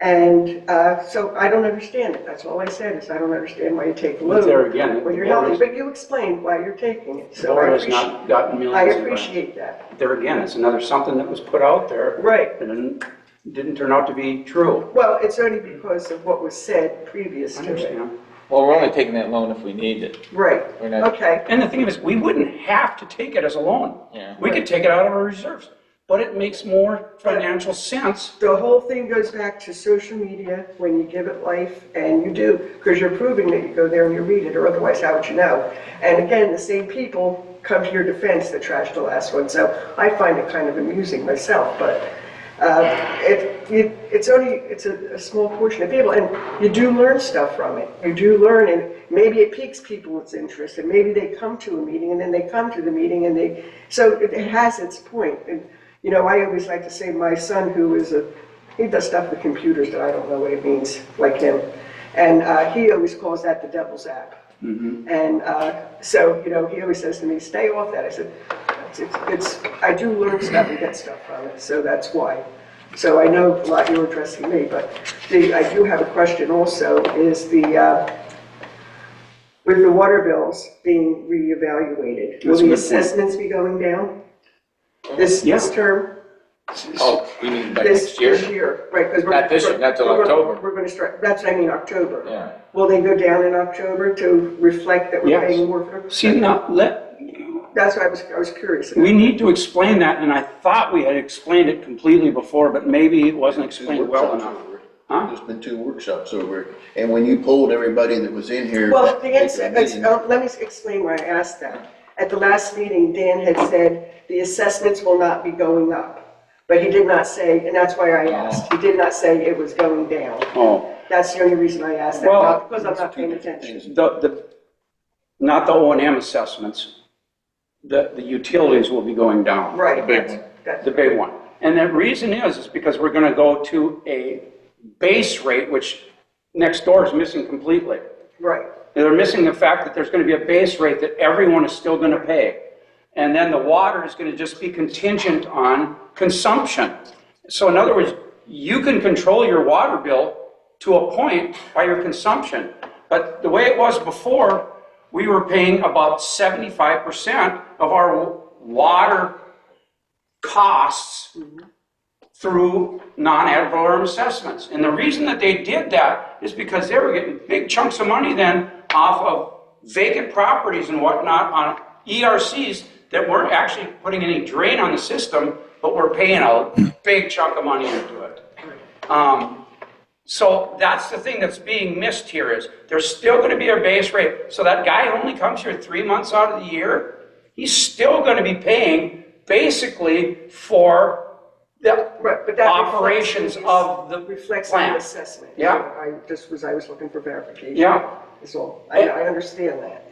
P: And so I don't understand it. That's all I said is I don't understand why you take the load
C: There again,
P: when you're healthy. But you explained why you're taking it.
C: The
P: So
C: board has not gotten millions.
P: I
C: in
P: appreciate
C: grants.
P: that.
C: There again, it's another something that was put out there.
P: Right.
C: And didn't turn out to be true.
P: Well, it's only because of what was said previous
C: I
P: to it.
C: understand.
F: Well, we're only taking that loan if we need it.
P: Right.
F: We're not.
P: Okay.
C: And the thing is, we wouldn't have to take it as a loan.
F: Yeah.
C: We could take it out of our reserves, but it makes more financial sense.
P: The whole thing goes back to social media when you give it life, and you do, because you're proving that you go there and you read it, or otherwise how would you know? And again, the same people come to your defense that trashed the last one, so I find it kind of amusing myself, but it's a small portion of people, and you do learn stuff from it. You do learn, and maybe it piques people's interest, and maybe they come to a meeting, and then they come to the meeting, and so it has its point. And I always like to say my son, he does stuff with computers that I don't know what it means, like him, and he always calls that the devil's app.
C: Mm-hmm.
P: And so, he always says to me, stay off that. I said, I do learn stuff and get stuff from it, so that's why. So I know a lot you're addressing me, but I do have a question also, is with the water bills being reevaluated, will the assessments be going down this term?
F: Oh, you mean like
P: This
F: next year?
P: year, right, because
F: Not this year, not till October.
P: We're going to start, that's what I mean, October.
F: Yeah.
P: Will they go down in October to reflect that we're
C: Yes.
P: paying more for?
C: See, now,
P: That's why I was curious about.
C: we need to explain that, and I thought we had explained it completely before, but maybe it wasn't explained well enough. Huh?
K: There's been 2 workshops over it, and when you polled everybody that was in here.
P: Well, the answer,
K: at the meeting-
P: let me explain why I asked that. At the last meeting, Dan had said the assessments will not be going up. But he did not say, and that's why I asked, he did not say it was going down.
C: Oh,
P: That's the only reason I asked that,
C: Well,
P: not because I'm not paying attention.
C: not the O&M assessments, the utilities will be going down.
P: Right.
F: The big one.
C: The big one. And the reason is because we're gonna go to a base rate, which next door is missing completely.
P: Right.
C: They're missing the fact that there's gonna be a base rate that everyone is still gonna pay. And then the water is gonna just be contingent on consumption. So in other words, you can control your water bill to a point by your consumption. But the way it was before, we were paying about 75% of our water costs through non-ad valorem assessments. And the reason that they did that is because they were getting big chunks of money then off of vacant properties and whatnot on ERCs that weren't actually putting any drain on the system, but were paying a big chunk of money into it. So that's the thing that's being missed here is there's still going to be a base rate. So that guy who only comes here 3 months out of the year, he's still going to be paying basically for the
P: Right, but that
C: operations of the
P: reflects the
C: plant.
P: assessment.
C: Yeah.
P: I was looking for verification.
C: Yeah.
P: Is all. I understand that.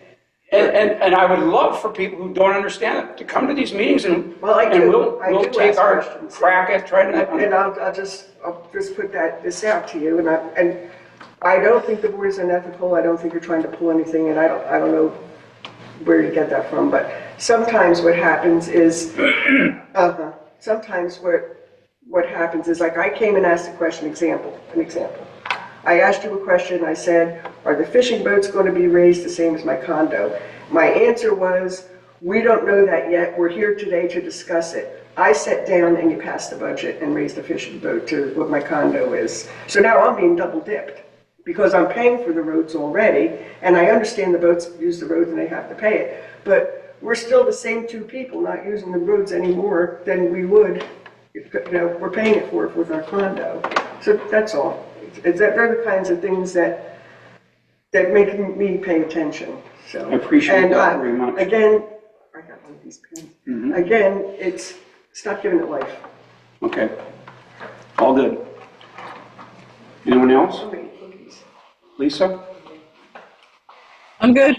C: And I would love for people who don't understand it to come to these meetings and,
P: Well, I
C: and
P: do. I
C: we'll
P: do
C: take
P: ask
C: our
P: questions.
C: crack at trying
P: And
C: to.
P: I'll just put this out to you, and I don't think the board is unethical, I don't think you're trying to pull anything, and I don't know where you get that from, but sometimes what happens is, sometimes what happens is, like, I came and asked a question, an example. I asked you a question, I said, are the fishing boats going to be raised the same as my condo? My answer was, we don't know that yet, we're here today to discuss it. I sat down and you passed the budget and raised a fishing boat to what my condo is. So now I'm being double dipped, because I'm paying for the roads already, and I understand the boats use the roads and they have to pay it. But we're still the same two people not using the roads anymore than we would, we're paying it for with our condo. So that's all. They're the kinds of things that make me pay attention. So
C: I appreciate that very much.
P: Again, I got one of these pens. Again, it's not giving it life.
C: Okay. All good. Anyone else? Lisa?
J: I'm good.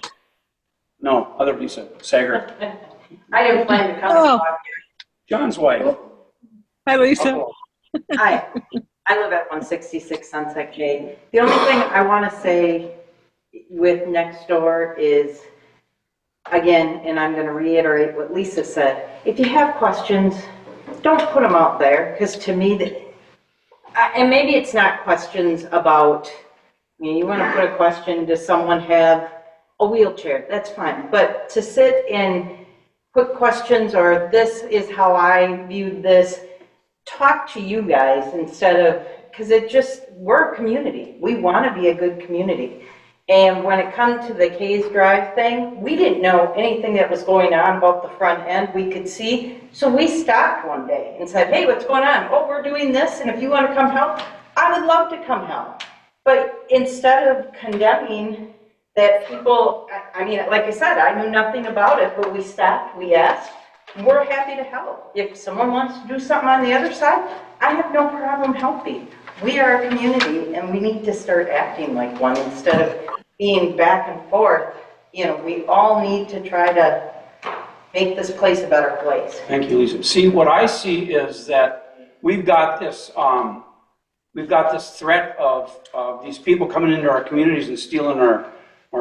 C: No, other Lisa. Sager.
Q: I didn't plan to come
J: Oh.
Q: and talk
C: John's wife.
J: Hi, Lisa.
C: Uh-oh.
Q: Hi, I live at 166 Sunset J. The only thing I want to say with next door is, again, and I'm going to reiterate what Lisa said, if you have questions, don't put them out there, because to me, and maybe it's not questions about, you want to put a question, does someone have a wheelchair? That's fine, but to sit and put questions, or this is how I viewed this, talk to you guys instead of, because we're a community. We want to be a good community. And when it comes to the Kays Drive thing, we didn't know anything that was going on about the front end we could see. So we stopped one day and said, hey, what's going on? Oh, we're doing this, and if you want to come help, I would love to come help. But instead of condemning that people, I mean, like I said, I knew nothing about it, but we stopped, we asked. We're happy to help. If someone wants to do something on the other side, I have no problem helping. We are a community, and we need to start acting like one instead of being back and forth. We all need to try to make this place a better place.
C: Thank you, Lisa. See, what I see is that we've got this threat of these people coming into our communities and stealing our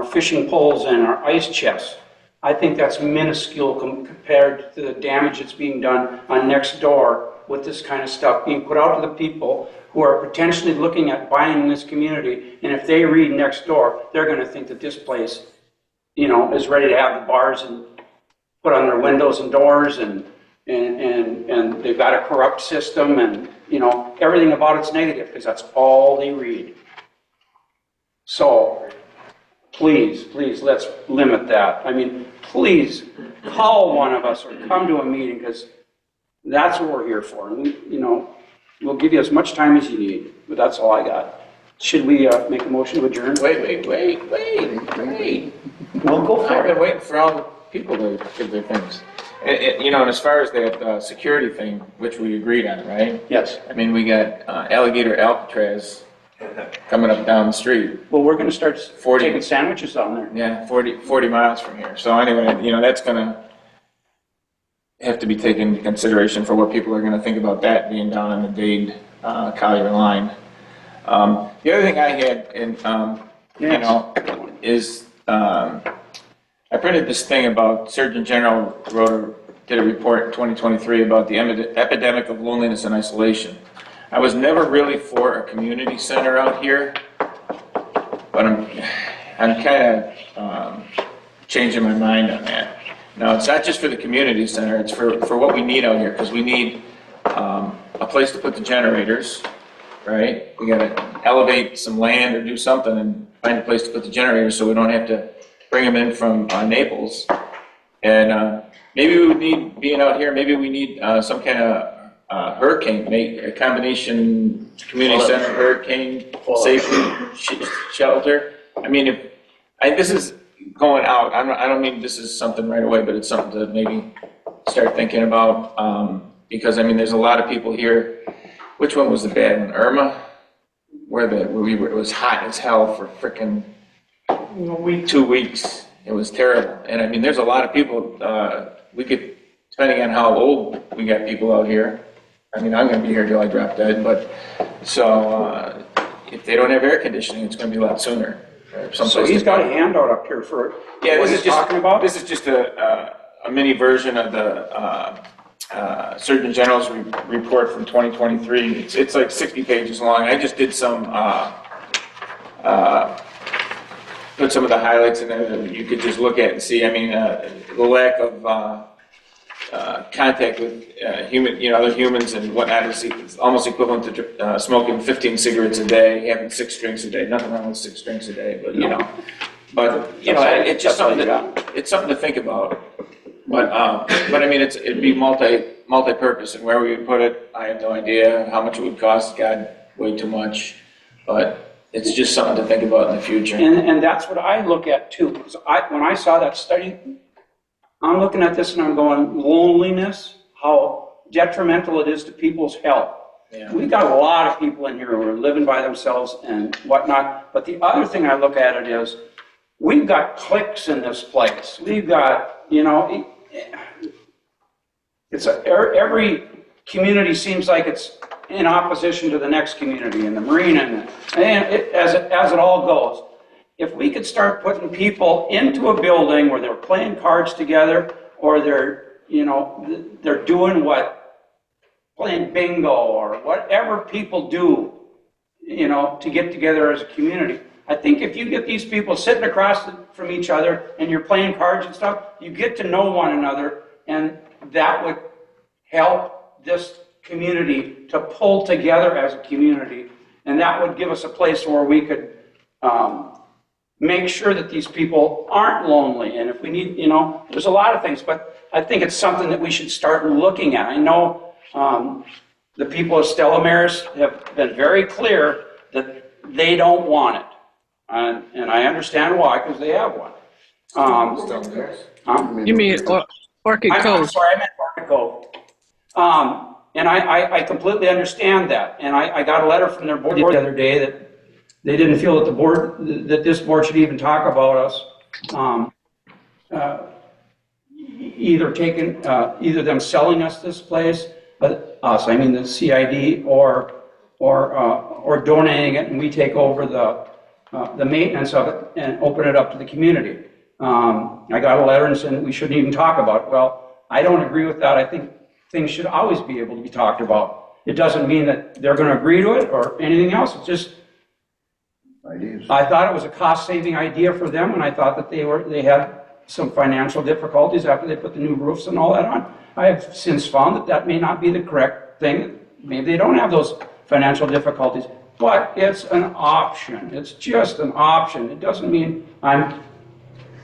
C: fishing poles and our ice chests. I think that's minuscule compared to the damage that's being done on next door with this kind of stuff being put out to the people who are potentially looking at buying in this community. And if they read next door, they're going to think that this place, is ready to have the bars and put on their windows and doors, and they've got a corrupt system, and everything about it's negative because that's all they read. So please, let's limit that. I mean, please call one of us or come to a meeting, because that's what we're here for. And we'll give you as much time as you need, but that's all I got. Should we make a motion to adjourn?
F: Wait.
C: We'll go for
F: I've been
C: it.
F: waiting for all the people to give their things. And as far as that security thing, which we agreed on, right?
C: Yes.
F: I mean, we got Alligator Alcatraz coming up down the street.
C: Well, we're going to start taking sandwiches down there.
F: Yeah, 40 miles from here. So anyway, that's going to have to be taken into consideration for what people are going to think about that being down on the Dade Collier line. The other thing I had, is I printed this thing about Surgeon General did a report in 2023 about the epidemic of loneliness and isolation. I was never really for a community center out here, but I'm kind of changing my mind on that. Now, it's not just for the community center, it's for what we need out here, because we need a place to put the generators, right? We gotta elevate some land or do something and find a place to put the generators so we don't have to bring them in from Naples. And maybe we would need, being out here, maybe we need some kind of hurricane, a combination community center, hurricane safety shelter. I mean, this is going out, I don't mean this is something right away, but it's something to maybe start thinking about. Because, I mean, there's a lot of people here. Which one was the bad one? Irma? It was hot as hell for frickin' 2 weeks. It was terrible. And I mean, there's a lot of people, we could, depending on how old we got people out here. I mean, I'm gonna be here till I drop dead, but, so, if they don't have air conditioning, it's gonna be a lot sooner.
C: So he's got a handout up here for
F: Yeah,
C: what he's talking about?
F: This is just a mini version of the Surgeon General's report from 2023. It's like 60 pages long. I just did some, put some of the highlights in there that you could just look at and see. I mean, the lack of contact with other humans and whatnot is almost equivalent to smoking 15 cigarettes a day, having 6 drinks a day. Nothing wrong with 6 drinks a day, but it's just it's something to think about. But I mean, it'd be multi-purpose, and where we would put it, I have no idea. How much it would cost, God, way too much. But it's just something to think about in the future.
C: And that's what I look at too, because when I saw that study, I'm looking at this and I'm going, loneliness, how detrimental it is to people's health.
F: Yeah.
C: We've got a lot of people in here who are living by themselves and whatnot, but the other thing I look at it is, we've got cliques in this place. We've got, every community seems like it's in opposition to the next community, and the marina, as it all goes. If we could start putting people into a building where they're playing cards together, or they're doing playing bingo, or whatever people do, to get together as a community. I think if you get these people sitting across from each other and you're playing cards and stuff, you get to know one another, and that would help this community to pull together as a community. And that would give us a place where we could make sure that these people aren't lonely. And if we need, there's a lot of things, but I think it's something that we should start looking at. I know the people of Stella Maris have been very clear that they don't want it. And I understand why, because they have one.
J: You mean Orchid Cove?
C: I'm sorry, I meant Orchid Cove. And I completely understand that. And I got a letter from their board the other day that they didn't feel that this board should even talk about us. Either them selling us this place, I mean the CID, or donating it and we take over the maintenance of it and open it up to the community. I got a letter and said we shouldn't even talk about it. Well, I don't agree with that. I think things should always be able to be talked about. It doesn't mean that they're going to agree to it or anything else. It's just, I thought it was a cost-saving idea for them, and I thought that they had some financial difficulties after they put the new roofs and all that on. I have since found that may not be the correct thing. Maybe they don't have those financial difficulties, but it's an option. It's just an option. It doesn't mean I'm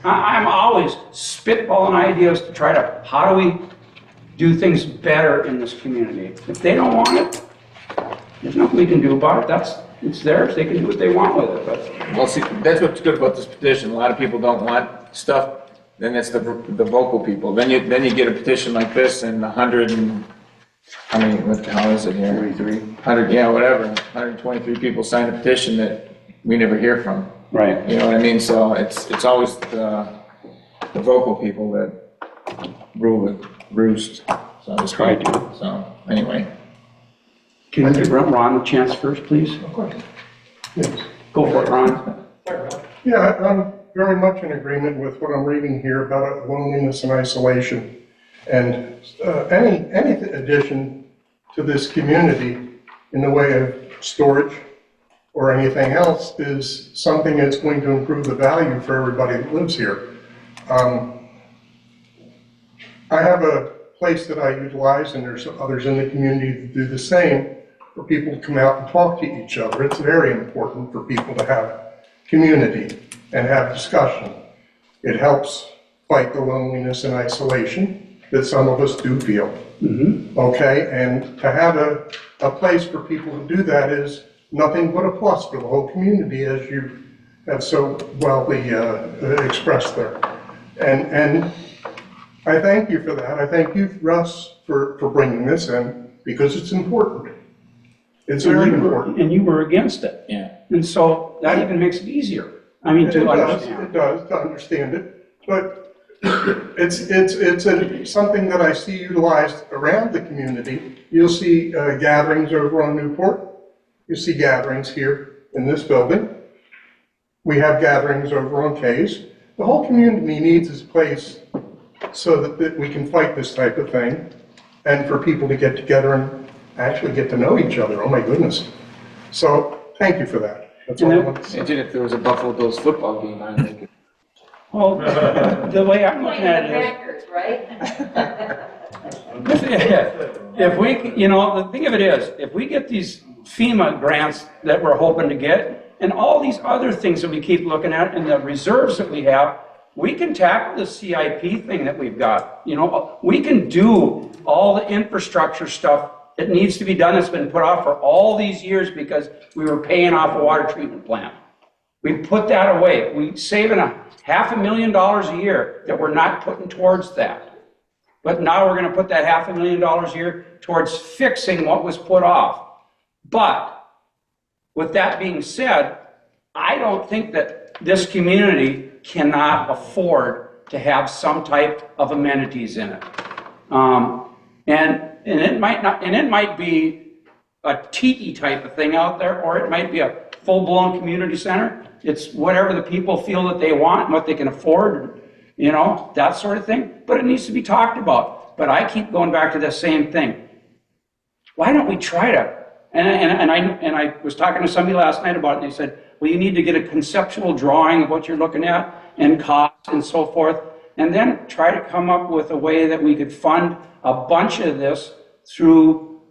C: always spitballing ideas to try to, how do we do things better in this community? If they don't want it, there's nothing we can do about it. It's theirs. They can do what they want with it. But
F: Well, see, that's what's good about this petition. A lot of people don't want stuff. Then it's the vocal people. Then you get a petition like this, and 100 and how many? What the hell is it here? 100, yeah, whatever. 123 people sign a petition that we never hear from.
C: Right.
F: You know what I mean? So it's always the vocal people that rule the roost. So to speak. So anyway.
C: Can we give Ron a chance first, please?
O: Of course. Yes.
C: Go for it, Ron.
O: Yeah, I'm very much in agreement with what I'm reading here about loneliness and isolation. And any addition to this community, in the way of storage or anything else is something that's going to improve the value for everybody that lives here. I have a place that I utilize, and there's others in the community that do the same, for people to come out and talk to each other. It's very important for people to have community and have discussion. It helps fight the loneliness and isolation that some of us do feel. Okay, and to have a place for people to do that is nothing but a plus for the whole community, as you have so well expressed there. And I thank you for that. I thank you, Russ, for bringing this in, because it's important. It's very important.
C: And you were against it.
F: Yeah.
C: And so that even makes it easier. I mean, to understand.
O: It does, to understand it. But it's something that I see utilized around the community. You'll see gatherings over on Newport. You see gatherings here in this building. We have gatherings over on K's. The whole community needs this place so that we can fight this type of thing, and for people to get together and actually get to know each other. Oh my goodness. So thank you for that. That's all I want to say.
F: Imagine if there was a Buffalo Bills football game on, they could.
C: Well, the way I'm looking at it is,
Q: Packers, right?
C: if we, you know, the thing of it is, if we get these FEMA grants that we're hoping to get, and all these other things that we keep looking at, and the reserves that we have, we can tackle the CIP thing that we've got. You know, we can do all the infrastructure stuff that needs to be done that's been put off for all these years because we were paying off a water treatment plant. We put that away. We saving $500,000 a year that we're not putting towards that. But now we're going to put that $500,000 a year towards fixing what was put off. But with that being said, I don't think that this community cannot afford to have some type of amenities in it. And it might not, and it might be a tiki type of thing out there, or it might be a full-blown community center. It's whatever the people feel that they want and what they can afford, you know, that sort of thing. But it needs to be talked about. But I keep going back to the same thing. Why don't we try to? And I was talking to somebody last night about it, and they said, well, you need to get a conceptual drawing of what you're looking at and costs and so forth, and then try to come up with a way that we could fund a bunch of this through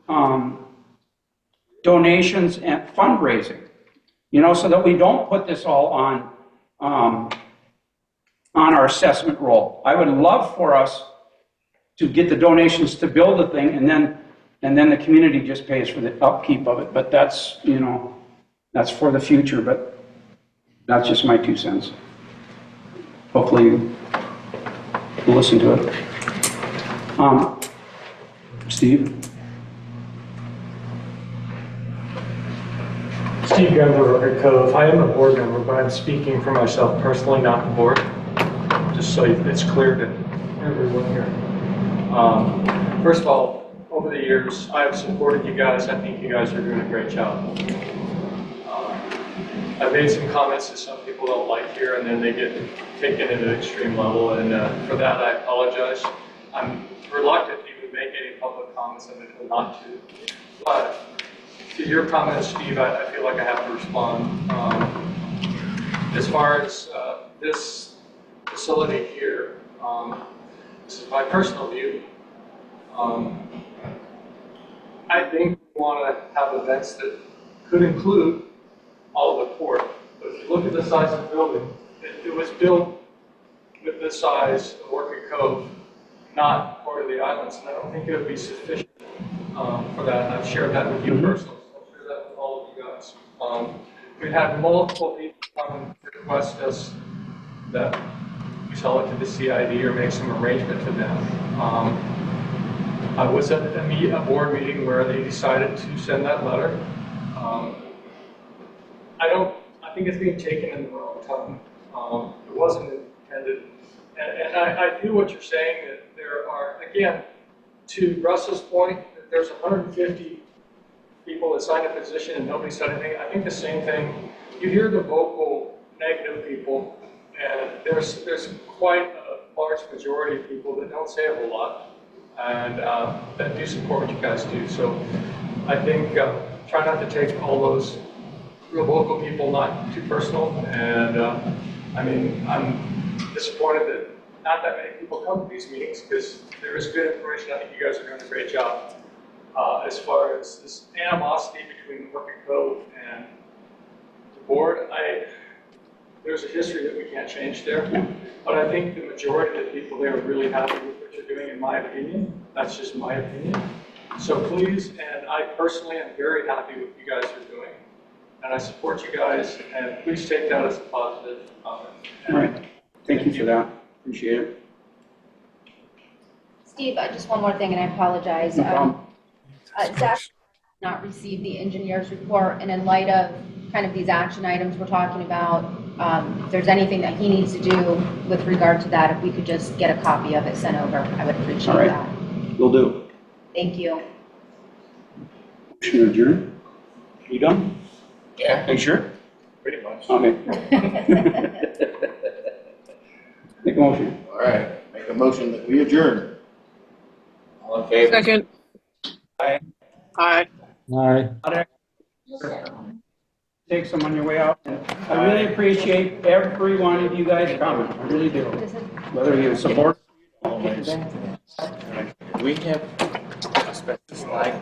C: donations and fundraising, you know, so that we don't put this all on our assessment roll. I would love for us to get the donations to build the thing, and then the community just pays for the upkeep of it. But that's, you know, that's for the future, but that's just my 2 cents. Hopefully you'll listen to it. Steve?
R: Steve Gunler, Rocket Cove. I am a board member, but I'm speaking for myself personally, not the board, just so it's clear to everyone here. First of all, over the years, I have supported you guys. I think you guys are doing a great job. I've made some comments that some people don't like here, and then they get taken at an extreme level, and for that I apologize. I'm reluctant to even make any public comments. I'm told not to. But to your comments, Steve, I feel like I have to respond. As far as this facility here, this is my personal view. I think we want to have events that could include all of the port. But if you look at the size of the building, it was built with this size of Orchid Cove, not part of the islands, and I don't think it would be sufficient for that. And I've shared that with you personally, so I'll share that with all of you guys. We've had multiple people come and request us that we sell it to the CID or make some arrangement to them. I was at a board meeting where they decided to send that letter. I think it's being taken in the wrong time. It wasn't intended. And I feel what you're saying, that there are, again, to Russell's point, that there's 150 people that signed a petition and nobody said anything. I think the same thing. You hear the vocal negative people, and there's quite a large majority of people that don't say a whole lot, and that do support what you guys do. So I think try not to take all those real local people not too personal. And, I mean, I'm disappointed that not that many people come to these meetings because there is good information. I think you guys are doing a great job. As far as this animosity between Working Cove and the board, there's a history that we can't change there. But I think the majority of the people there are really happy with what you're doing, in my opinion. That's just my opinion. So please, and I personally am very happy with what you guys are doing. And I support you guys, and please take that as a positive comment.
C: All right. Thank you for that. Appreciate it.
M: Steve, just one more thing, and I apologize.
C: No problem.
M: Zach did not received the engineer's report, and in light of kind of these action items we're talking about, if there's anything that he needs to do with regard to that, if we could just get a copy of it sent over, I would appreciate
C: All right.
M: that.
C: Will do.
M: Thank you.
C: Motion to adjourn? You done?
F: Yeah,
C: Are you sure?
F: pretty much.
C: Okay. Make a motion.
K: All right, make a motion that we adjourn.
F: All in favor?
J: Second.
C: Aye.
J: Aye.
N: Aye.
C: Take some on your way out. I really appreciate every one of you guys coming. I really do. Whether you support.
F: Always. We have asbestos flag